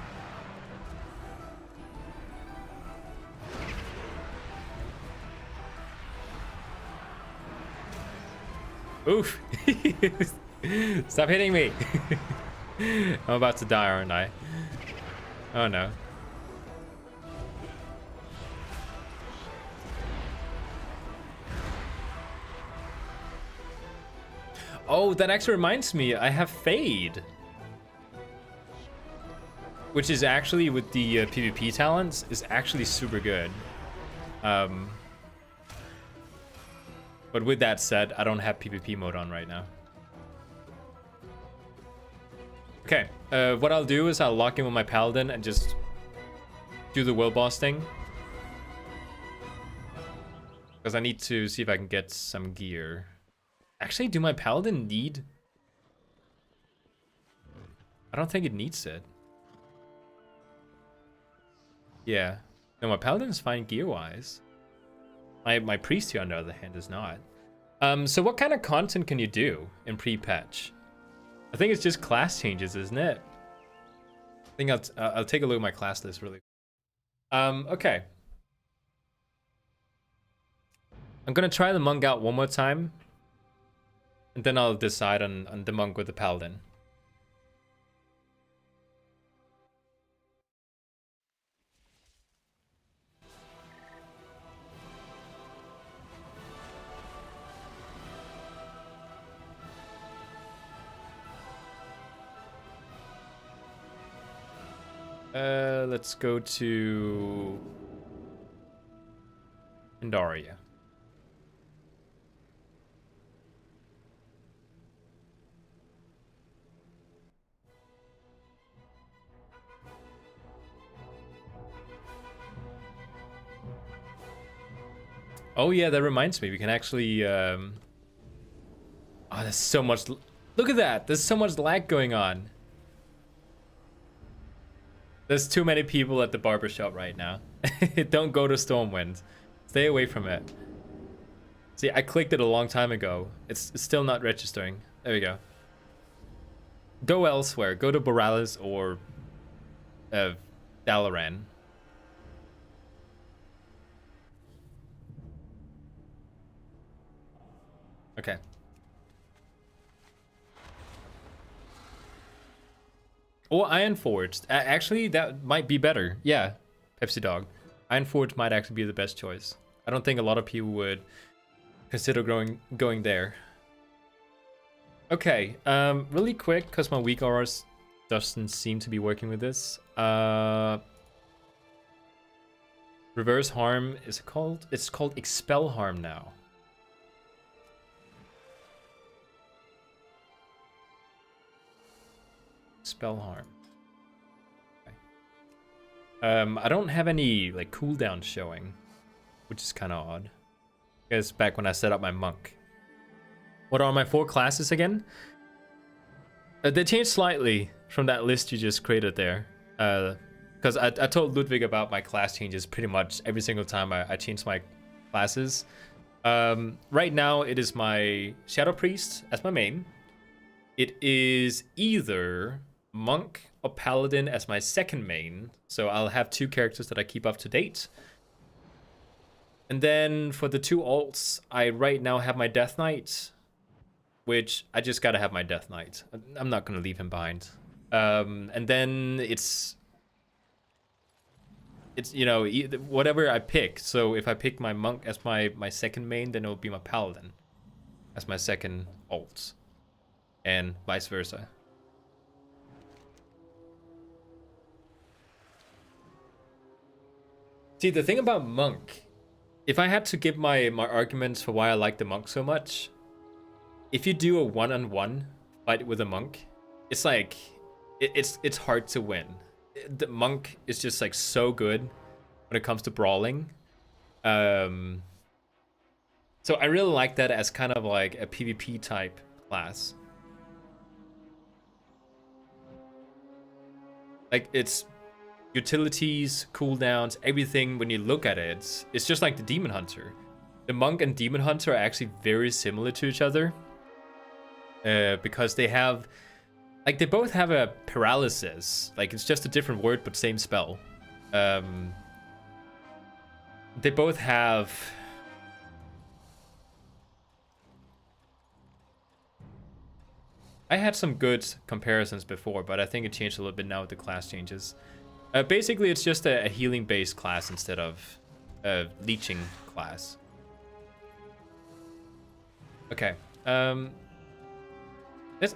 Oof. Stop hitting me. I'm about to die, aren't I? Oh no. Oh, that actually reminds me, I have Fade. Which is actually, with the PvP talents, is actually super good. But with that said, I don't have PvP mode on right now. Okay, what I'll do is I'll lock in with my Paladin and just do the Will Boss thing. Because I need to see if I can get some gear. Actually, do my Paladin need... I don't think it needs it. Yeah. No, my Paladin's fine gear-wise. My Priest here, on the other hand, is not. So what kind of content can you do in pre-patch? I think it's just class changes, isn't it? I think I'll take a look at my class list really. Okay. I'm gonna try the monk out one more time. And then I'll decide on the monk with the Paladin. Let's go to Pandaria. Oh yeah, that reminds me. We can actually... Oh, there's so much... Look at that! There's so much lag going on. There's too many people at the barbershop right now. Don't go to Stormwind. Stay away from it. See, I clicked it a long time ago. It's still not registering. There we go. Go elsewhere. Go to Borealis or... Dalaran. Okay. Or Ironforged. Actually, that might be better. Yeah, Pepsi Dog. Ironforged might actually be the best choice. I don't think a lot of people would consider going there. Okay, really quick, because my WeakAura doesn't seem to be working with this. Reverse Harm is called? It's called Expel Harm now. Spell harm. Okay. I don't have any like cooldown showing, which is kind of odd. Because back when I set up my monk. What are my 4 classes again? They changed slightly from that list you just created there. Because I told Ludwig about my class changes pretty much every single time I changed my classes. Right now it is my Shadow Priest as my main. It is either Monk or Paladin as my second main. So I'll have 2 characters that I keep up to date. And then for the 2 alts, I right now have my Death Knight which I just gotta have my Death Knight. I'm not gonna leave him behind. And then it's you know, whatever I pick. So if I pick my monk as my second main, then it will be my paladin as my second alt, and vice versa. See, the thing about monk, if I had to give my arguments for why I like the monk so much, if you do a one-on-one fight with a monk, it's like it's hard to win. The monk is just like so good when it comes to brawling. So I really like that as kind of like a PvP type class. Like it's utilities, cooldowns, everything. When you look at it, it's just like the Demon Hunter. The monk and Demon Hunter are actually very similar to each other, because they have, like, they both have a paralysis. Like, it's just a different word, but same spell. They both have... I had some good comparisons before, but I think it changed a little bit now with the class changes. Basically, it's just a healing-based class instead of a leeching class. Okay.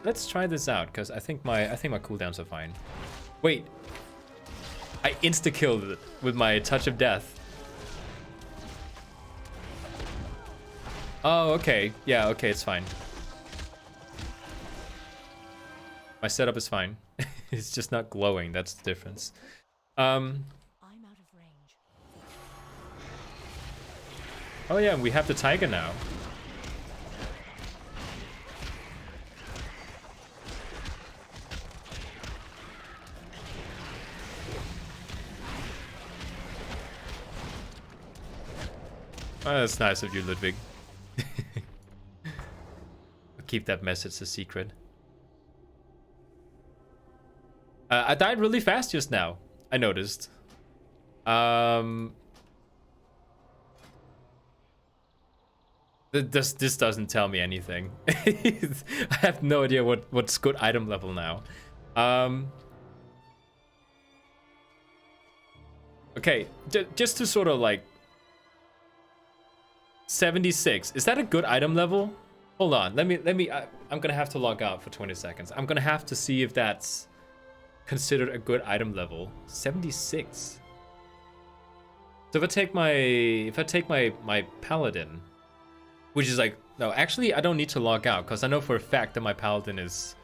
Let's try this out, because I think my cooldowns are fine. Wait. I insta-killed it with my Touch of Death. Oh, okay. Yeah, okay, it's fine. My setup is fine. It's just not glowing, that's the difference. I'm out of range. Oh yeah, we have the tiger now. Oh, that's nice of you, Ludwig. I'll keep that message a secret. I died really fast just now, I noticed. This doesn't tell me anything. I have no idea what's good item level now. Okay, just to sort of like 76. Is that a good item level? Hold on, let me. I'm gonna have to log out for 20 seconds. I'm gonna have to see if that's considered a good item level. 76. So if I take my paladin, which is like, no, actually I don't need to log out because I know for a fact that my paladin is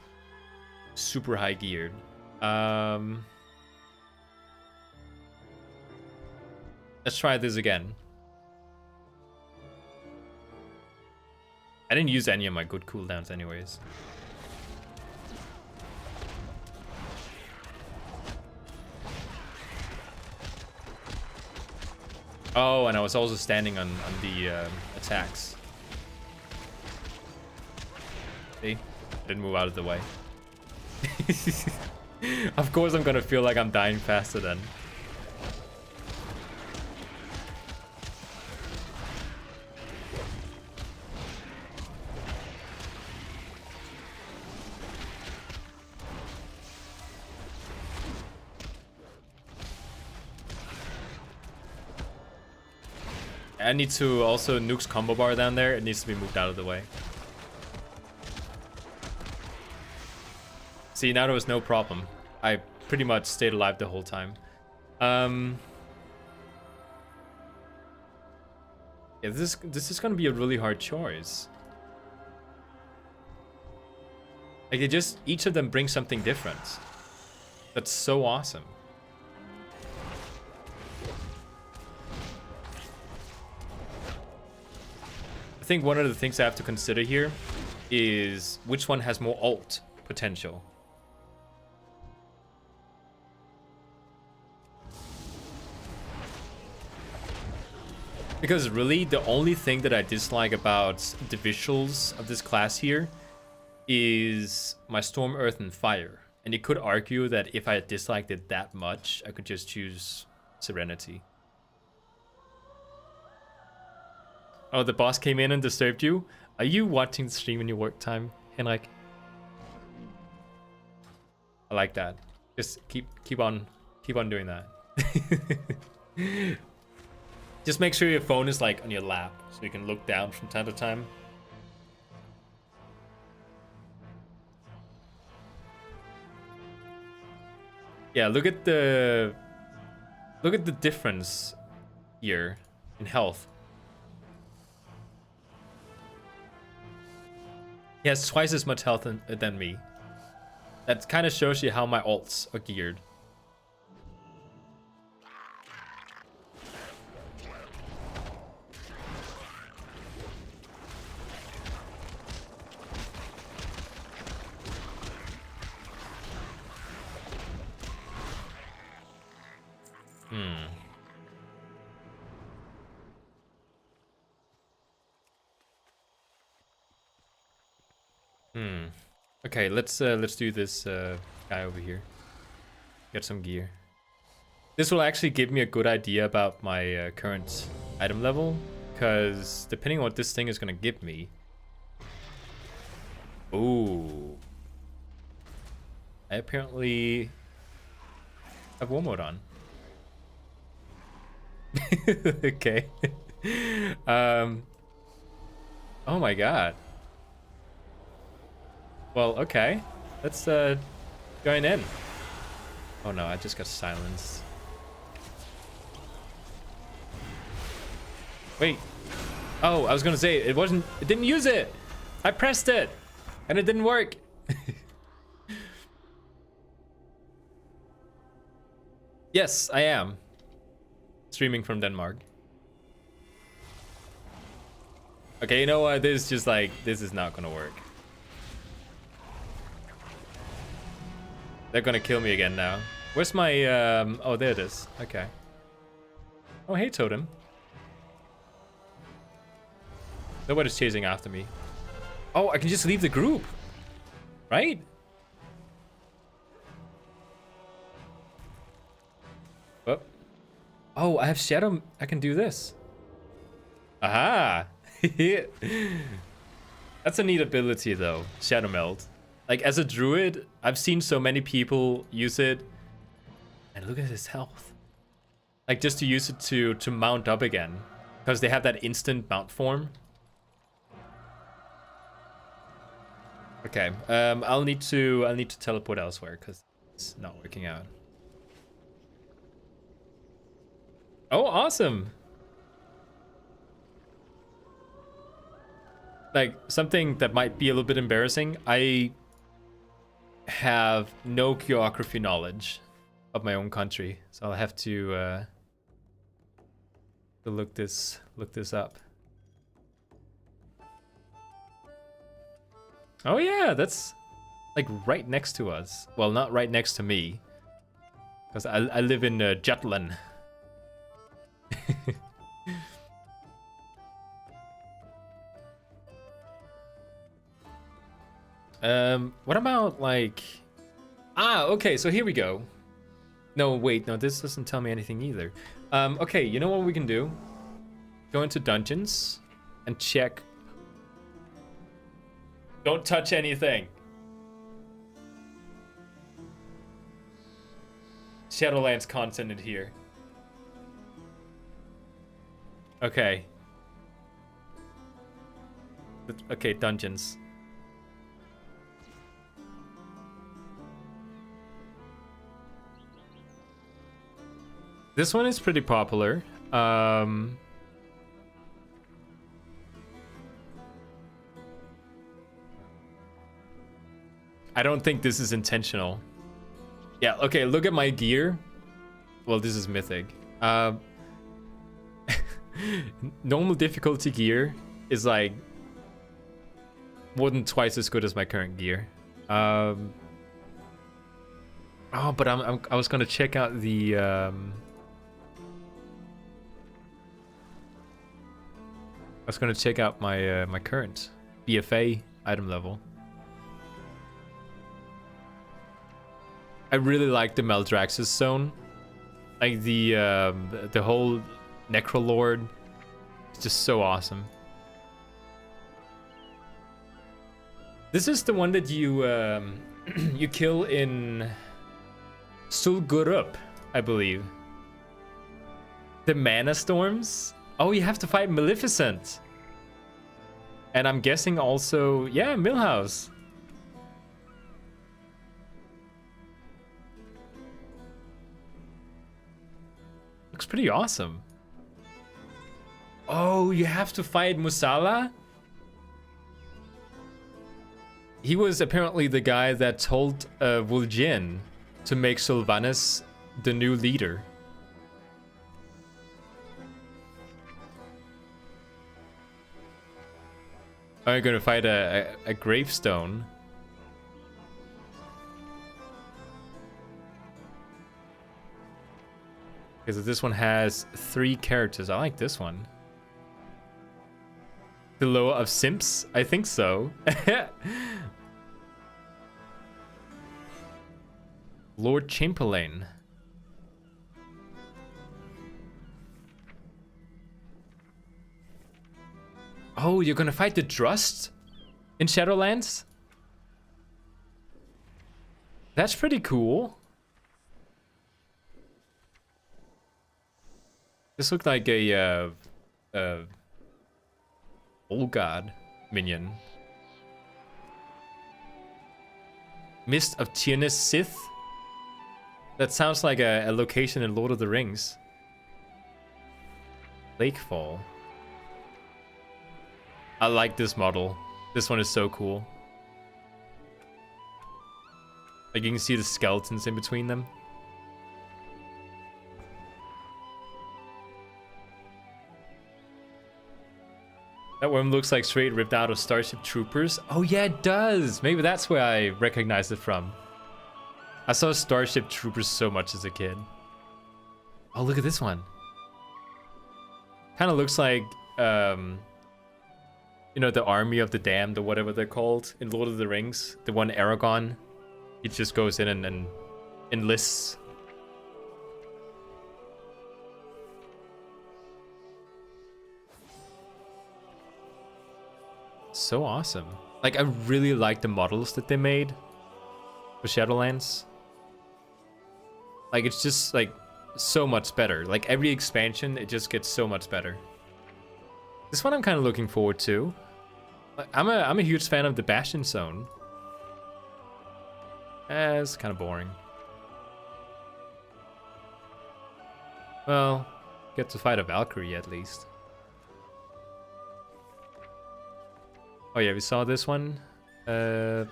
super high geared. Let's try this again. I didn't use any of my good cooldowns anyways. Oh, and I was also standing on the attacks. See? Didn't move out of the way. Of course I'm gonna feel like I'm dying faster then. I need to also Nuke's combo bar down there. It needs to be moved out of the way. See, now there was no problem. I pretty much stayed alive the whole time. Yeah, this is gonna be a really hard choice. Like, they just, each of them brings something different. That's so awesome. I think one of the things I have to consider here is which one has more ult potential. Because really, the only thing that I dislike about the visuals of this class here is my Storm, Earth, and Fire. And you could argue that if I disliked it that much, I could just choose Serenity. Oh, the boss came in and disturbed you? Are you watching the stream in your work time? Henrik. I like that. Just keep on doing that. Just make sure your phone is like on your lap so you can look down from time to time. Yeah, look at the difference here in health. He has twice as much health than me. That kind of shows you how my ults are geared. Okay, let's do this guy over here. Get some gear. This will actually give me a good idea about my current item level, because depending on what this thing is gonna give me. Ooh. I apparently have war mode on. Okay. Oh my god. Well, okay. Let's join in. Oh no, I just got silenced. Wait. Oh, I was gonna say it didn't use it. I pressed it and it didn't work. Yes, I am streaming from Denmark. Okay, you know what? This is not gonna work. They're gonna kill me again now. Where's my oh, there it is. Okay. Oh, hey, Totem. Nobody's chasing after me. Oh, I can just leave the group, right? Oh, I have Shadow. I can do this. Aha. That's a neat ability though, Shadow Meld. Like, as a druid, I've seen so many people use it. And look at his health. Like, just to use it to mount up again. Because they have that instant mount form. Okay, I'll need to teleport elsewhere because it's not working out. Oh, awesome. Like, something that might be a little bit embarrassing. I have no geography knowledge of my own country, so I'll have to look this up. Oh yeah, that's like right next to us. Well, not right next to me, because I live in Jutland. What about like... Ah, okay, so here we go. No, wait, no, this doesn't tell me anything either. Okay, you know what we can do? Go into dungeons and check. Don't touch anything. Shadowlands content in here. Okay. Okay, dungeons. This one is pretty popular. I don't think this is intentional. Yeah, okay, look at my gear. Well, this is mythic. Normal difficulty gear is like more than twice as good as my current gear. Oh, but I was gonna check out the I was gonna check out my my current BFA item level. I really like the Maldraxxus zone, like the whole Necrolord. It's just so awesome. This is the one that you you kill in Sulgurup, I believe. The mana storms. Oh, you have to fight Maleficent. And I'm guessing also, yeah, Millhouse. Looks pretty awesome. Oh, you have to fight Musala? He was apparently the guy that told Vol'jin to make Sylvanas the new leader. I'm gonna fight a gravestone. Okay, so this one has 3 characters. I like this one. The Loa of Simps? I think so. Lord Chamberlain. Oh, you're gonna fight the Drust in Shadowlands? That's pretty cool. This looked like a Old God minion. Mist of Tyrnis Sith? That sounds like a location in Lord of the Rings. Lakefall. I like this model. This one is so cool. Like you can see the skeletons in between them. That one looks like straight ripped out of Starship Troopers. Oh yeah, it does. Maybe that's where I recognized it from. I saw Starship Troopers so much as a kid. Oh, look at this one. Kind of looks like, you know, the Army of the Damned or whatever they're called in Lord of the Rings. The one Aragorn. He just goes in and enlists. So awesome. Like, I really like the models that they made for Shadowlands. Like, it's just, like, so much better. Like, every expansion, it just gets so much better. This one I'm kind of looking forward to. Like, I'm a huge fan of the Bastion Zone. It's kind of boring. Well, get to fight a Valkyrie at least. Oh yeah, we saw this one. What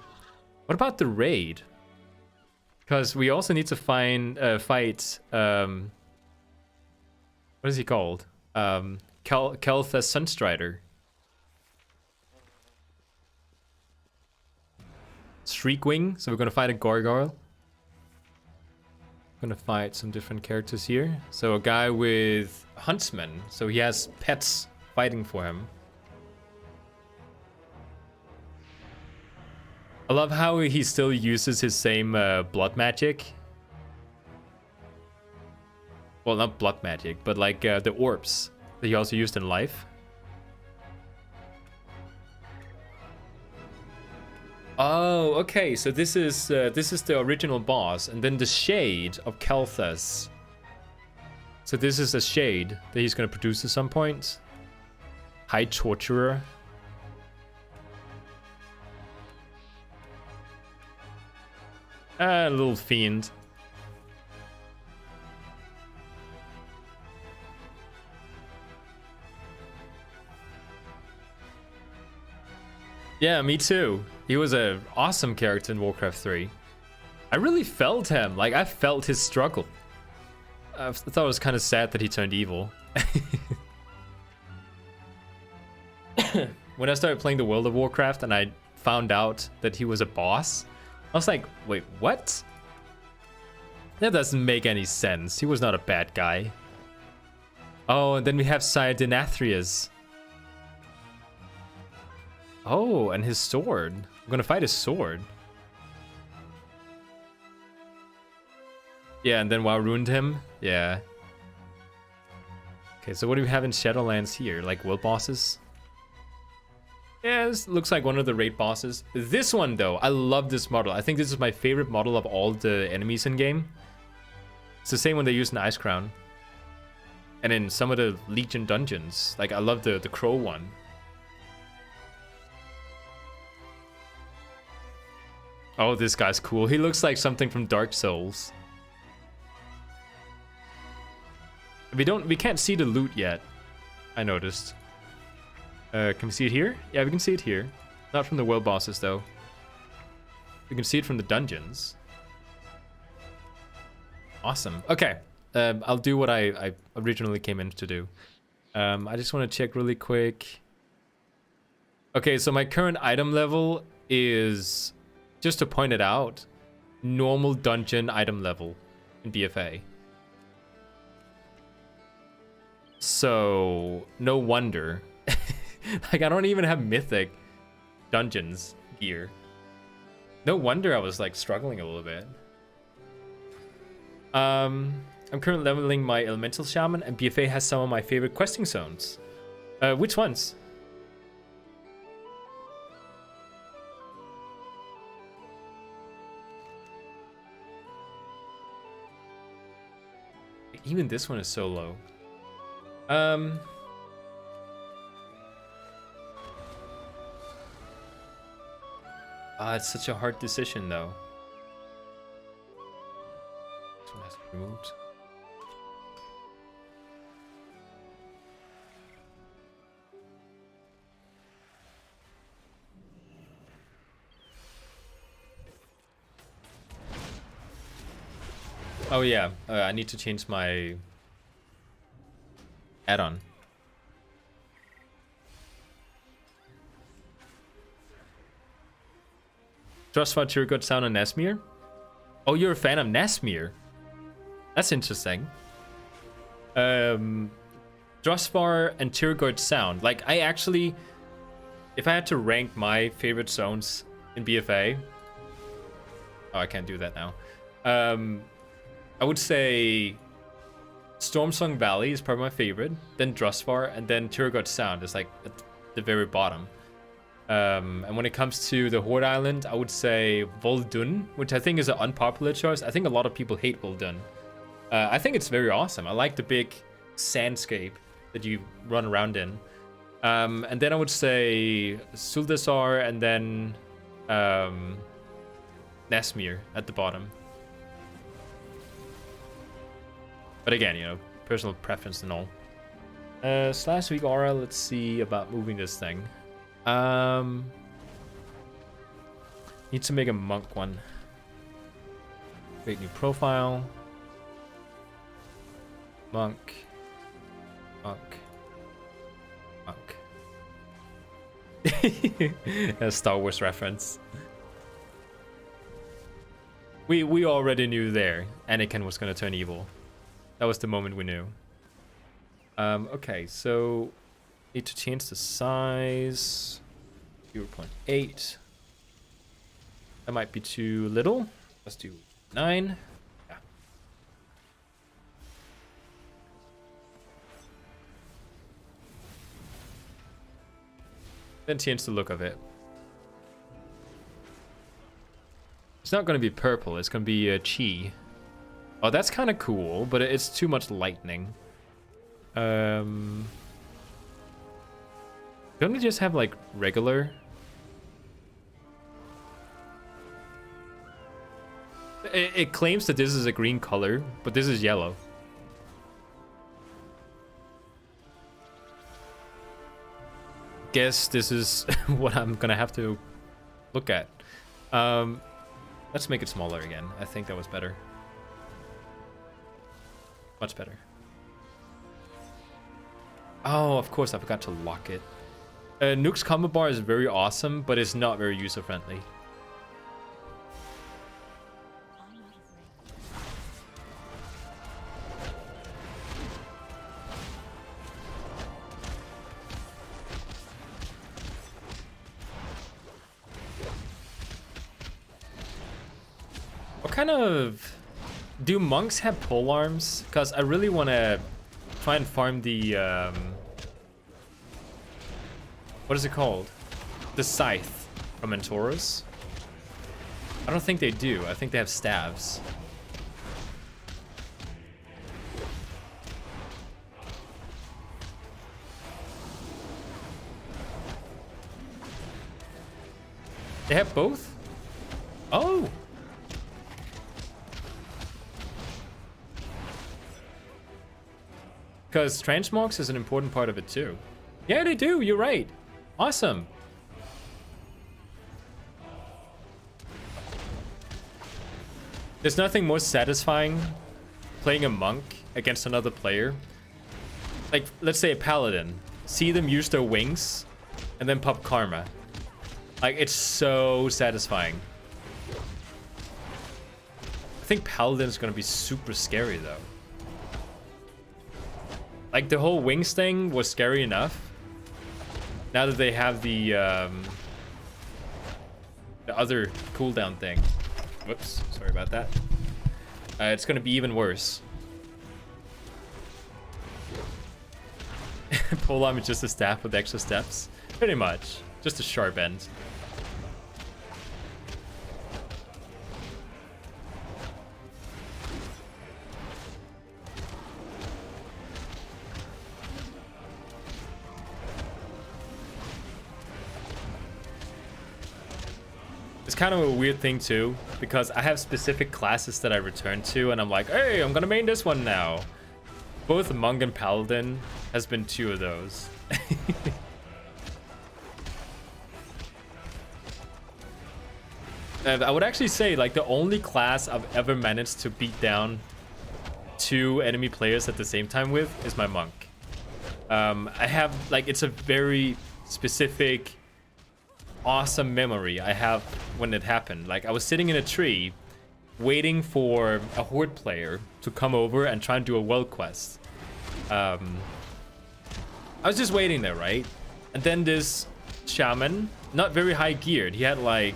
about the raid? Because we also need to fight. What is he called? Kel'Thas Sunstrider. Shriekwing. So we're gonna fight a gargoyle. Gonna fight some different characters here. So a guy with huntsman. So he has pets fighting for him. I love how he still uses his same blood magic. Well, not blood magic, but like the orbs that he also used in life. Oh, okay. So this is the original boss, and then the shade of Kel'Thas. So this is a shade that he's gonna produce at some point. High Torturer. A little fiend. Yeah, me too. He was an awesome character in Warcraft 3. I really felt him. Like, I felt his struggle. I thought it was kind of sad that he turned evil. When I started playing the World of Warcraft and I found out that he was a boss, I was like, wait, what? That doesn't make any sense. He was not a bad guy. Oh, and then we have Sire Denathrius. Oh, and his sword. I'm gonna fight his sword. Yeah, and then WoW ruined him. Yeah. Okay, so what do we have in Shadowlands here? Like world bosses? Yeah, this looks like one of the raid bosses. This one, though, I love this model. I think this is my favorite model of all the enemies in game. It's the same one they use in Ice Crown. And in some of the Legion dungeons. Like, I love the crow one. Oh, this guy's cool. He looks like something from Dark Souls. We can't see the loot yet, I noticed. Can we see it here? Yeah, we can see it here. Not from the world bosses, though. We can see it from the dungeons. Awesome. Okay. I'll do what I originally came in to do. I just want to check really quick. Okay, so my current item level is, just to point it out, normal dungeon item level in BFA. So, no wonder. Like, I don't even have mythic dungeons gear. No wonder I was, like, struggling a little bit. I'm currently leveling my elemental shaman, and BFA has some of my favorite questing zones. Which ones? Even this one is so low. It's such a hard decision, though. This one has to be removed. Oh yeah, I need to change my add-on. Drosvar to your good sound on Nesmir? Oh, you're a fan of Nesmir? That's interesting. Drosvar and Tirgord sound. Like, I actually, if I had to rank my favorite zones in BFA, oh, I can't do that now. I would say Stormsong Valley is probably my favorite, then Drosvar, and then Tirgord Sound is like at the very bottom. And when it comes to the Horde Island, I would say Voldun, which I think is an unpopular choice. I think a lot of people hate Voldun. I think it's very awesome. I like the big sandscape that you run around in. And then I would say Zuldazar and then Nesmir at the bottom. But again, you know, personal preference and all. Slash WeakAura, let's see about moving this thing. Need to make a monk one. Create new profile. Monk. A Star Wars reference. We already knew there Anakin was gonna turn evil. That was the moment we knew. Okay, so need to change the size. 0.8. That might be too little. Let's do 9. Yeah. Then change the look of it. It's not going to be purple. It's going to be chi. Oh, that's kind of cool, but it's too much lightning. Don't we just have like regular? It claims that this is a green color, but this is yellow. Guess this is what I'm gonna have to look at. Let's make it smaller again. I think that was better. Much better. Oh, of course, I forgot to lock it. Nuke's combo bar is very awesome, but it's not very user-friendly. What kind of... Do monks have pole arms? Because I really want to try and farm the... what is it called? the scythe from Mentoros? I don't think they do. I think they have staves. They have both? Oh! Because transmogs is an important part of it too. Yeah, they do. You're right. Awesome. There's nothing more satisfying playing a monk against another player. Like, let's say a paladin. See them use their wings and then pop karma. Like, it's so satisfying. I think paladin's gonna be super scary though. Like, the whole wings thing was scary enough. Now that they have the other cooldown thing. Whoops, sorry about that. It's gonna be even worse. Polearm is just a staff with extra steps. Pretty much. Just a sharp end. It's kind of a weird thing too, because I have specific classes that I return to, and I'm like, hey, I'm gonna main this one now. Both Monk and Paladin has been 2 of those. And I would actually say, like, the only class I've ever managed to beat down 2 enemy players at the same time with is my Monk. I have, like, it's a very specific, awesome memory I have when it happened. Like, I was sitting in a tree waiting for a horde player to come over and try and do a world quest. I was just waiting there, right? And then this shaman, not very high geared, he had like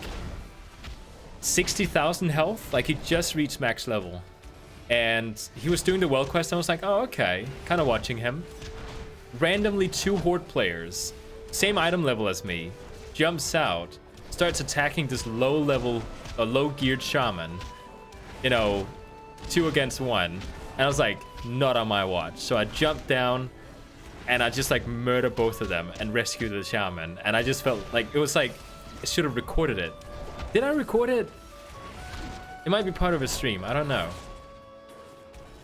60,000 health, like he just reached max level, and he was doing the world quest. And I was like, oh, okay, kind of watching him. Randomly 2 horde players, same item level as me, jumps out, starts attacking this low geared shaman, you know, 2 against 1. And I was like, not on my watch. So I jumped down and I just like murder both of them and rescue the shaman. And I just felt like, it was like, I should have recorded it. Did I record it? It might be part of a stream, I don't know.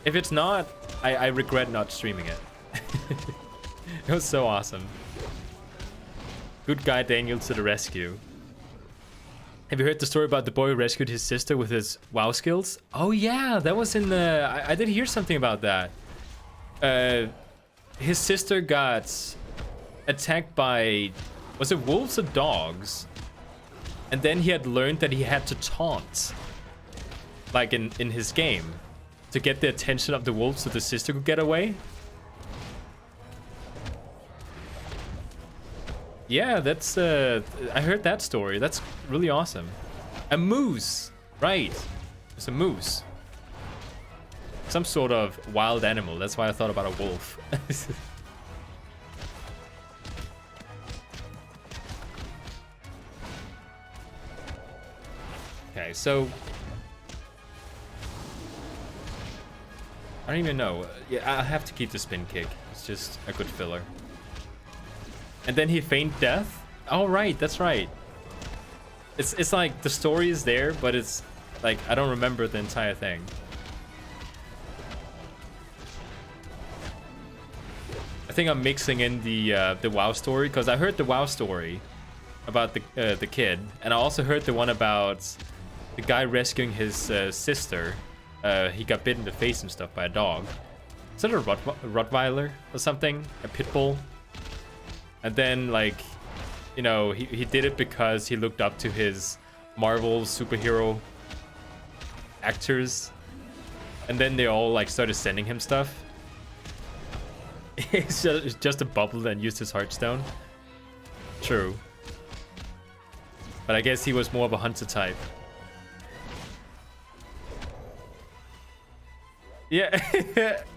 If it's not, I regret not streaming it. It was so awesome. Good guy Daniel to the rescue. Have you heard the story about the boy who rescued his sister with his WoW skills? Oh yeah, that was in the... I did hear something about that. His sister got attacked by... Was it wolves or dogs? And then he had learned that he had to taunt. Like in his game. To get the attention of the wolves so the sister could get away. Yeah, that's I heard that story. That's really awesome. A moose, right? It's a moose. Some sort of wild animal. That's why I thought about a wolf. Okay, so I don't even know. Yeah, I have to keep the spin kick. It's just a good filler. And then he feigned death? Oh, right, that's right. It's like the story is there, but it's like I don't remember the entire thing. I think I'm mixing in the WoW story, because I heard the WoW story about the kid, and I also heard the one about the guy rescuing his sister. He got bitten in the face and stuff by a dog. Is that a Rottweiler or something? A pit bull? And then, like, you know, he did it because he looked up to his Marvel superhero actors. And then they all, like, started sending him stuff. It's just a bubble and used his Heartstone. True. But I guess he was more of a hunter type. Yeah. I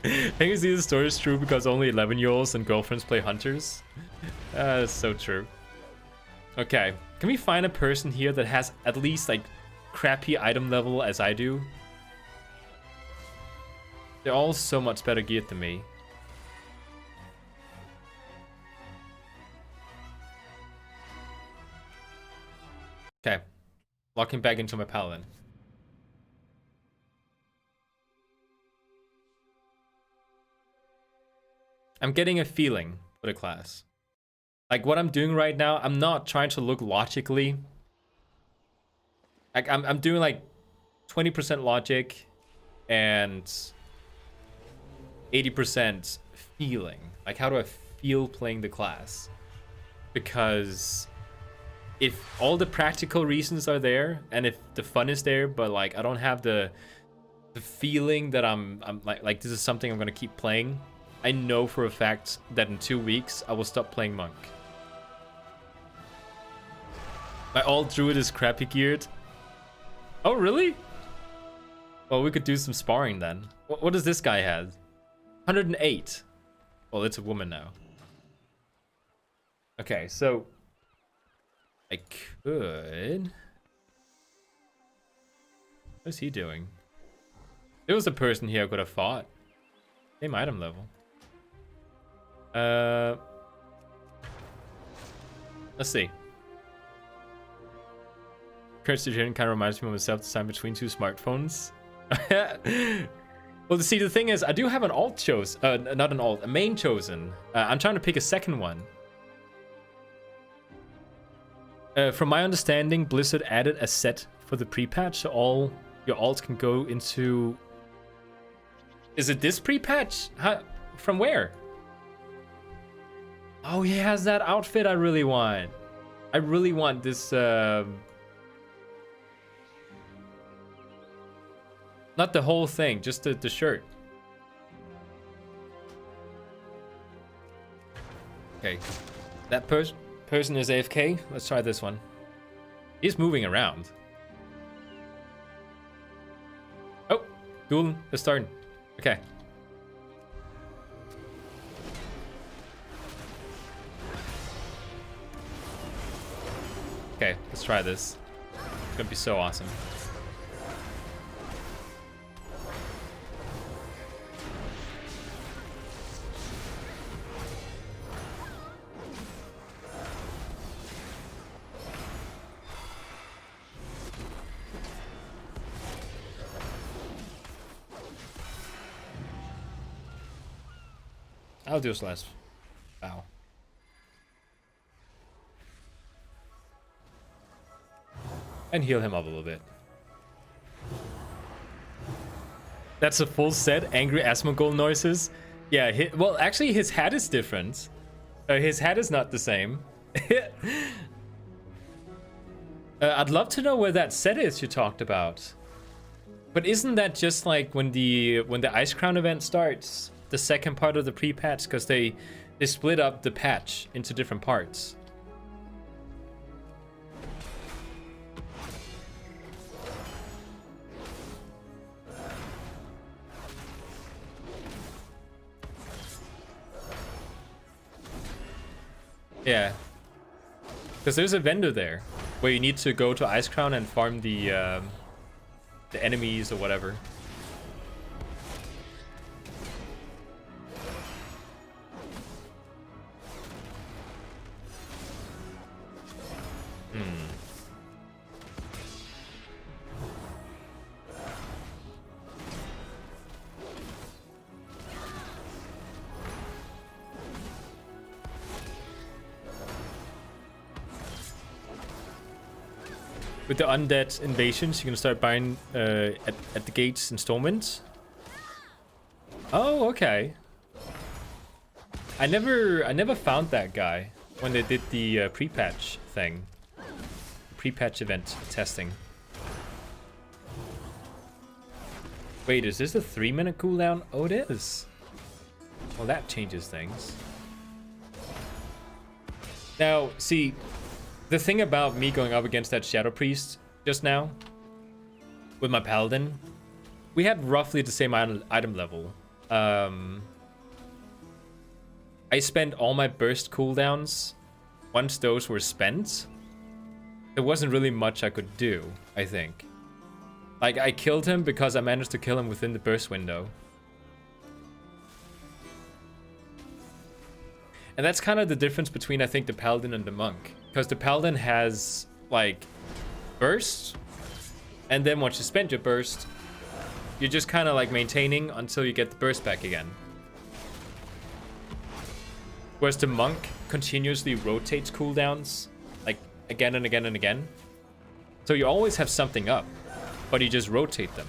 think you see the story is true because only 11-year-olds and girlfriends play hunters. That's so true. Okay, can we find a person here that has at least like crappy item level as I do? They're all so much better geared than me. Okay, locking back into my paladin. I'm getting a feeling for the class. Like what I'm doing right now, I'm not trying to look logically. Like I'm doing like 20% logic and 80% feeling. Like how do I feel playing the class? Because if all the practical reasons are there and if the fun is there, but like I don't have the feeling that I'm like this is something I'm gonna keep playing, I know for a fact that in 2 weeks I will stop playing monk. My alt druid is crappy geared. Oh really? Well, we could do some sparring then. What does this guy have? 108. Well, it's a woman now. Okay, so I could. What's he doing? There was a person here I could have fought. Same item level. Let's see. Current situation kind of reminds me of myself, the time between 2 smartphones. Well, see, the thing is, I do have an alt chosen, not an alt, a main chosen. I'm trying to pick a second one. From my understanding, Blizzard added a set for the pre-patch, so all your alts can go into... Is it this pre-patch? From where? Oh, he has that outfit I really want. I really want this... Not the whole thing, just the shirt. Okay, that person is AFK. Let's try this one. He's moving around. Oh, duel is starting. Okay. Okay, let's try this. It's gonna be so awesome. I'll do this last bow. And heal him up a little bit. That's a full set, angry Asmongold noises. Yeah, well, actually his hat is different. His hat is not the same. I'd love to know where that set is you talked about. But isn't that just like when the Ice Crown event starts? The second part of the pre-patch, because they split up the patch into different parts. Yeah, because there's a vendor there where you need to go to Ice Crown and farm the enemies or whatever. With the undead invasions, you can start buying at the gates installments. Oh, okay. I never found that guy when they did the pre-patch thing, pre-patch event testing. Wait, is this a 3-minute cooldown? Oh, it is. Well, that changes things. Now, see. The thing about me going up against that Shadow Priest just now, with my Paladin, we had roughly the same item level. I spent all my burst cooldowns once those were spent, there wasn't really much I could do, I think. Like, I killed him because I managed to kill him within the burst window. And that's kind of the difference between, I think, the Paladin and the Monk. Because the Paladin has, like, burst. And then once you spend your burst, you're just kind of, like, maintaining until you get the burst back again. Whereas the Monk continuously rotates cooldowns, like, again and again and again. So you always have something up, but you just rotate them.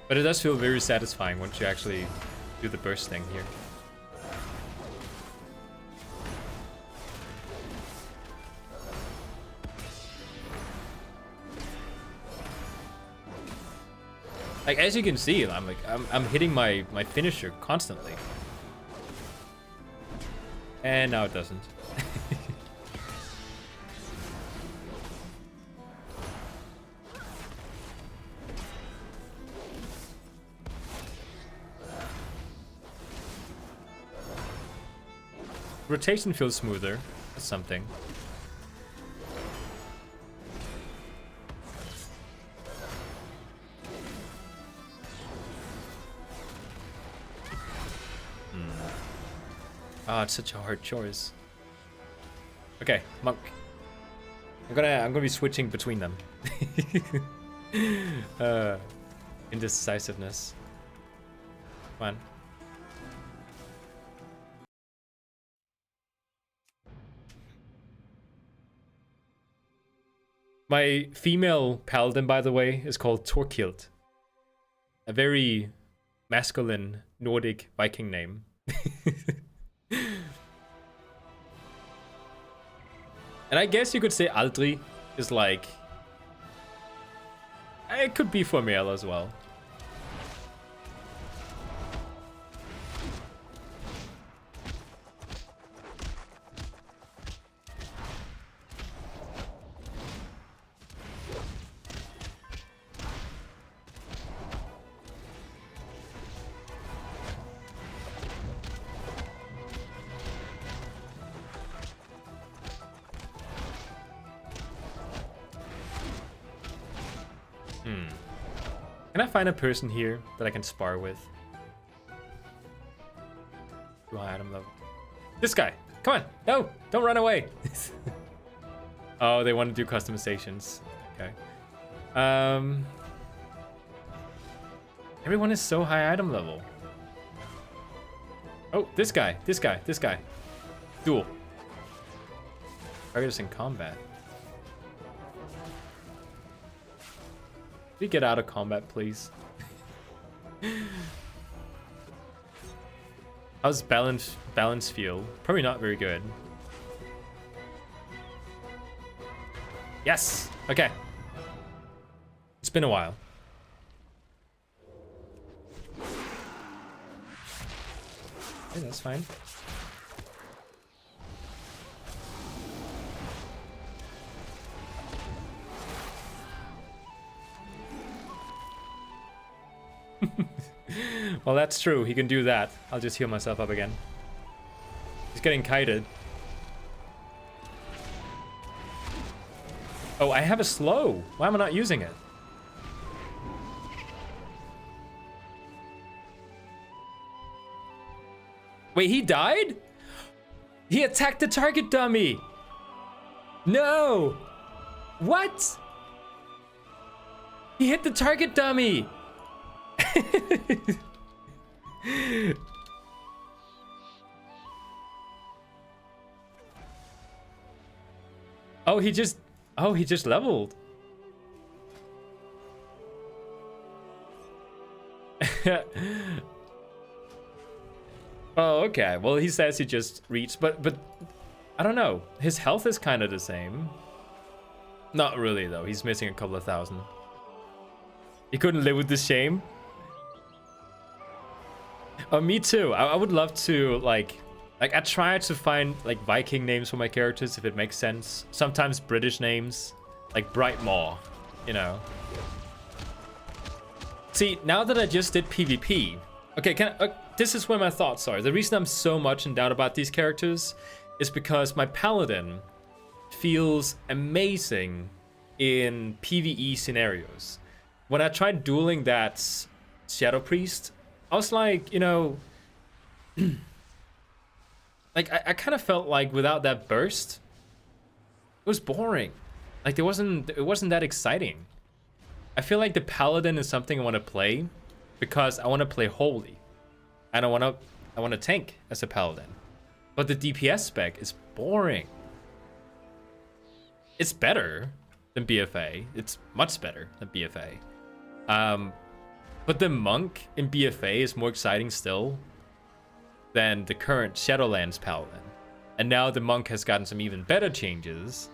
But it does feel very satisfying once you actually do the burst thing here. Like, as you can see, I'm hitting my finisher constantly. And now it doesn't. Rotation feels smoother. That's something. Ah, it's such a hard choice. Okay, Monk. I'm gonna be switching between them. Indecisiveness. Come on. My female paladin, by the way, is called Torkild. A very masculine Nordic Viking name. And I guess you could say Aldri is like... It could be for male as well. Can I find a person here that I can spar with? Do I item level? This guy! Come on! No! Don't run away! Oh, they want to do customizations. Okay. Everyone is so high item level. Oh, this guy! This guy! This guy! Duel. Target is in combat. Can we get out of combat, please? How's balance feel? Probably not very good. Yes! Okay. It's been a while. Okay, that's fine. Well, that's true. He can do that. I'll just heal myself up again. He's getting kited. Oh, I have a slow. Why am I not using it? Wait, he died? He attacked the target dummy. No. What? He hit the target dummy. Oh, he just leveled. Oh, okay. Well, he says he just reached, but I don't know. His health is kind of the same. Not really though. He's missing a couple of thousand. He couldn't live with this shame. Oh, me too. I would love to, like, Like, I try to find like Viking names for my characters if it makes sense. Sometimes British names, like Brightmaw, you know. See, now that I just did PvP, okay, this is where my thoughts are. The reason I'm so much in doubt about these characters is because my Paladin feels amazing in PvE scenarios. When I tried dueling that Shadow Priest, I was like, you know, like I kind of felt like without that burst, it was boring. Like it wasn't that exciting. I feel like the Paladin is something I want to play because I want to play Holy, and I want to tank as a Paladin. But the DPS spec is boring. It's better than BFA. It's much better than BFA. But the monk in BFA is more exciting still than the current Shadowlands Paladin. And now the monk has gotten some even better changes.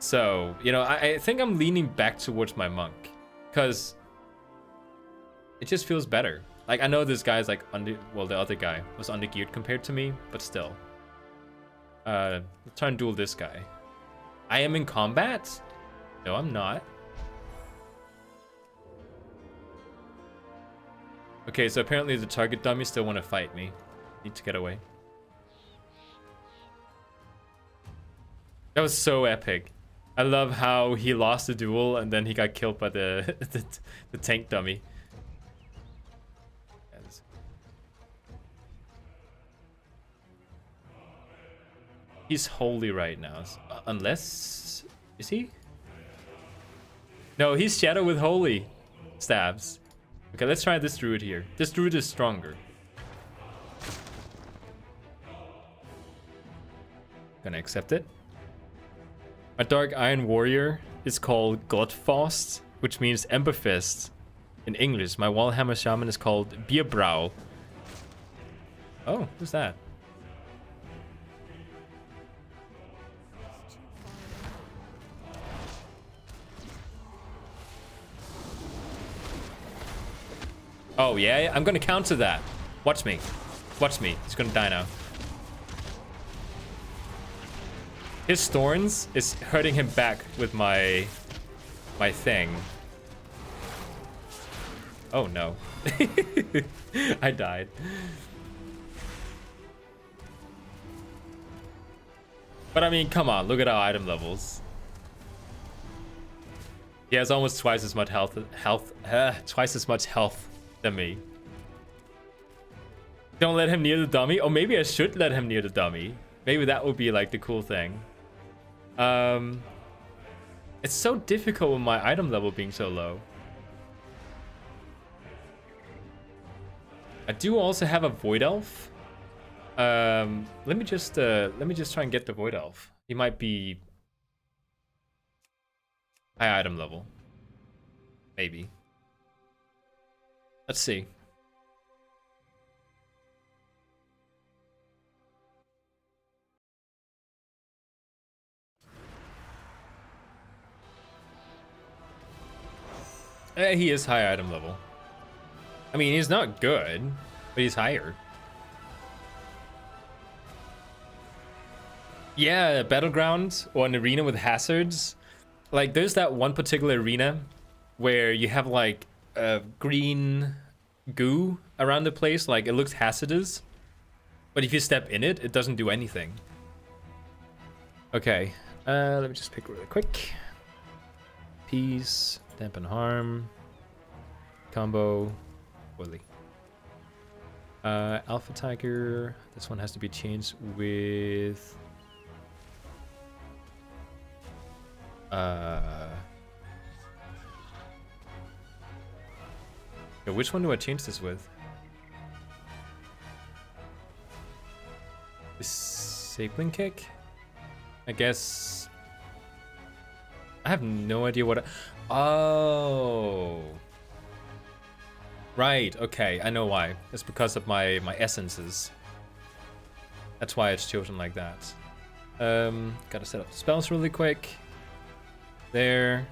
So, you know, I think I'm leaning back towards my monk because it just feels better. Like, I know this guy's like the other guy was undergeared compared to me, but still. Let's try and duel this guy. I am in combat? No, I'm not. Okay, so apparently the target dummies still want to fight me. Need to get away. That was so epic. I love how he lost the duel and then he got killed by the the tank dummy. He's holy right now, unless is he? No, he's shadow with holy stabs. Okay, let's try this druid here. This druid is stronger. Gonna accept it. My Dark Iron Warrior is called Godfaust, which means Ember Fist in English. My Wallhammer Shaman is called Bierbrow. Oh, who's that? Oh, yeah? I'm gonna counter that. Watch me. Watch me. He's gonna die now. His thorns is hurting him back with my thing. Oh, no. I died. But I mean, come on. Look at our item levels. He has almost twice as much health than me. Don't let him near the dummy. Or maybe I should let him near the dummy. Maybe that would be like the cool thing. It's so difficult with my item level being so low. I do also have a Void Elf. Let me just try and get the Void Elf. He might be high item level. Maybe. Let's see. He is high item level. I mean, he's not good, but he's higher. Yeah, battleground or an arena with hazards. Like, there's that one particular arena where you have like green goo around the place. Like, it looks hazardous, but if you step in it, it doesn't do anything. Okay, let me just pick really quick. Peace, dampen harm, combo, Willy. Alpha Tiger. This one has to be changed with which one do I change this with? Disabling kick? I guess I have no idea what oh. Right, okay, I know why. It's because of my essences. That's why it's chosen like that. Gotta set up spells really quick. There.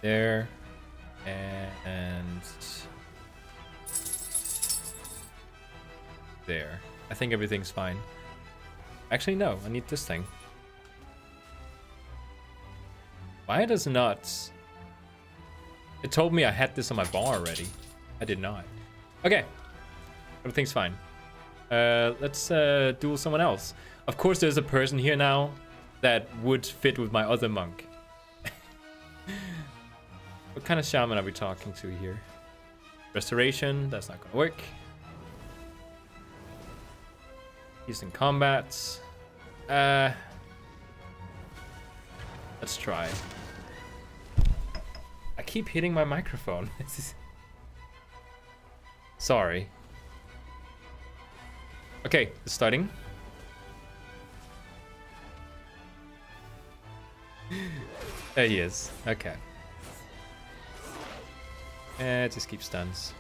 There. And there. I think everything's fine. Actually, no. I need this thing. Why does it not... It told me I had this on my bar already. I did not. Okay. Everything's fine. Let's duel someone else. Of course, there's a person here now that would fit with my other monk. What kind of shaman are we talking to here? Restoration. That's not gonna work. He's in combat. Let's try. I keep hitting my microphone. Sorry. Okay, it's starting. There he is. Okay. Just keep stuns.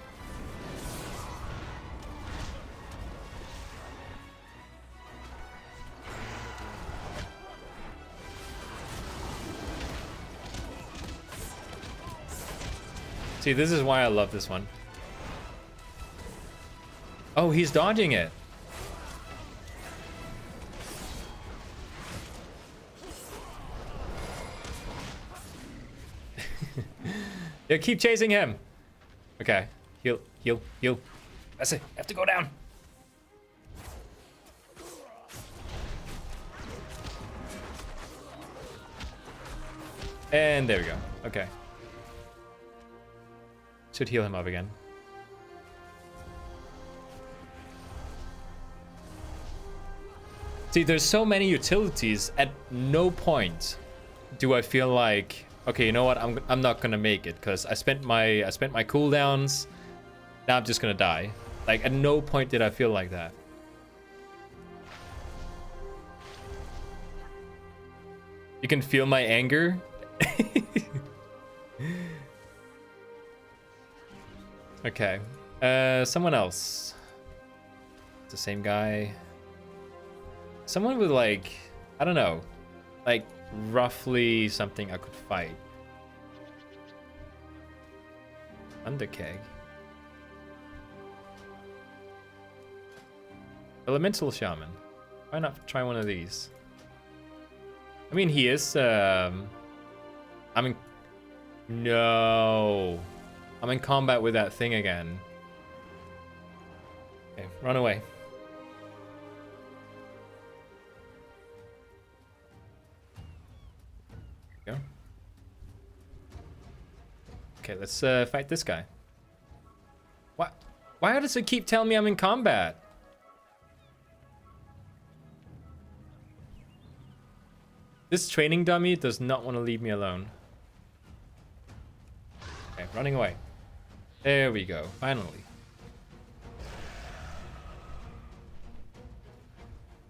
See, this is why I love this one. Oh, he's dodging it. Yeah, keep chasing him. Okay, heal, heal, heal. That's it, I have to go down. And there we go, okay. Should heal him up again. See, there's so many utilities. At no point do I feel like, okay, you know what? I'm not gonna make it because I spent my cooldowns. Now I'm just gonna die. Like, at no point did I feel like that. You can feel my anger. Okay, someone else. It's the same guy. Someone with, like, I don't know, like roughly something I could fight. Underkeg. Elemental Shaman. Why not try one of these? I mean, he is, I mean, no. I'm in combat with that thing again. Okay, run away. Go. Okay, let's fight this guy. What? Why does it keep telling me I'm in combat? This training dummy does not want to leave me alone. Okay, running away. There we go, finally.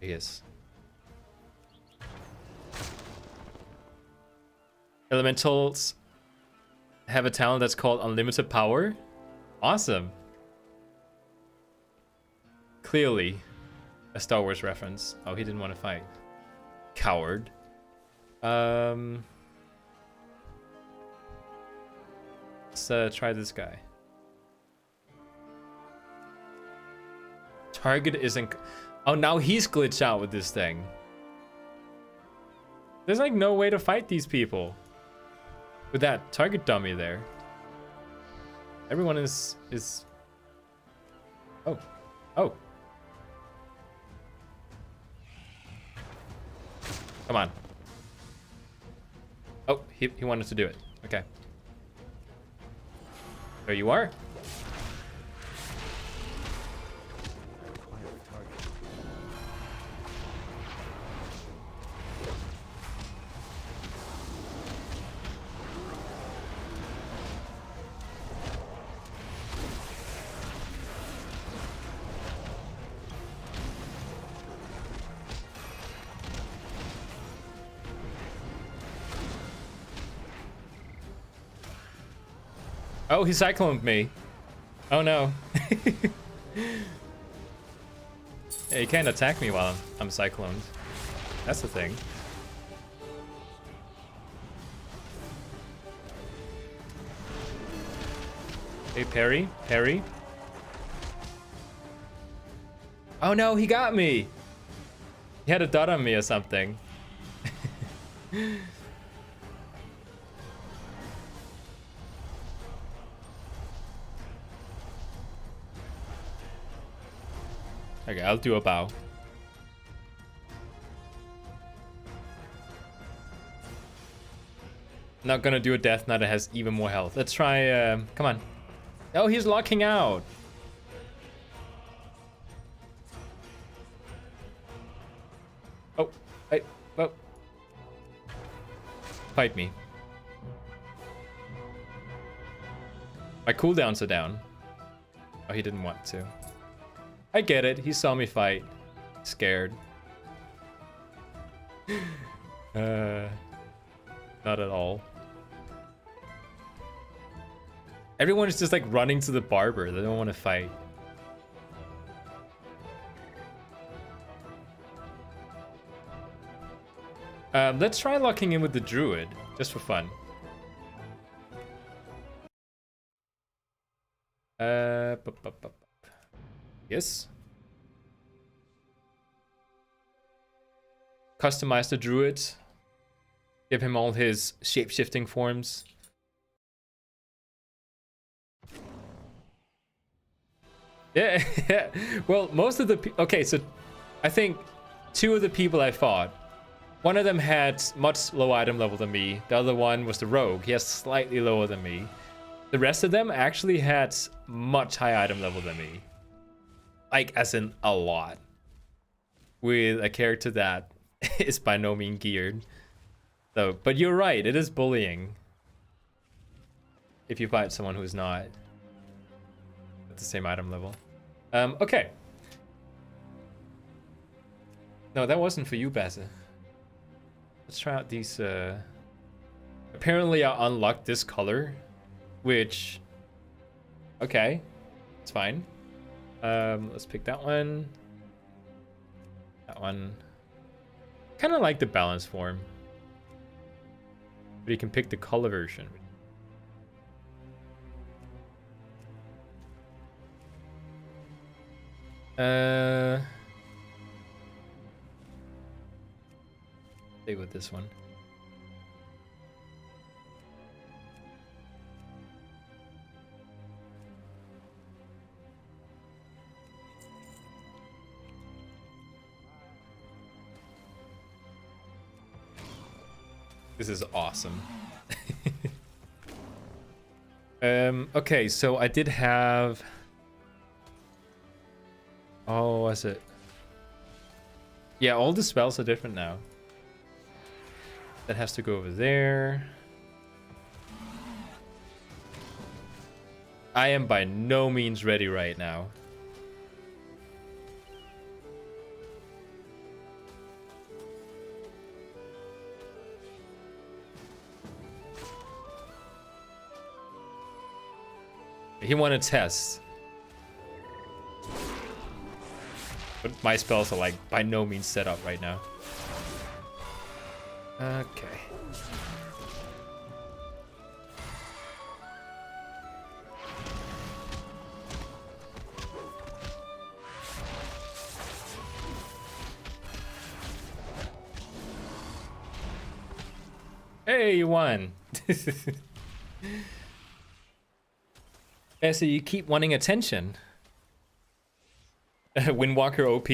He is. Elementals have a talent that's called Unlimited Power. Awesome. Clearly a Star Wars reference. Oh, he didn't want to fight. Coward. Let's try this guy. Target isn't... Oh, now he's glitched out with this thing. There's like no way to fight these people with that target dummy there. Everyone is... Oh. Oh. Come on. Oh, he wanted to do it. Okay. There you are. Oh, he cycloned me. Oh no. Yeah, you can't attack me while I'm cycloned. That's the thing. Hey, parry, parry. Oh no, he got me. He had a dot on me or something. Okay, I'll do a bow. Not gonna do a Death Knight that has even more health. Let's try, come on. Oh, he's locking out. Oh, hey, oh. Fight me. My cooldowns are down. Oh, he didn't want to. I get it. He saw me fight. Scared. Not at all. Everyone is just like running to the barber. They don't want to fight. Let's try locking in with the Druid, just for fun. Yes. Customize the Druid. Give him all his shape-shifting forms. Yeah, yeah. Well, most of the okay, so I think 2 of the people I fought, one of them had much lower item level than me. The other one was the rogue. He has slightly lower than me. The rest of them actually had much higher item level than me. Like, as in a lot. With a character that is by no means geared. So, but you're right, it is bullying. If you fight someone who's not at the same item level. Okay. No, that wasn't for you, Baza. Let's try out these, apparently I unlocked this color, which, okay, it's fine. Let's pick that one. That one. Kind of like the balance form. But you can pick the color version. Stay with this one. This is awesome. Okay, so I did have... Oh, was it? Yeah, all the spells are different now. That has to go over there. I am by no means ready right now. He wanted to test. But my spells are like by no means set up right now. Okay. Hey, you won. Yeah, so you keep wanting attention. Windwalker OP.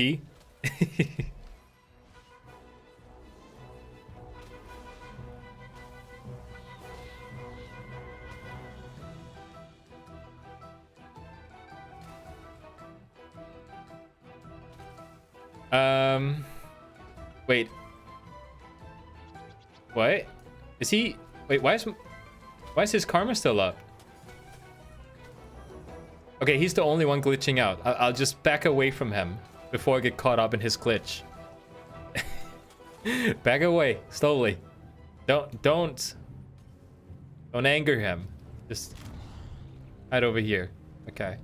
Wait. What? Is he? Wait, why is his karma still up? Okay, he's the only one glitching out. I'll just back away from him before I get caught up in his glitch. Back away, slowly. Don't anger him. Just hide over here. Okay.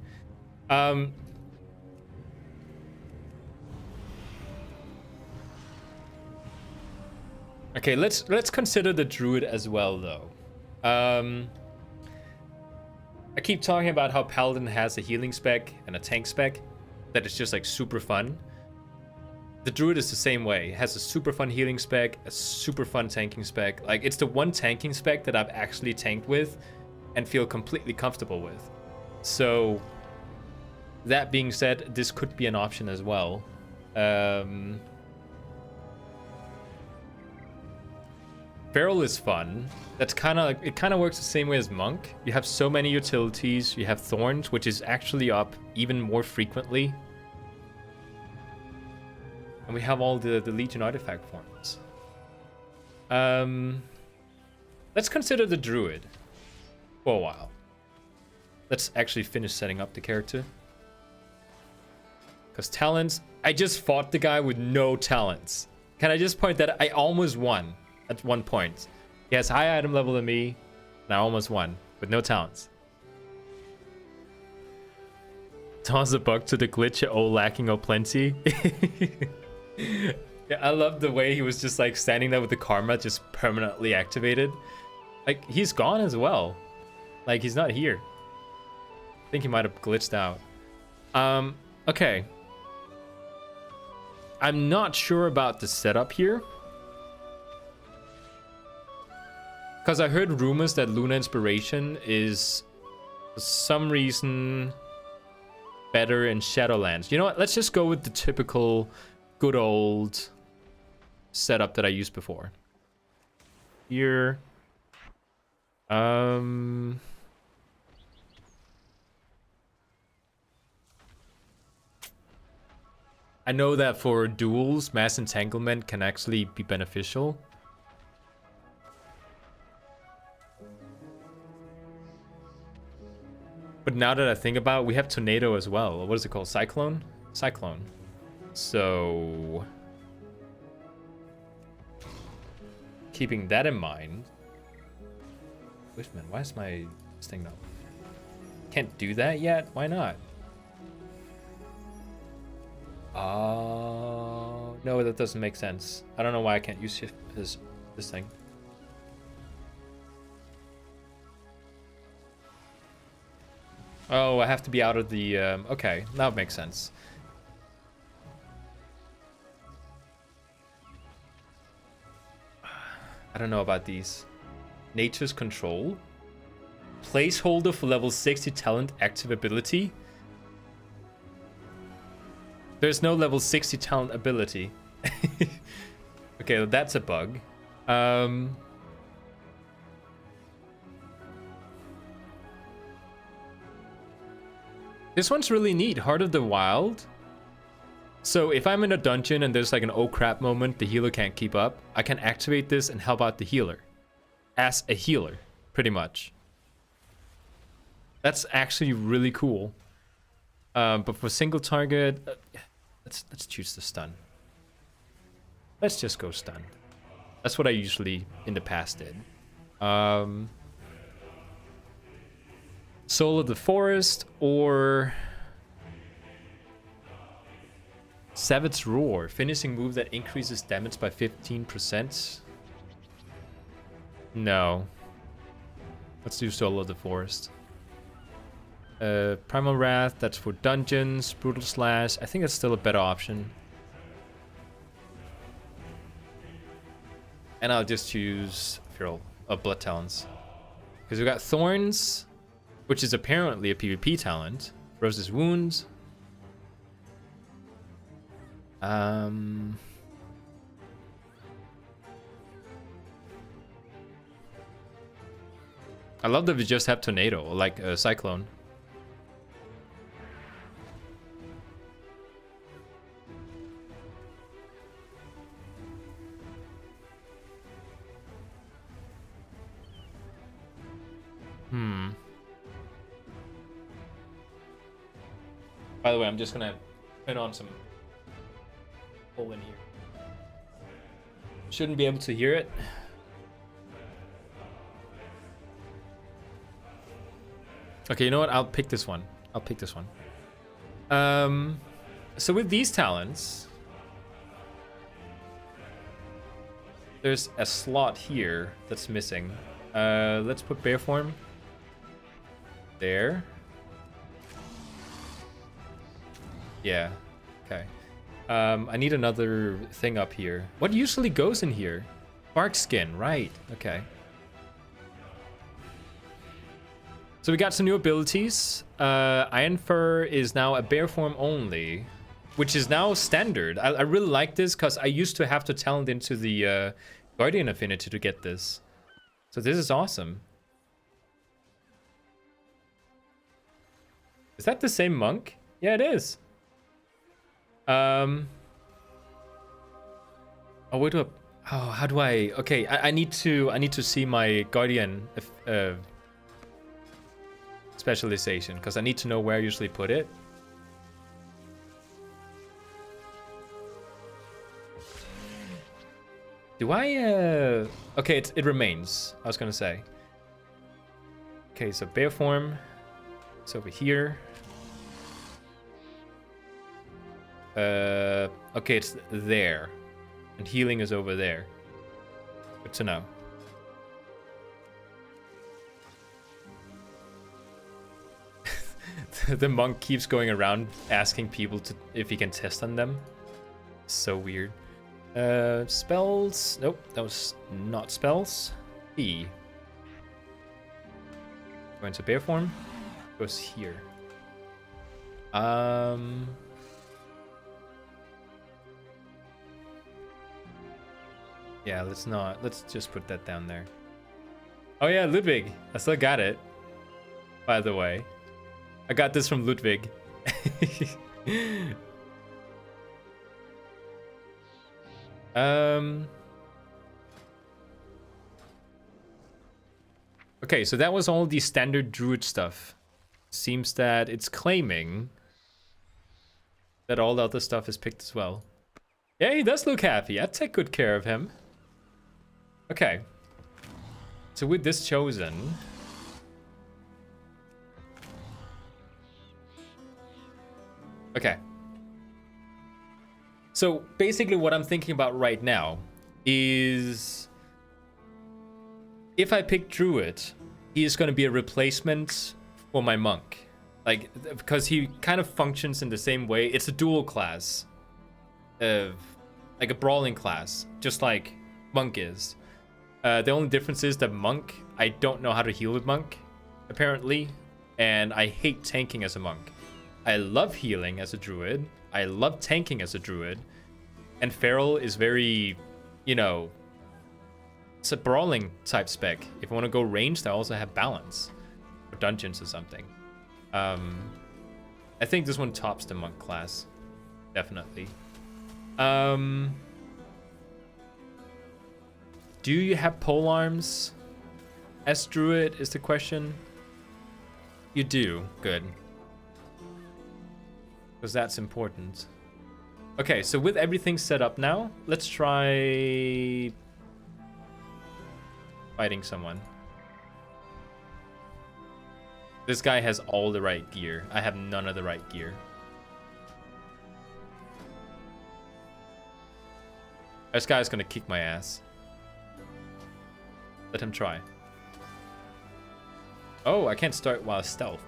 Okay, let's consider the Druid as well, though. I keep talking about how Paladin has a healing spec and a tank spec. that is just like super fun. The Druid is the same way. It has a super fun healing spec, a super fun tanking spec. Like, it's the one tanking spec that I've actually tanked with and feel completely comfortable with. So, that being said, this could be an option as well. Feral is fun. That's kind of like, it kind of works the same way as Monk. You have so many utilities. You have Thorns, which is actually up even more frequently. And we have all the Legion artifact forms. Let's consider the Druid for a while. Let's actually finish setting up the character. Because talents, I just fought the guy with no talents. Can I just point that I almost won at one point? He has higher item level than me, and I almost won with no talents. Toss a bug to the glitch, oh lacking oh plenty. Yeah, I love the way he was just like standing there with the karma just permanently activated. Like, he's gone as well. Like, he's not here. I think he might have glitched out. Okay. I'm not sure about the setup here. Because I heard rumors that Luna Inspiration is, for some reason, better in Shadowlands. You know what? Let's just go with the typical good old setup that I used before. Here. I know that for duels, mass entanglement can actually be beneficial. But now that I think about it, we have Tornado as well. What is it called? Cyclone? Cyclone. So, keeping that in mind. Wait a minute, why is my thing not? Can't do that yet? Why not? No, that doesn't make sense. I don't know why I can't use this thing. Oh, I have to be out of the... okay, now it makes sense. I don't know about these. Nature's Control. Placeholder for level 60 talent active ability. There's no level 60 talent ability. Okay, well, that's a bug. This one's really neat. Heart of the Wild. So if I'm in a dungeon and there's like an oh crap moment, the healer can't keep up, I can activate this and help out the healer. As a healer, pretty much. That's actually really cool. But for single target, let's choose the stun. Let's just go stun. That's what I usually in the past did. Soul of the Forest or Savage Roar, finishing move that increases damage by 15%. No. Let's do Soul of the Forest. Primal Wrath, that's for dungeons. Brutal Slash, I think that's still a better option. And I'll just choose Feral Blood Talons. Because we got Thorns, which is apparently a PvP talent. Rose's Wounds. I love that we just have Tornado, like a Cyclone. By the way, I'm just gonna put on some hole in here. Shouldn't be able to hear it. Okay, you know what? I'll pick this one. I'll pick this one. So with these talents, there's a slot here that's missing. Let's put Bear Form there. Yeah. Okay. I need another thing up here. What usually goes in here? Bark skin, right. Okay. So we got some new abilities. Iron Fur is now a bear form only, which is now standard. I really like this because I used to have to talent into the Guardian Affinity to get this. So this is awesome. Is that the same monk? Yeah, it is. Oh, wait up. Oh, how do I? Okay, I need to see my Guardian specialization because I need to know where I usually put it. Do I? Okay, it remains. I was gonna say. Okay, so bear form. It's over here. Okay, it's there. And healing is over there. Good to know. The monk keeps going around asking people if he can test on them. So weird. Spells. Nope, that was not spells. E. Go into bear form. Goes here. Yeah, let's just put that down there. Oh yeah, Ludwig. I still got it. By the way. I got this from Ludwig. Okay, so that was all the standard Druid stuff. Seems that it's claiming that all the other stuff is picked as well. Yeah, he does look happy. I'd take good care of him. Okay. So with this chosen... Okay. So basically what I'm thinking about right now is... if I pick Druid, he is going to be a replacement for my monk. Like, because he kind of functions in the same way. It's a dual class. Like a brawling class, just like monk is. The only difference is that monk, I don't know how to heal with monk, apparently. And I hate tanking as a monk. I love healing as a druid. I love tanking as a druid. And feral is very, you know, it's a brawling type spec. If I want to go ranged, I also have balance for dungeons or something. I think this one tops the monk class, definitely. Do you have polearms as druid is the question? You do, good. Because that's important. Okay, so with everything set up now, let's try fighting someone. This guy has all the right gear. I have none of the right gear. This guy's gonna kick my ass. Let him try. Oh, I can't start while stealth.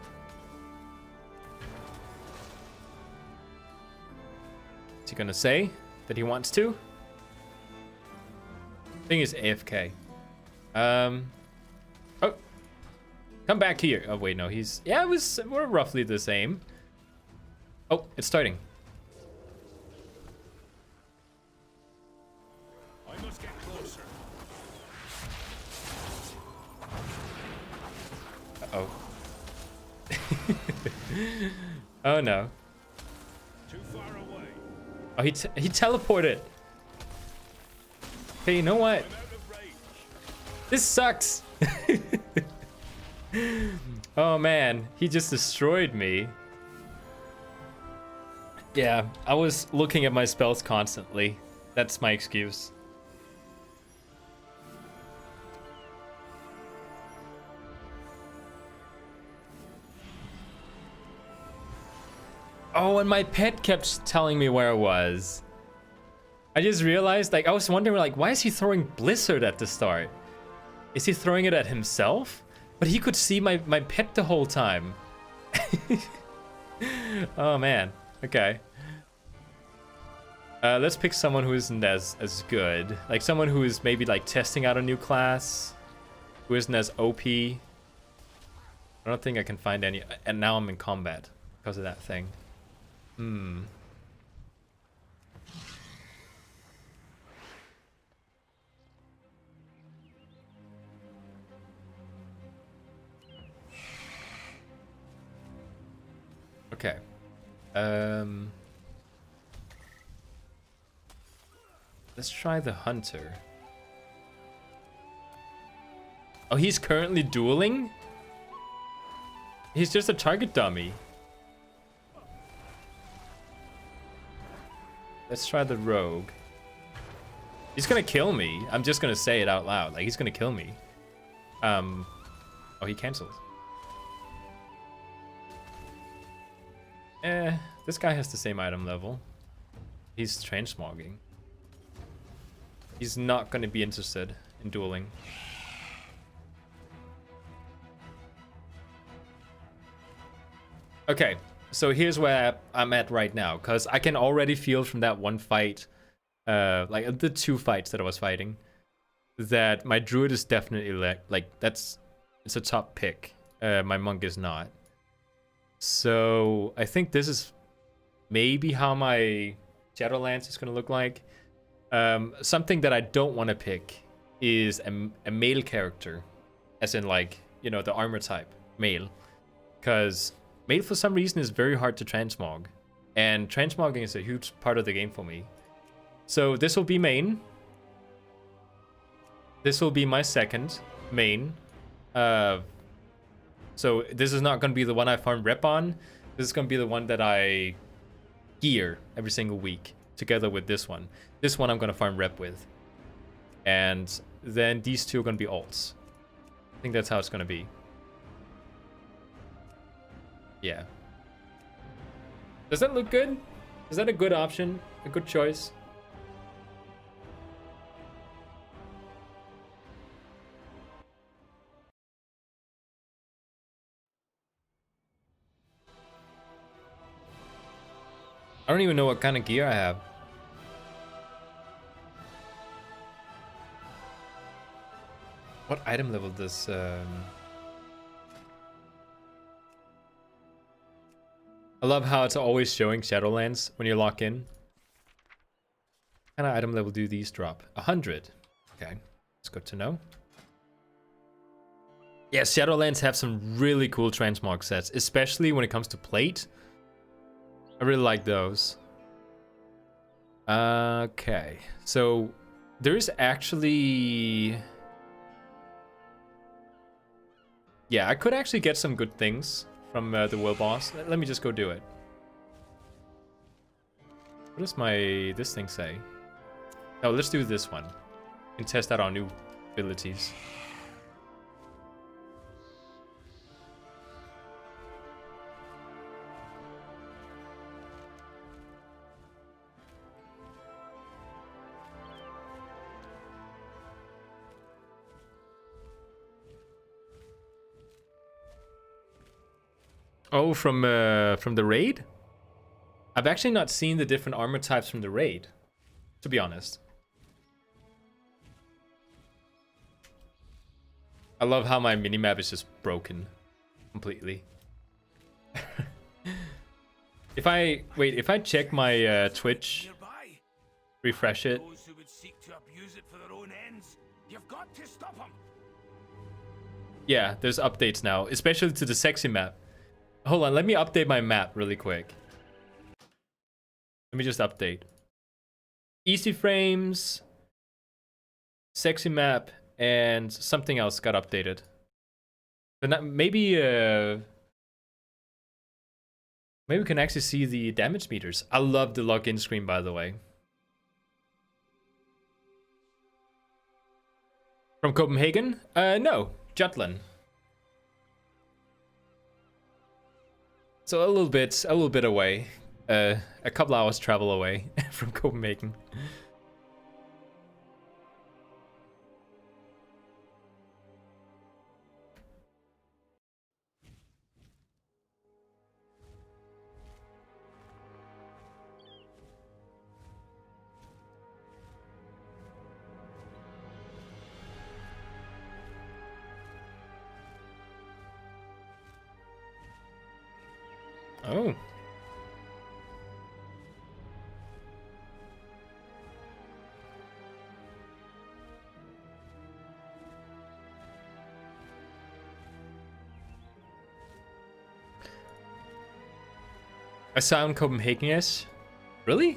Is he gonna say that he wants to? Thing is AFK. Oh, come back here. Oh wait, no, he's yeah. We're roughly the same. Oh, it's starting. I must get closer. Uh-oh. Oh no. Too far away. Oh, he teleported. Hey, you know what? I'm out of range. This sucks. Oh man, he just destroyed me. Yeah, I was looking at my spells constantly. That's my excuse. Oh, and my pet kept telling me where I was. I just realized, like, I was wondering, like, why is he throwing Blizzard at the start? Is he throwing it at himself? But he could see my pet the whole time. Oh, man. Okay. Let's pick someone who isn't as good. Like someone who is maybe like testing out a new class, who isn't as OP. I don't think I can find any. And now I'm in combat because of that thing. Okay. Let's try the hunter. Oh, he's currently dueling? He's just a target dummy. Let's try the rogue. He's gonna kill me. I'm just gonna say it out loud. Like, he's gonna kill me. Oh, he cancelled. This guy has the same item level. He's transmogging. He's not gonna be interested in dueling. Okay, so here's where I'm at right now, because I can already feel from that one fight, like the 2 fights that I was fighting, that my druid is definitely like it's a top pick. My monk is not. So I think this is maybe how my Shadowlands is gonna look like. Something that I don't want to pick is a male character, as in like, you know, the armor type male, because male for some reason is very hard to transmog, and transmogging is a huge part of the game for me. So this will be main. This will be my second main. So this is not going to be the one I farm rep on. This is going to be the one that I gear every single week together with this one. This one I'm going to farm rep with. And then these 2 are going to be alts. I think that's how it's going to be. Yeah. Does that look good? Is that a good option? A good choice? I don't even know what kind of gear I have. What item level does I love how it's always showing Shadowlands when you lock in. What kind of item level do these drop? 100. Okay, it's good to know. Yeah, Shadowlands have some really cool transmog sets, especially when it comes to plate. I really like those. Okay, so there's actually... Yeah, I could actually get some good things from the world boss. Let me just go do it. What does this thing say? Oh, let's do this one and test out our new abilities. Oh, from the raid? I've actually not seen the different armor types from the raid, to be honest. I love how my minimap is just broken completely. If I check my Twitch, refresh it. Those who would seek to abuse it for their own ends, you've got to stop them. Yeah, there's updates now, especially to the sexy map. Hold on, let me update my map really quick. Let me just update. Easy frames, sexy map, and something else got updated. But maybe we can actually see the damage meters. I love the login screen, by the way. From Copenhagen? No, Jutland. So a little bit away. A couple hours travel away from Copenhagen. Oh. I sound Copenhagen-ish? Really?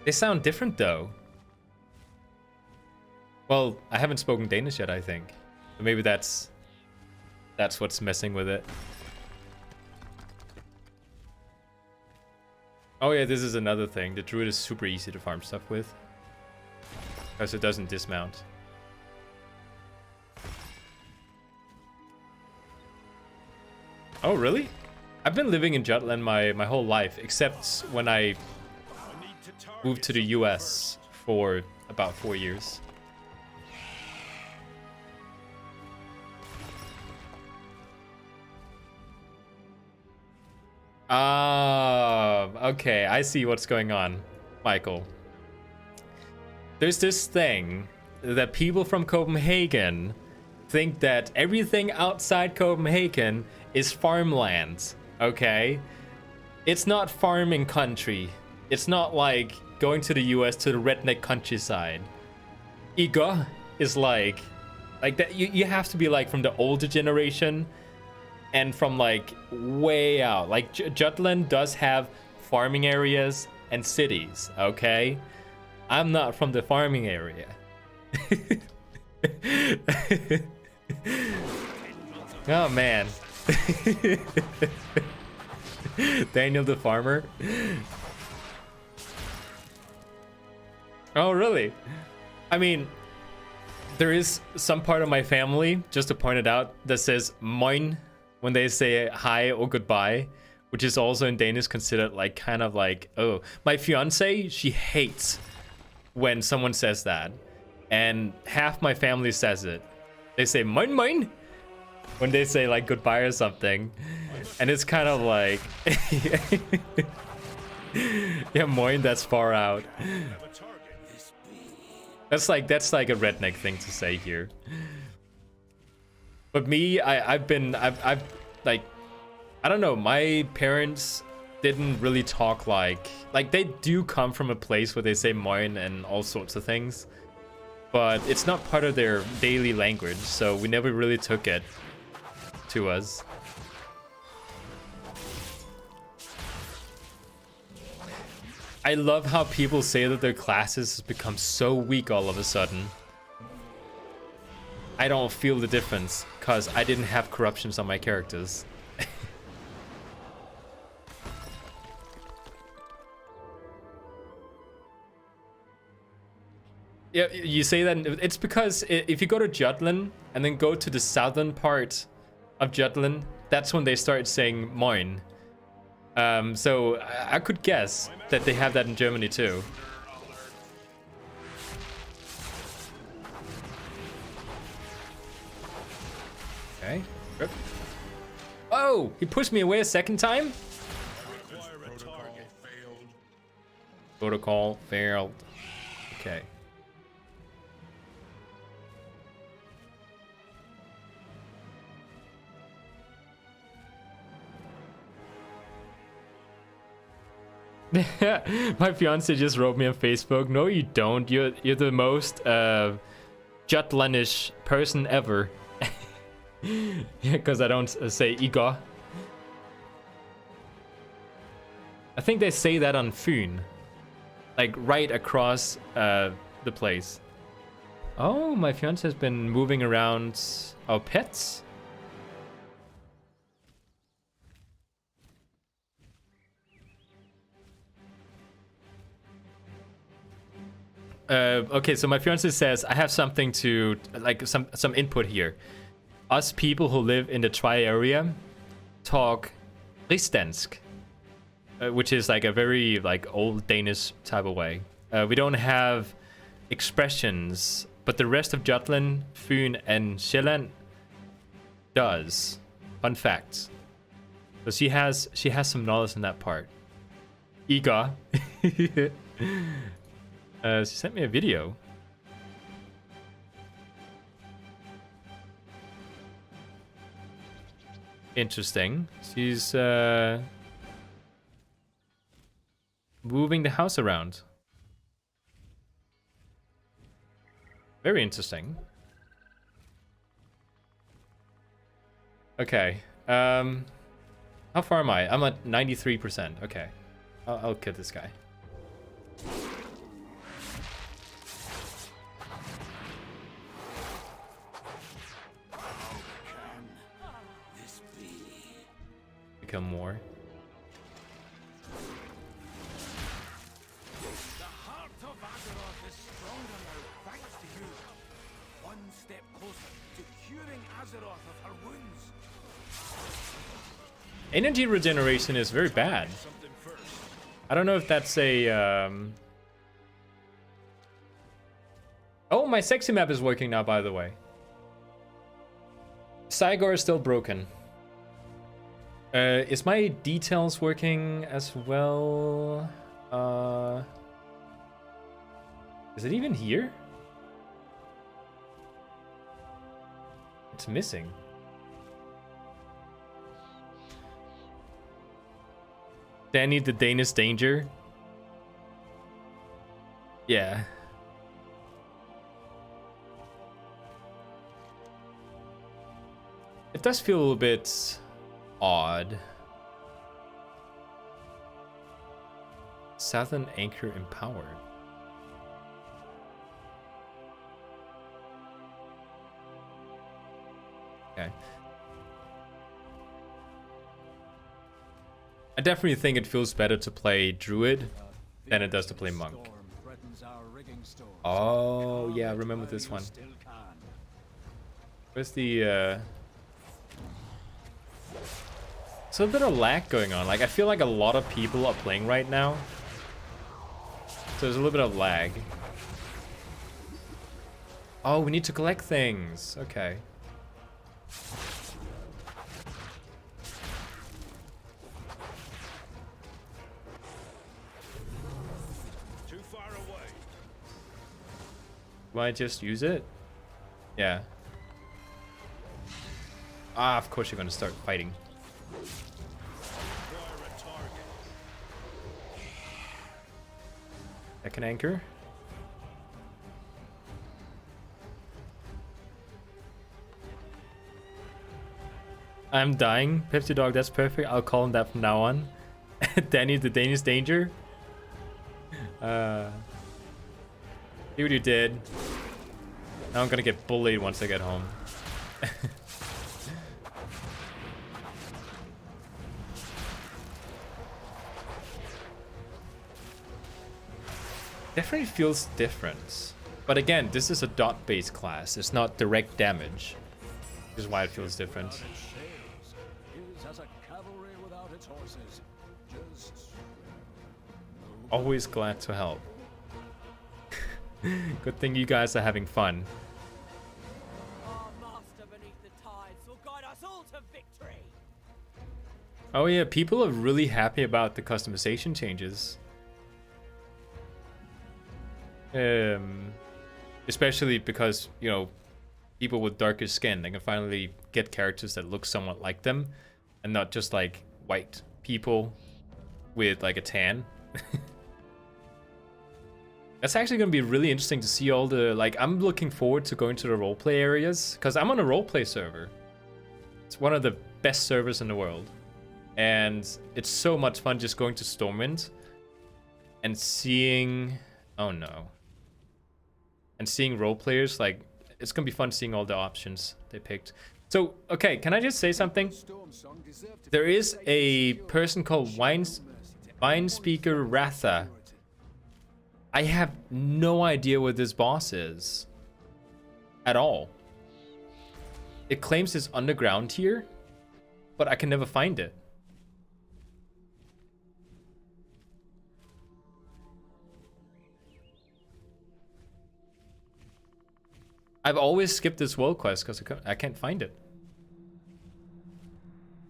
They sound different though. Well, I haven't spoken Danish yet, I think. But maybe that's what's messing with it. Oh yeah, this is another thing. The Druid is super easy to farm stuff with. Because it doesn't dismount. Oh, really? I've been living in Jutland my whole life, except when I moved to the US for about 4 years. Okay, I see what's going on, Michael. There's this thing that people from Copenhagen think that everything outside Copenhagen is farmland, okay? It's not farming country. It's not like going to the US to the redneck countryside. Iga is like that. You have to be like from the older generation and from like way out. Like Jutland does have farming areas and cities, okay? I'm not from the farming area. Oh man. Daniel the farmer. Oh really? I mean, there is some part of my family, just to point it out, that says moin when they say hi or goodbye, which is also in Danish considered like kind of like, oh, my fiance, she hates when someone says that, and half my family says it. They say moin moin when they say like goodbye or something, and it's kind of like yeah, moin, that's far out. That's like a redneck thing to say here. But me, I've like, I don't know, my parents didn't really talk like they do come from a place where they say moin and all sorts of things, but it's not part of their daily language, so we never really took it to us. I love how people say that their classes has become so weak all of a sudden. I don't feel the difference because I didn't have corruptions on my characters. Yeah, you say that it's because if you go to Jutland and then go to the southern part of Jutland, that's when they start saying moin. So I could guess that they have that in Germany too. Okay. Oh, he pushed me away a second time? Protocol failed. Okay. My fiance just wrote me on Facebook. No, you don't. You're the most Jutlandish person ever. Yeah, because I don't say Igor. I think they say that on Fyn, like right across the place. Oh, my fiance has been moving around our pets. Okay, so my fiance says I have something to like some input here. Us people who live in the Tri area talk rigsdansk, which is like a very like old Danish type of way. We don't have expressions, but the rest of Jutland, Fyn, and Sjælland does. Fun fact. So she has some knowledge in that part. Igor. She sent me a video. Interesting. She's moving the house around. Very interesting. Okay. How far am I? I'm at 93%. Okay. I'll kill this guy. Become more. The heart of Azeroth is stronger now, thanks to you. One step closer to curing Azeroth of her wounds. Energy regeneration is very bad. I don't know if that's a Oh, my sexy map is working now, by the way. Cygor is still broken. Is my details working as well? Is it even here? It's missing. Danny the Danish Danger. Yeah. It does feel a little bit odd. Southern Anchor Empowered. Okay. I definitely think it feels better to play Druid than it does to play Monk. Oh, yeah, I remember this one. Where's the, So a bit of lag going on. Like, I feel like a lot of people are playing right now. So there's a little bit of lag. Oh, we need to collect things. Okay. Too far away. Do I just use it? Yeah. Ah, of course you're gonna start fighting. I can anchor. I'm dying. Pepsi Dog, that's perfect. I'll call him that from now on. Danny the Danish Danger. See what you did. Now I'm gonna get bullied once I get home. Definitely feels different. But again, this is a dot-based class. It's not direct damage. Which is why it feels different. Always glad to help. Good thing you guys are having fun. Oh yeah, people are really happy about the customization changes. Especially because, you know, people with darker skin, they can finally get characters that look somewhat like them and not just like white people with like a tan. That's actually going to be really interesting to see all the, like, I'm looking forward to going to the roleplay areas because I'm on a roleplay server. It's one of the best servers in the world. And it's so much fun just going to Stormwind and seeing, oh no. And seeing role players, like, it's gonna be fun seeing all the options they picked. So, okay, can I just say something? There is a person called Winespeaker Ratha. I have no idea what this boss is. At all. It claims it's underground here, but I can never find it. I've always skipped this world quest because I can't find it.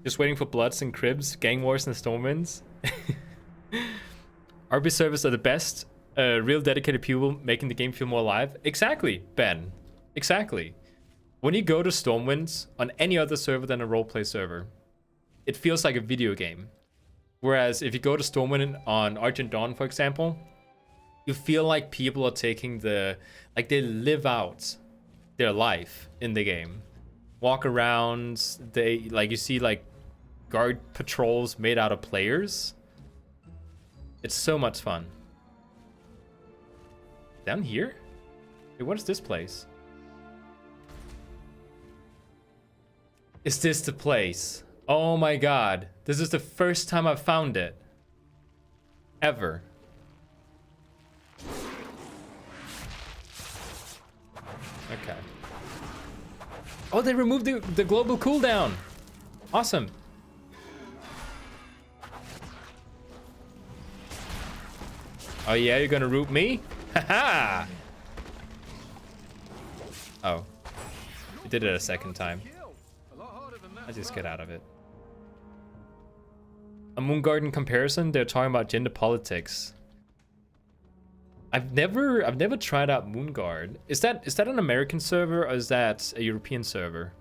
Just waiting for Bloods and Cribs, Gang Wars and Stormwinds. RP servers are the best. Real dedicated people making the game feel more alive. Exactly, Ben. Exactly. When you go to Stormwinds on any other server than a roleplay server, it feels like a video game. Whereas if you go to Stormwind on Argent Dawn, for example, you feel like people are taking like they live out their life in the game. Walk around, you see like guard patrols made out of players. It's so much fun. Down here? Wait, what is this place? Is this the place? Oh my god. This is the first time I've found it. Ever. Okay. Oh, they removed the global cooldown. Awesome. Oh yeah, you're gonna root me? Haha! Oh. You did it a second time. I just get out of it. A Moon Garden comparison, they're talking about gender politics. I've never tried out Moonguard. Is that an American server or is that a European server?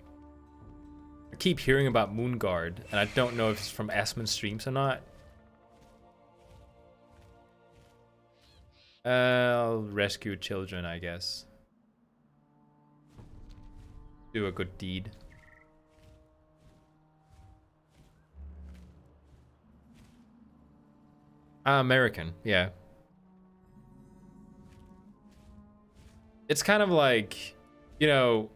I keep hearing about Moonguard and I don't know if it's from Asmon streams or not. I'll rescue children, I guess. Do a good deed. American, yeah. It's kind of like, you know,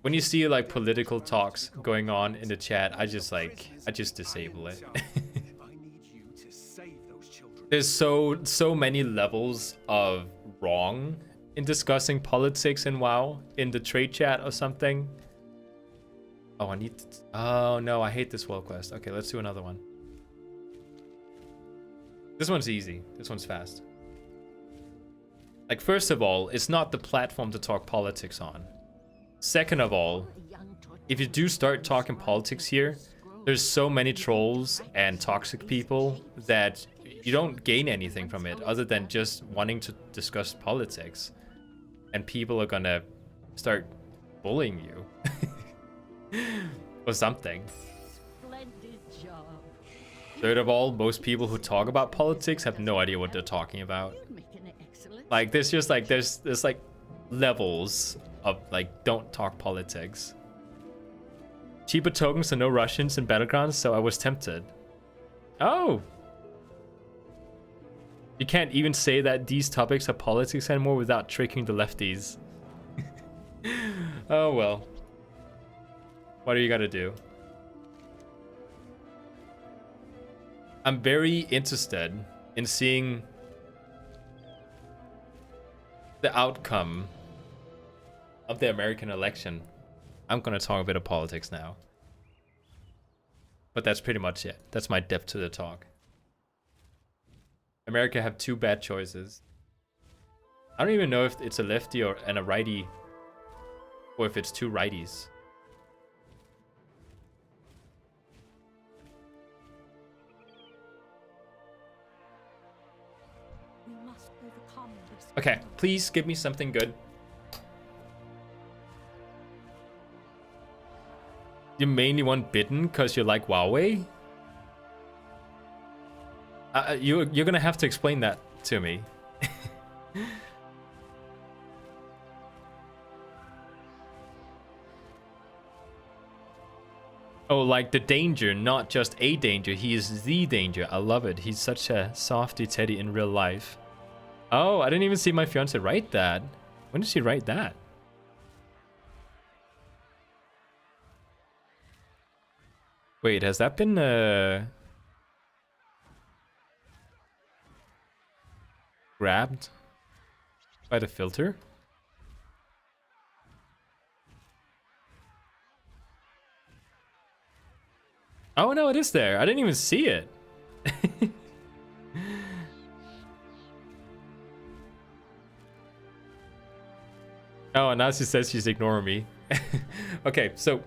when you see like political talks going on in the chat, I just disable it. There's so many levels of wrong in discussing politics in WoW in the trade chat or something. Oh, oh no, I hate this world quest. Okay, let's do another one. This one's easy. This one's fast. Like, first of all, it's not the platform to talk politics on. Second of all, if you do start talking politics here, there's so many trolls and toxic people that you don't gain anything from it other than just wanting to discuss politics. And people are gonna start bullying you. Or something. Third of all, most people who talk about politics have no idea what they're talking about. Like, there's just like, there's like levels of like, don't talk politics. Cheaper tokens and no Russians in Battlegrounds, so I was tempted. Oh! You can't even say that these topics are politics anymore without tricking the lefties. Oh well. What are you gonna do? I'm very interested in seeing the outcome of the American election. I'm gonna talk a bit of politics now. But that's pretty much it. That's my depth to the talk. America have two bad choices. I don't even know if it's a lefty and a righty, or if it's two righties. Okay, please give me something good. You mainly want bitten because you like Huawei? You're gonna have to explain that to me. Oh, like the danger, not just a danger. He is the danger. I love it. He's such a softy teddy in real life. Oh, I didn't even see my fiance write that. When did she write that? Wait, has that been grabbed by the filter? Oh no, it is there. I didn't even see it. Oh, and now she says she's ignoring me. Okay, so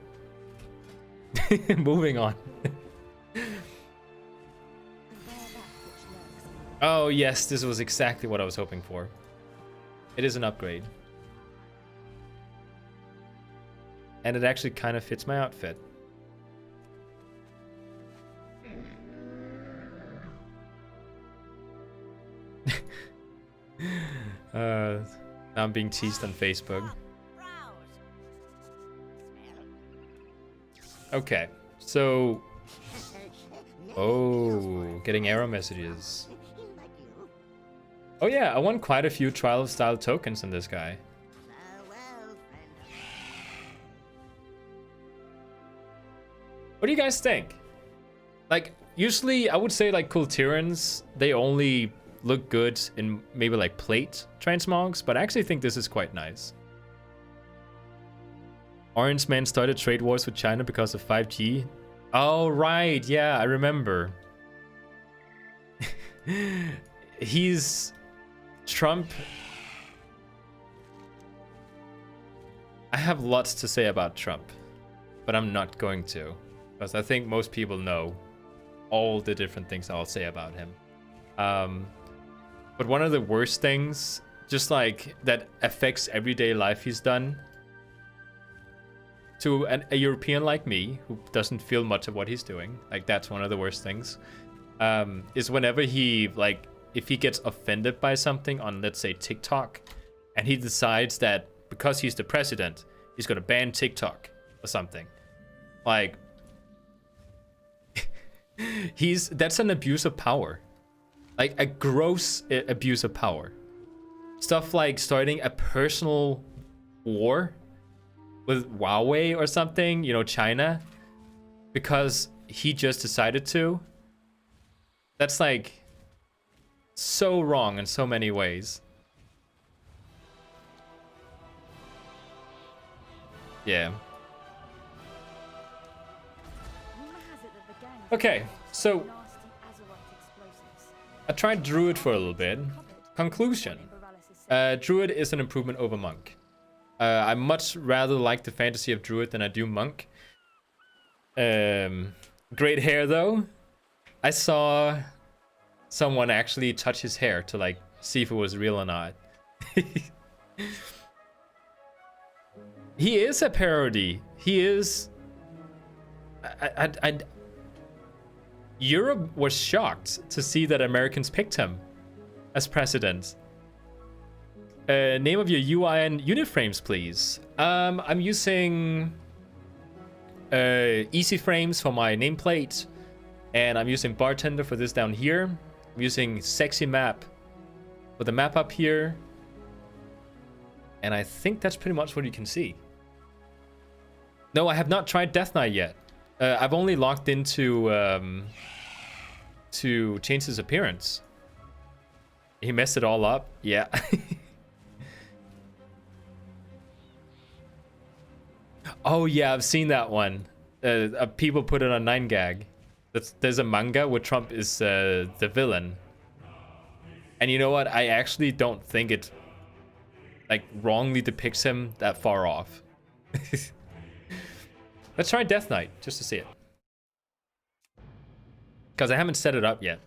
moving on. Oh yes, this was exactly what I was hoping for. It is an upgrade. And it actually kind of fits my outfit. Now I'm being teased on Facebook. Okay, so... Oh, getting error messages. Oh yeah, I won quite a few trial style tokens on this guy. What do you guys think? Like, usually I would say like Kultirans, they only look good in maybe like plate transmogs, but I actually think this is quite nice. Orange Man started trade wars with China because of 5G. Oh, right. Yeah, I remember. Trump. I have lots to say about Trump, but I'm not going to, because I think most people know all the different things I'll say about him. But one of the worst things, just like that affects everyday life he's done, to a European like me, who doesn't feel much of what he's doing, like that's one of the worst things, is whenever he, like, if he gets offended by something on, let's say, TikTok, and he decides that because he's the president, he's gonna ban TikTok or something. Like, that's an abuse of power. Like, a gross abuse of power. Stuff like starting a personal war with Huawei or something, you know, China, because he just decided to. That's like so wrong in so many ways. Yeah. Okay, so I tried Druid for a little bit. Conclusion. Druid is an improvement over Monk. I much rather like the fantasy of Druid than I do Monk. Great hair though. I saw someone actually touch his hair to like see if it was real or not. He is a parody. He is... Europe was shocked to see that Americans picked him as president. Name of your UI and unit frames, please. I'm using easy frames for my nameplate, and I'm using bartender for this down here. I'm using sexy map for the map up here, and I think that's pretty much what you can see. No, I have not tried Death Knight yet. I've only logged into to change his appearance. He messed it all up. Yeah. Oh yeah, I've seen that one. People put it on 9gag. There's a manga where Trump is the villain. And you know what? I actually don't think it like wrongly depicts him that far off. Let's try Death Knight just to see it. Because I haven't set it up yet.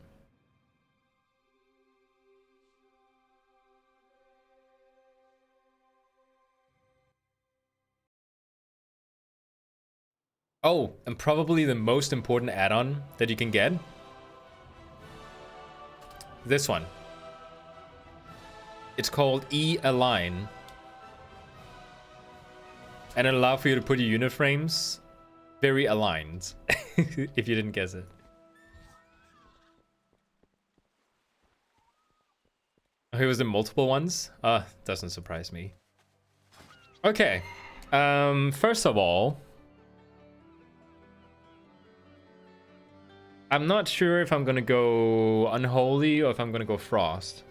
Oh, and probably the most important add-on that you can get. This one. It's called E-Align. And it allows for you to put your unit frames very aligned. If you didn't guess it. Oh, he was in multiple ones? Doesn't surprise me. Okay. First of all, I'm not sure if I'm gonna go Unholy or if I'm gonna go Frost.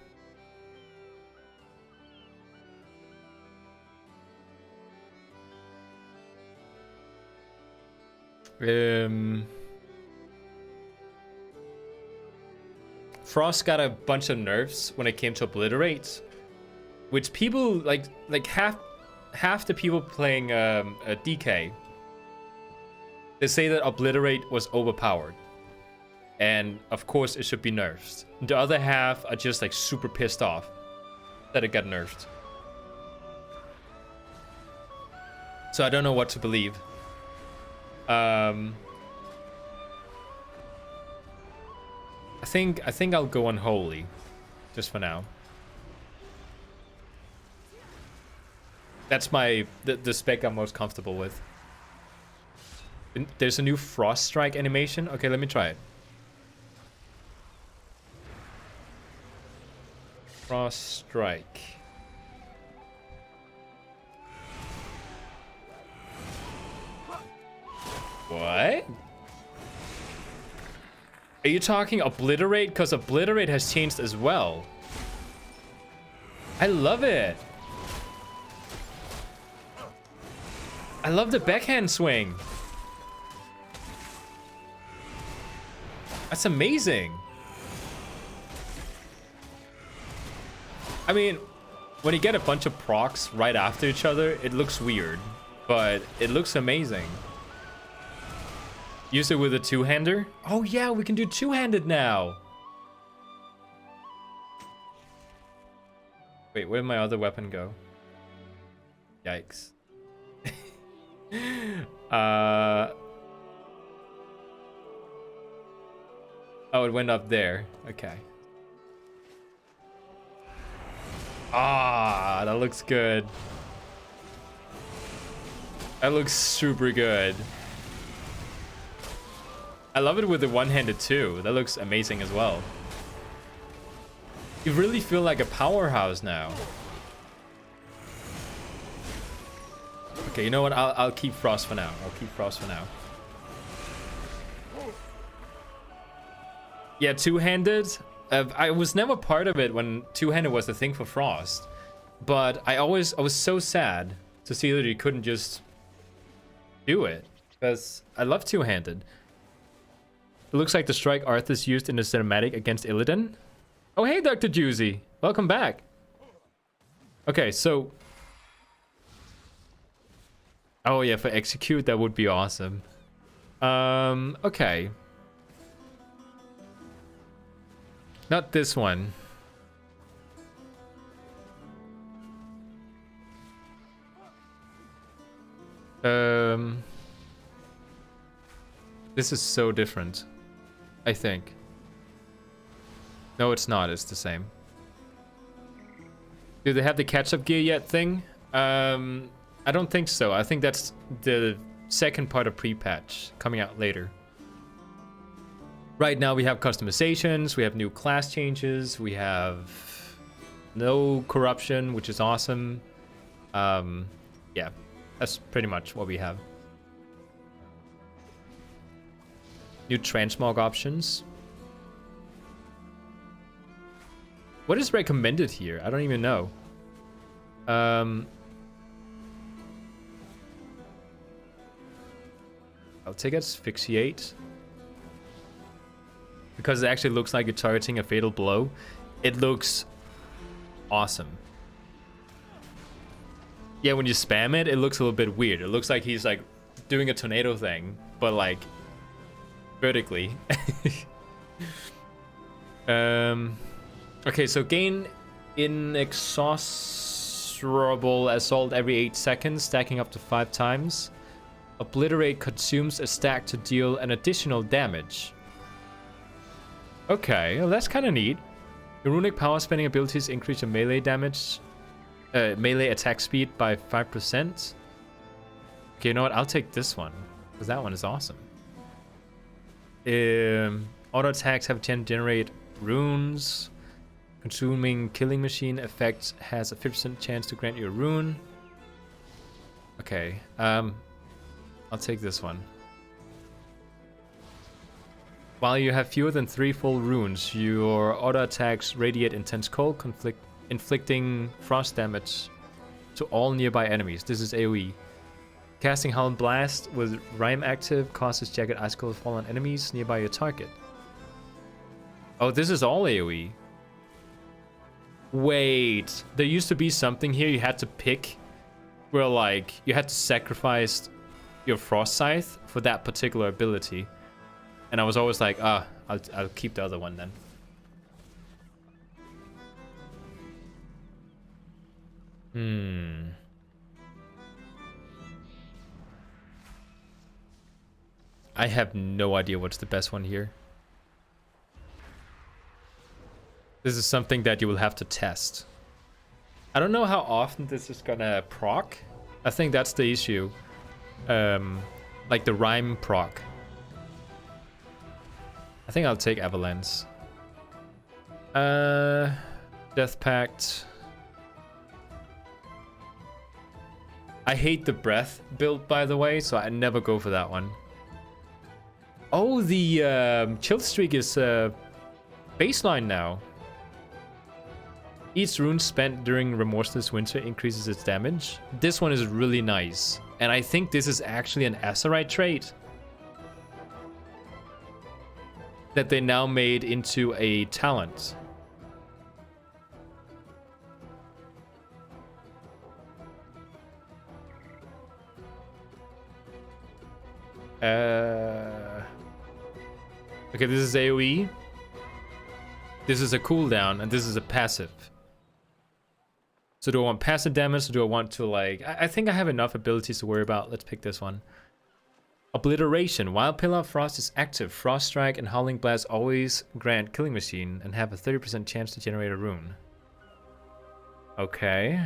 Frost got a bunch of nerfs when it came to Obliterate, which people like half the people playing a DK, they say that Obliterate was overpowered, and of course it should be nerfed. The other half are just like super pissed off that it got nerfed. So I don't know what to believe. I think I'll go Unholy, just for now. That's the spec I'm most comfortable with. There's a new Frost Strike animation. Okay, let me try it. Frost Strike. What? Are you talking Obliterate? Because Obliterate has changed as well. I love it. I love the backhand swing. That's amazing. I mean, when you get a bunch of procs right after each other, it looks weird, but it looks amazing. Use it with a two-hander. Oh yeah, we can do two-handed now. Wait, where did my other weapon go? Yikes. Oh, it went up there. Okay. Ah, that looks good. That looks super good. I love it with the one-handed too. That looks amazing as well. You really feel like a powerhouse now. Okay, you know what? I'll keep Frost for now. I'll keep Frost for now. Yeah, two-handed. I was never part of it when two-handed was the thing for Frost, but I was so sad to see that he couldn't just do it, because I love two-handed. It looks like the strike Arthas used in the cinematic against Illidan. Oh, hey, Dr. Juicy. Welcome back. Okay, so... Oh, yeah, for execute, that would be awesome. Okay. Not this one. This is so different, I think. No, it's not. It's the same. Do they have the catch-up gear yet thing? I don't think so. I think that's the second part of pre-patch coming out later. Right now we have customizations, we have new class changes, we have no corruption, which is awesome. Yeah, that's pretty much what we have. New transmog options. What is recommended here? I don't even know. I'll take asphyxiate. Because it actually looks like you're targeting a fatal blow. It looks awesome. Yeah, when you spam it, it looks a little bit weird. It looks like he's like doing a tornado thing, but like vertically. Okay, so gain inexhaustible assault every 8 seconds, stacking up to 5 times. Obliterate consumes a stack to deal an additional damage. Okay, well that's kind of neat. Your runic power spending abilities increase your melee damage, melee attack speed by 5%. Okay, you know what? I'll take this one because that one is awesome. Auto attacks have 10 generate runes. Consuming killing machine effect has a 50% chance to grant you a rune. Okay, I'll take this one. While you have fewer than 3 full runes, your auto attacks radiate intense cold, inflicting frost damage to all nearby enemies. This is AoE. Casting Howling Blast with Rhyme active causes jagged icicles fall on enemies nearby your target. Oh, this is all AoE. Wait, there used to be something here you had to pick where like you had to sacrifice your Frost Scythe for that particular ability. And I was always like, I'll keep the other one then. I have no idea what's the best one here. This is something that you will have to test. I don't know how often this is gonna proc. I think that's the issue. Like the rhyme proc. I think I'll take Avalanche. Death Pact. I hate the breath build, by the way, so I never go for that one. Oh, the chill streak is baseline now. Each rune spent during Remorseless Winter increases its damage. This one is really nice. And I think this is actually an Azerite trait that they now made into a talent. Okay, this is AoE. This is a cooldown, and this is a passive. So do I want passive damage, or do I want to, like... I think I have enough abilities to worry about. Let's pick this one. Obliteration. While Pillar of Frost is active, Frost Strike and Howling Blast always grant Killing Machine and have a 30% chance to generate a rune. Okay.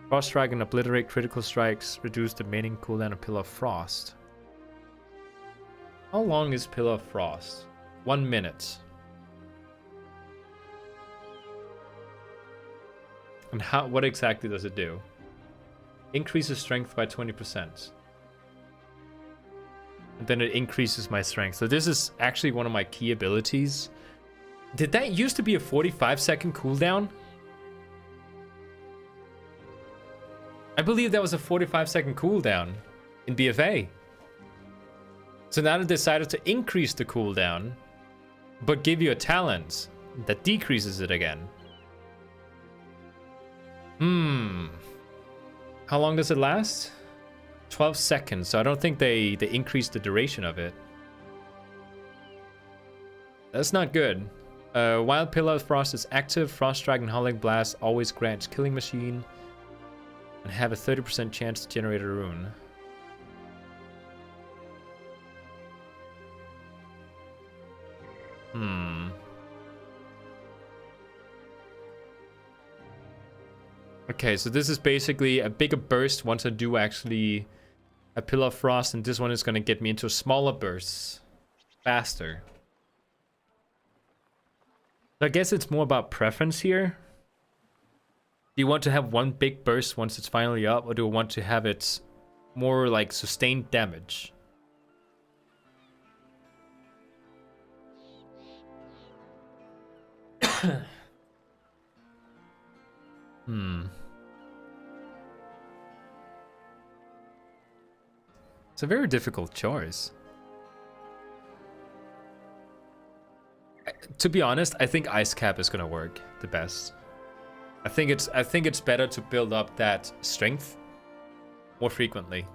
Frost Strike and Obliterate critical strikes reduce the remaining cooldown of Pillar of Frost. How long is Pillar of Frost? 1 minute. And what exactly does it do? Increases strength by 20%. And then it increases my strength. So this is actually one of my key abilities. Did that used to be a 45-second cooldown? I believe that was a 45-second cooldown in BFA. So now they decided to increase the cooldown, but give you a talent that decreases it again. How long does it last? 12 seconds, so I don't think they increased the duration of it. That's not good. While Pillar of Frost is active, Frost Strike and Howling Blast always grants Killing Machine and have a 30% chance to generate a rune. Okay, so this is basically a bigger burst once I do actually a Pillar of Frost, and this one is going to get me into smaller bursts faster. So I guess it's more about preference here. Do you want to have one big burst once it's finally up, or do I want to have it more like sustained damage? It's a very difficult choice. To be honest, I think Ice Cap is gonna work the best. I think it's better to build up that strength more frequently.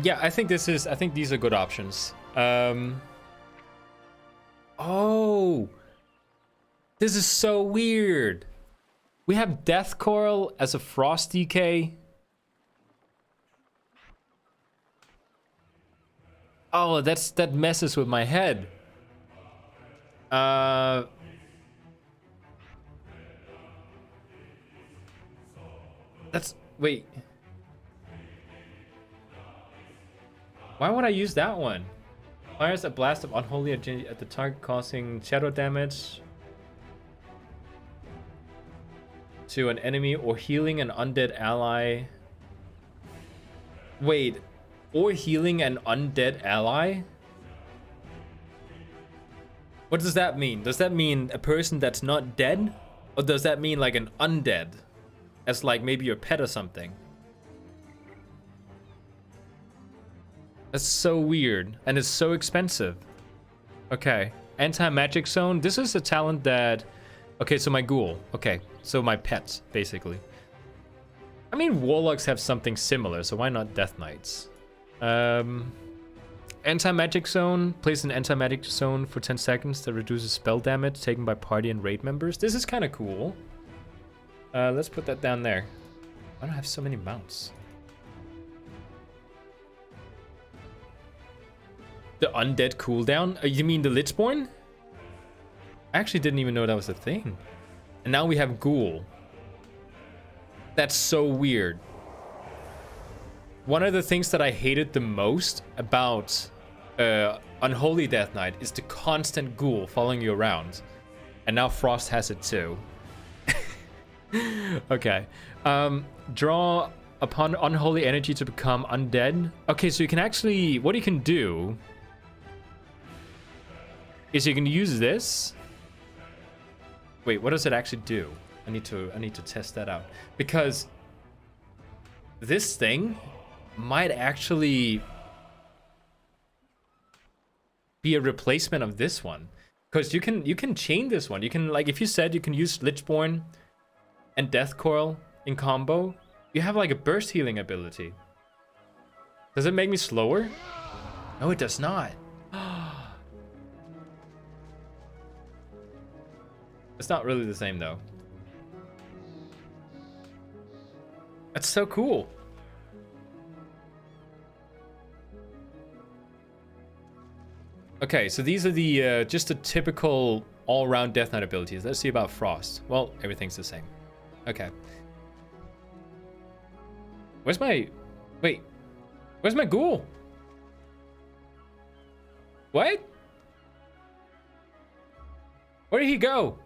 Yeah, I think these are good options. Oh, this is so weird. We have Death Coral as a Frost DK. Oh, that messes with my head. Wait. Why would I use that one? Fires a blast of unholy energy at the target, causing shadow damage to an enemy or healing an undead ally. Wait, or healing an undead ally? What does that mean? Does that mean a person that's not dead? Or does that mean like an undead? As like maybe your pet or something? That's so weird, and it's so expensive. Okay, anti-magic zone. This is a talent that... Okay, so my ghoul. Okay, so my pets, basically. I mean, Warlocks have something similar, so why not Death Knights? Anti-magic zone. Place an anti-magic zone for 10 seconds that reduces spell damage taken by party and raid members. This is kind of cool. Let's put that down there. Why do I have so many mounts? The undead cooldown? You mean the Lichborn? I actually didn't even know that was a thing. And now we have Ghoul. That's so weird. One of the things that I hated the most about Unholy Death Knight is the constant Ghoul following you around. And now Frost has it too. Okay. Draw upon unholy energy to become undead. Okay, so you can actually... What you can do is you can use this. Wait, what does it actually do? I need to test that out. Because this thing might actually be a replacement of this one. Because you can chain this one. You can, like, if you said you can use Lichborn and Death Coil in combo, you have like a burst healing ability. Does it make me slower? No, it does not. It's not really the same though. That's so cool. Okay, so these are the just the typical all-round Death Knight abilities. Let's see about Frost. Well, everything's the same. Okay. Where's my... Wait. Where's my Ghoul? What? Where did he go?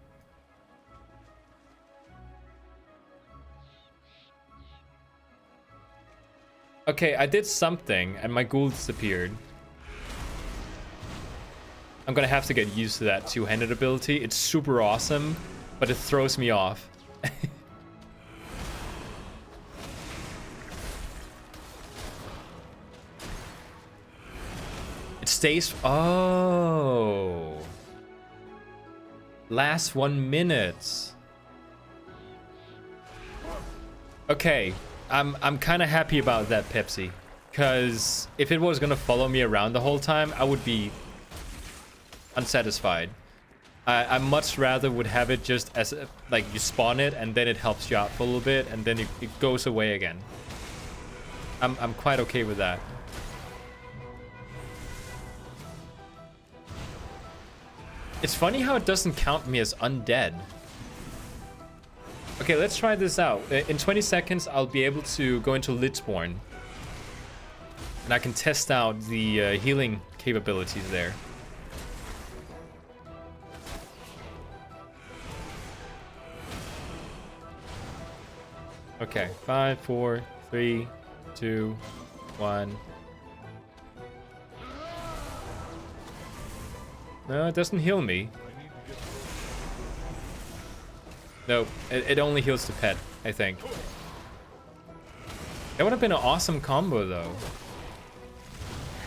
Okay, I did something and my Ghoul disappeared. I'm gonna have to get used to that two-handed ability. It's super awesome, but it throws me off. It stays... Oh. Last 1 minute. Okay, I'm kind of happy about that, Pepsi. Because if it was gonna follow me around the whole time, I would be unsatisfied. I much rather would have it just as a, like you spawn it and then it helps you out for a little bit and then it goes away again. I'm quite okay with that. It's funny how it doesn't count me as undead. Okay, let's try this out. In 20 seconds, I'll be able to go into Lichborn. And I can test out the healing capabilities there. Okay, 5, 4, 3, 2, 1. No, it doesn't heal me. No, it only heals the pet, I think. That would have been an awesome combo, though.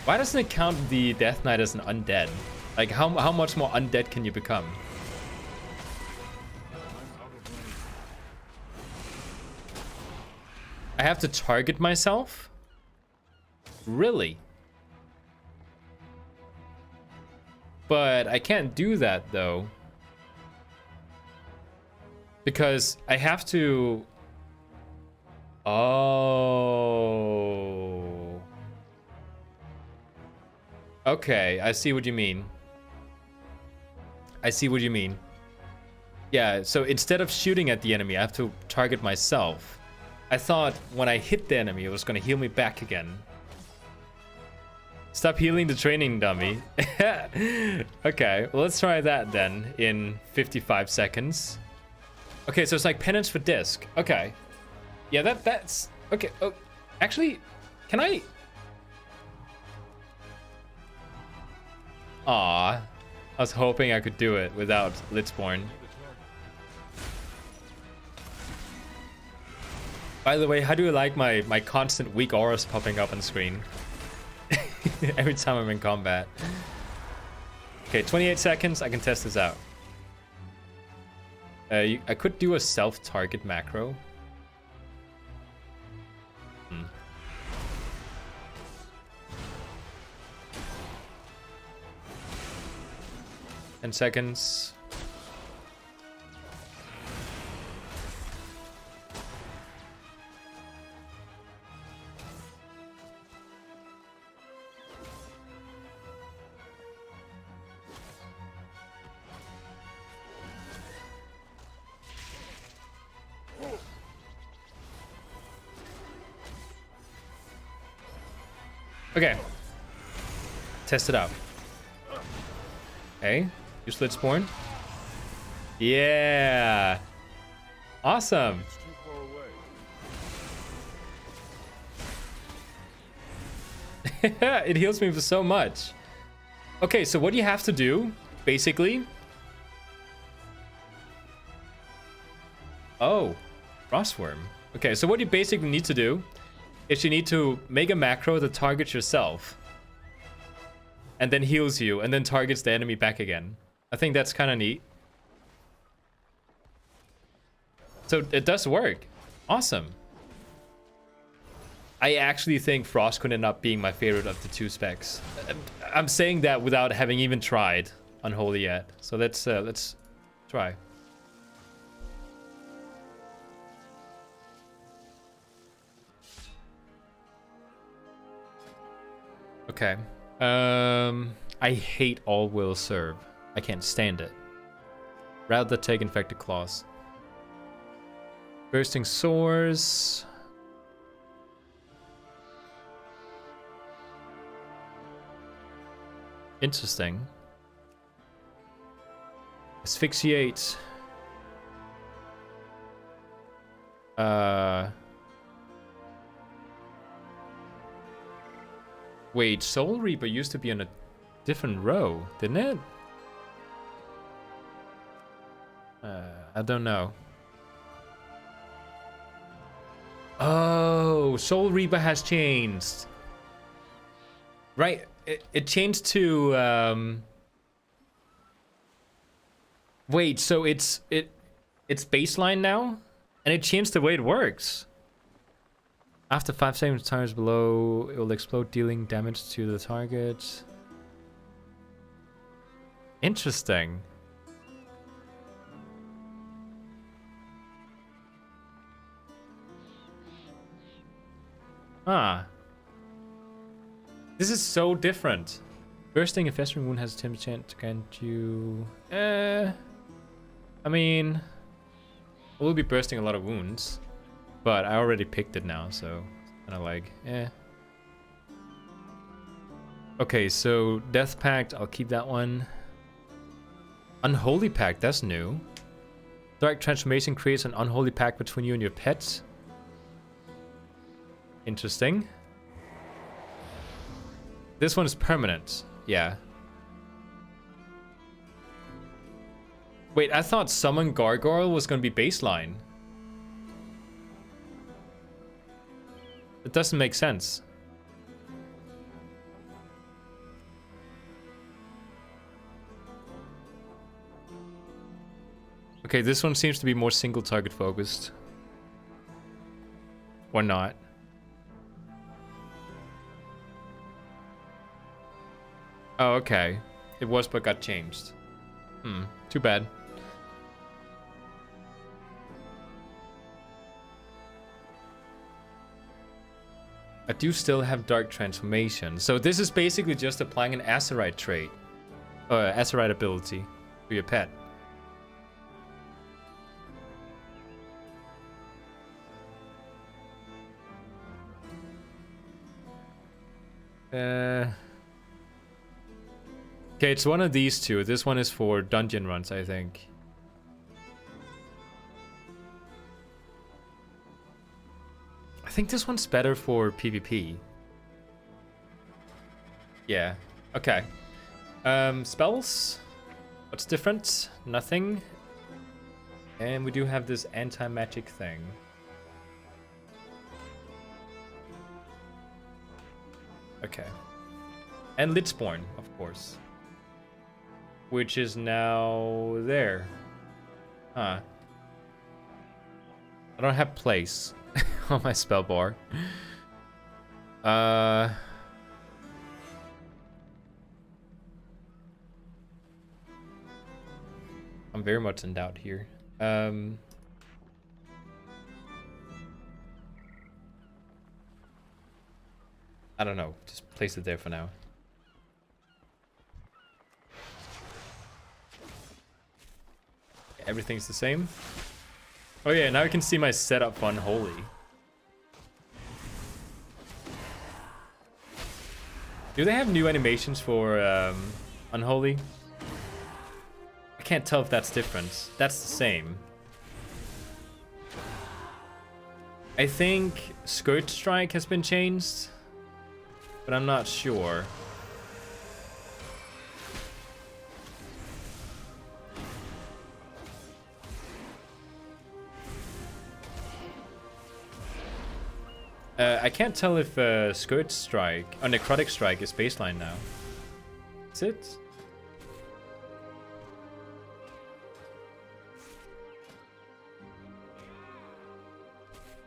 Why doesn't it count the Death Knight as an undead? Like, how much more undead can you become? I have to target myself? Really? But I can't do that, though. Because I have to... Oh. Okay, I see what you mean. I see what you mean. Yeah, so instead of shooting at the enemy, I have to target myself. I thought when I hit the enemy, it was going to heal me back again. Stop healing the training dummy. Okay, well, let's try that then in 55 seconds. Okay, so it's like penance for disc. Okay. Yeah, that's... Okay, oh, actually, can I... Aw, I was hoping I could do it without Lichborn. By the way, how do you like my constant weak auras popping up on screen? Every time I'm in combat. Okay, 28 seconds, I can test this out. I could do a self-target macro. Hmm. Ten seconds. Okay. Test it out. Okay. You split spawn. Yeah. Awesome. It's too far away. It heals me for so much. Okay, so what you have to do, basically. Oh, Frostworm. Okay, so what you basically need to do is you need to make a macro that targets yourself. And then heals you, and then targets the enemy back again. I think that's kind of neat. So it does work. Awesome. I actually think Frost could end up being my favorite of the two specs. I'm saying that without having even tried Unholy yet. So let's try. Okay. I hate all will serve. I can't stand it. Rather take infected claws. Bursting sores. Interesting. Asphyxiate. Wait, Soul Reaper used to be on a different row, didn't it? I don't know. Oh, Soul Reaper has changed. Right, it changed to wait, so it's baseline now? And it changed the way it works. After 5 seconds times below, it will explode, dealing damage to the target. Interesting. Ah. This is so different. Bursting infesting wound has a 10% can't you... I mean... I will be bursting a lot of wounds. But I already picked it now, so... kind of like, eh. Okay, so Death Pact, I'll keep that one. Unholy Pact, that's new. Dark Transformation creates an unholy pact between you and your pets. Interesting. This one is permanent. Yeah. Wait, I thought Summon Gargoyle was going to be baseline. It doesn't make sense. Okay, this one seems to be more single target focused. Or not. Oh, okay. It was but got changed. Too bad. I do still have Dark Transformation. So this is basically just applying an Azerite trait. Or Azerite ability to your pet. Okay, it's one of these two. This one is for dungeon runs, I think. I think this one's better for PvP. Yeah. Okay. Spells. What's different? Nothing. And we do have this anti-magic thing. Okay. And Lidsborn, of course. Which is now there. Huh. I don't have place on my spell bar. I'm very much in doubt here. I don't know. Just place it there for now. Everything's the same. Oh yeah, now I can see my setup on Holy. Do they have new animations for Unholy? I can't tell if that's different. That's the same. I think Skirt Strike has been changed, but I'm not sure. I can't tell if Skirt Strike or Necrotic Strike is baseline now. Is it?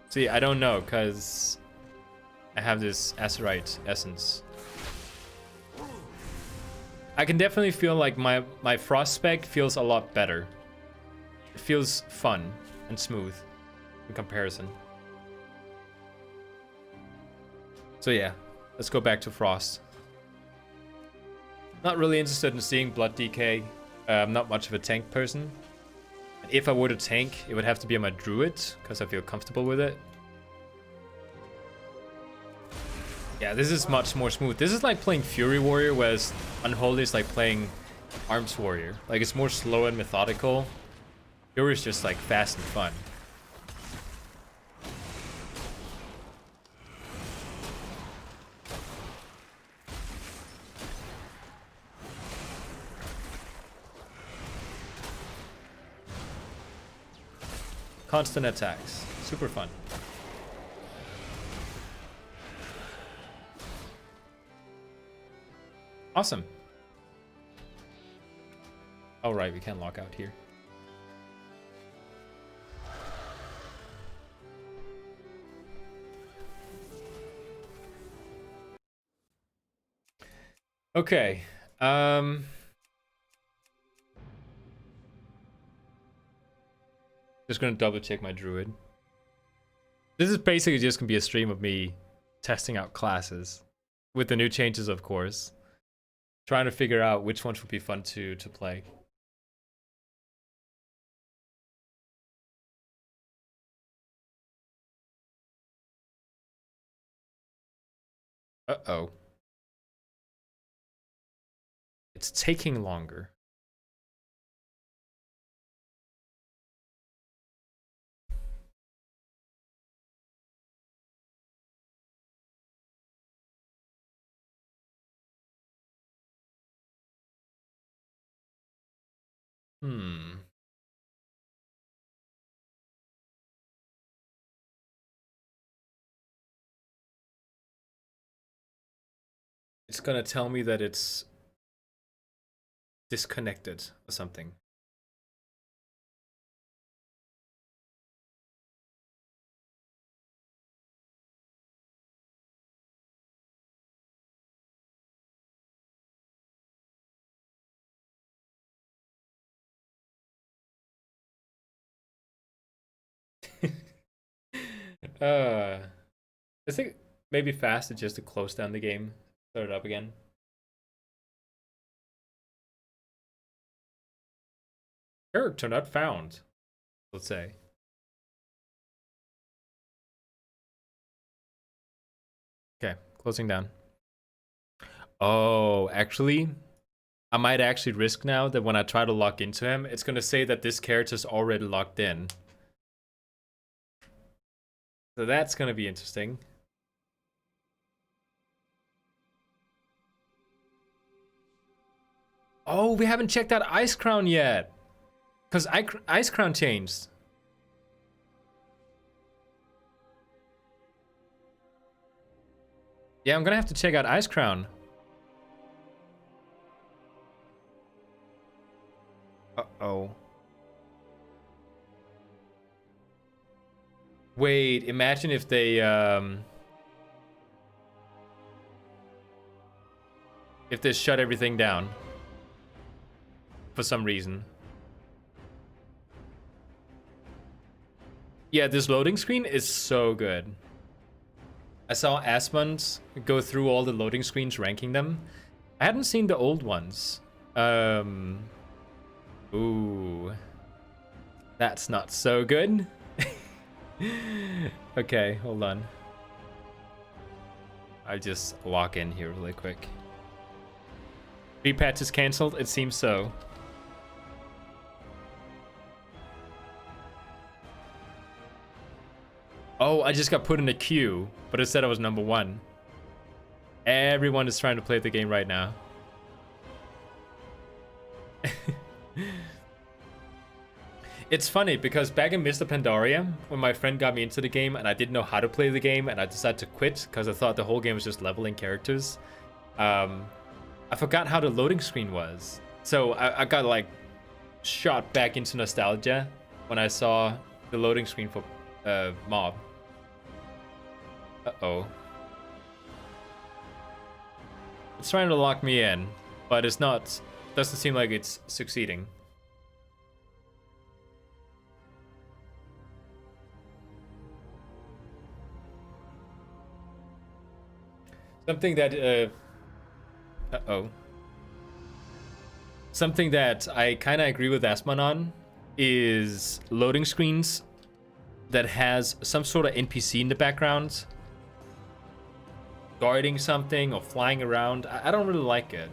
See, I don't know, because I have this Azerite essence. I can definitely feel like my Frost spec feels a lot better. It feels fun and smooth in comparison. So yeah, let's go back to Frost. Not really interested in seeing Blood DK. I'm not much of a tank person. If I were to tank, it would have to be on my Druid, because I feel comfortable with it. Yeah, this is much more smooth. This is like playing Fury Warrior, whereas Unholy is like playing Arms Warrior. Like, it's more slow and methodical. Fury is just like fast and fun. Constant attacks. Super fun. Awesome. All right, we can't lock out here. Okay. Just gonna double check my Druid. This is basically just gonna be a stream of me testing out classes. With the new changes, of course. Trying to figure out which ones would be fun to play. Uh-oh. It's taking longer. It's gonna tell me that it's disconnected or something. I think maybe fast is just to close down the game, start it up again. Character not found, let's say. Okay, closing down. Oh, actually, I might actually risk now that when I try to log into him, it's gonna say that this character's already logged in. So that's gonna be interesting. Oh, we haven't checked out Ice Crown yet. Because Ice Crown changed. Yeah, I'm gonna have to check out Ice Crown. Uh-oh. Wait, imagine if they, if they shut everything down for some reason. Yeah, this loading screen is so good. I saw Asmund go through all the loading screens, ranking them. I hadn't seen the old ones. Ooh. That's not so good. Okay, hold on. I'll just walk in here really quick. 3 patches cancelled? It seems so. Oh, I just got put in a queue, but it said I was number 1. Everyone is trying to play the game right now. It's funny because back in Mr. Pandaria, when my friend got me into the game and I didn't know how to play the game and I decided to quit because I thought the whole game was just leveling characters, I forgot how the loading screen was. So I got like shot back into nostalgia when I saw the loading screen for Mob. Uh-oh. It's trying to lock me in, but it's not, doesn't seem like it's succeeding. Something that, uh-oh. Something that I kind of agree with Asmon on is loading screens that has some sort of NPC in the background guarding something or flying around. I don't really like it.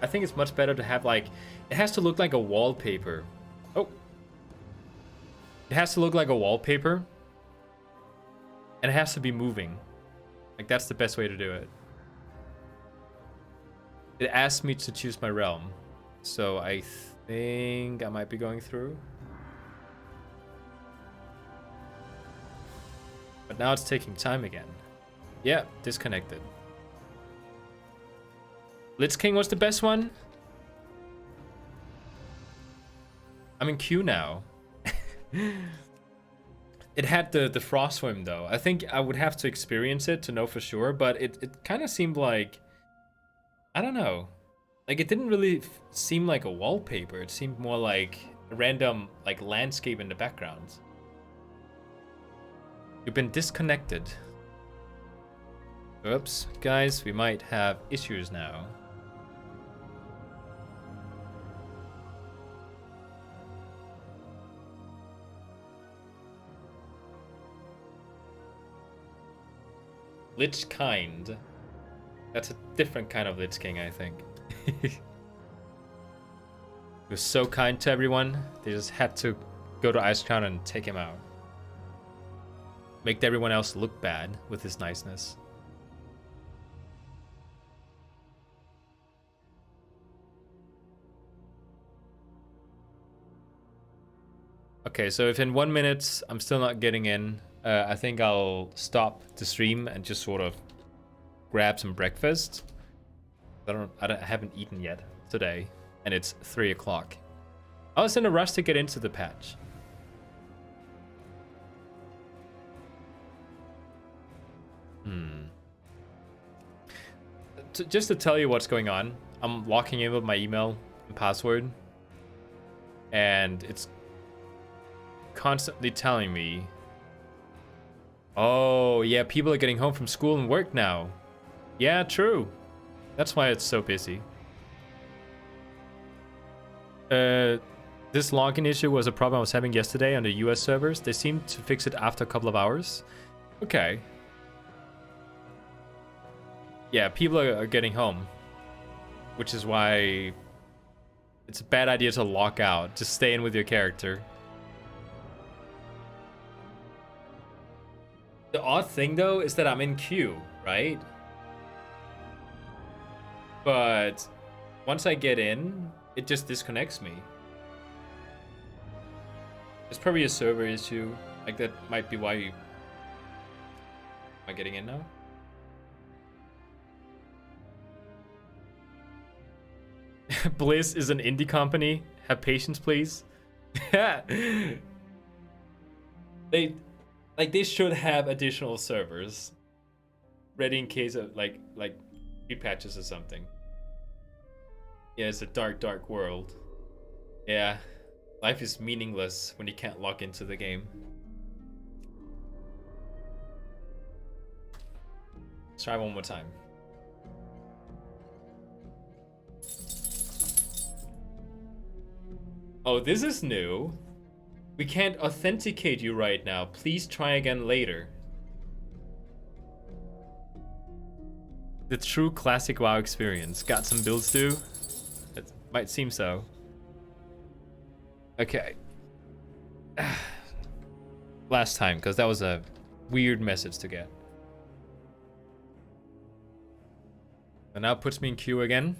I think it's much better to have like, it has to look like a wallpaper. Oh. It has to look like a wallpaper. And it has to be moving. Like that's the best way to do it. It asked me to choose my realm. So I think I might be going through. But now it's taking time again. Yeah, disconnected. Lich King was the best one? I'm in queue now. It had the frost swim though. I think I would have to experience it to know for sure, but it kind of seemed like, I don't know. Like it didn't really seem like a wallpaper. It seemed more like a random like landscape in the background. You've been disconnected. Oops, guys, we might have issues now. Lich Kind. That's a different kind of Lich King, I think. He was so kind to everyone, they just had to go to Ice Crown and take him out. Make everyone else look bad with his niceness. Okay, so if in 1 minute I'm still not getting in, I think I'll stop the stream and just sort of grab some breakfast. I haven't eaten yet today, and it's 3 o'clock. I was in a rush to get into the patch. Just to tell you what's going on, I'm locking in with my email and password, and it's constantly telling me, oh yeah, people are getting home from school and work now. Yeah, true. That's why it's so busy. This login issue was a problem I was having yesterday on the US servers. They seemed to fix it after a couple of hours. Okay. Yeah, people are getting home, which is why it's a bad idea to lock out. Just stay in with your character. The odd thing though is that I'm in queue, right? But once I get in, it just disconnects me. It's probably a server issue. Like that might be why you... Am I getting in now? Bliss is an indie company. Have patience, please. They should have additional servers ready in case of like repatches or something. Yeah, it's a dark, dark world. Yeah, life is meaningless when you can't log into the game. Let's try one more time. Oh, this is new. We can't authenticate you right now. Please try again later. The true classic WoW experience. Got some builds too? It might seem so. Okay. Last time, because that was a weird message to get. And now it puts me in queue again.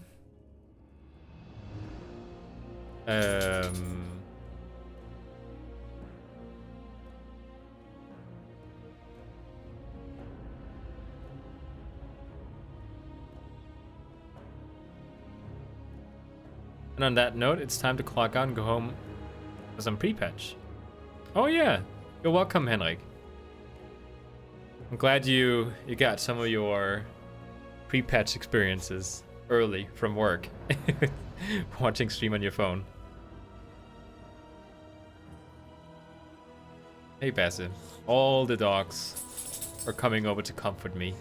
And on that note, it's time to clock out and go home for some pre-patch. Oh yeah, you're welcome, Henrik. I'm glad you got some of your pre-patch experiences early from work. Watching stream on your phone. Hey Bassett, all the dogs are coming over to comfort me.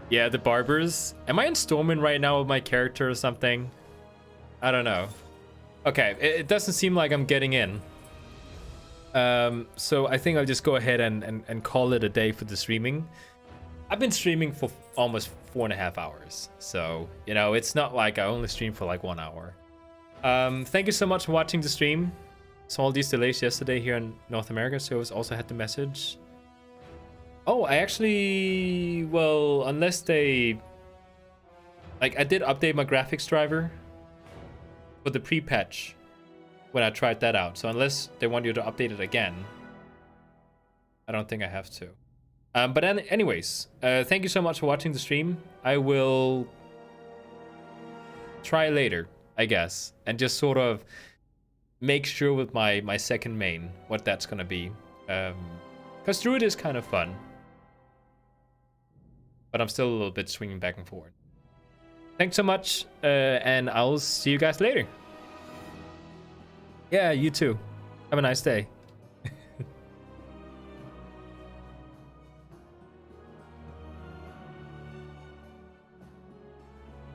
Yeah, the barbers. Am I in Stormwind right now with my character or something? I don't know. Okay, it doesn't seem like I'm getting in. So I think I'll just go ahead and call it a day for the streaming. I've been streaming for almost 4.5 hours. So, you know, it's not like I only stream for like 1 hour. Thank you so much for watching the stream. Saw all these delays yesterday here in North America, so I also had the message. Oh, I actually, well, unless they, like, I did update my graphics driver for the pre-patch when I tried that out. So unless they want you to update it again, I don't think I have to. But anyways, thank you so much for watching the stream. I will try later, I guess, and just sort of make sure with my second main what that's gonna be. Because Druid is kind of fun. But I'm still a little bit swinging back and forth. Thanks so much, and I'll see you guys later. Yeah, you too. Have a nice day.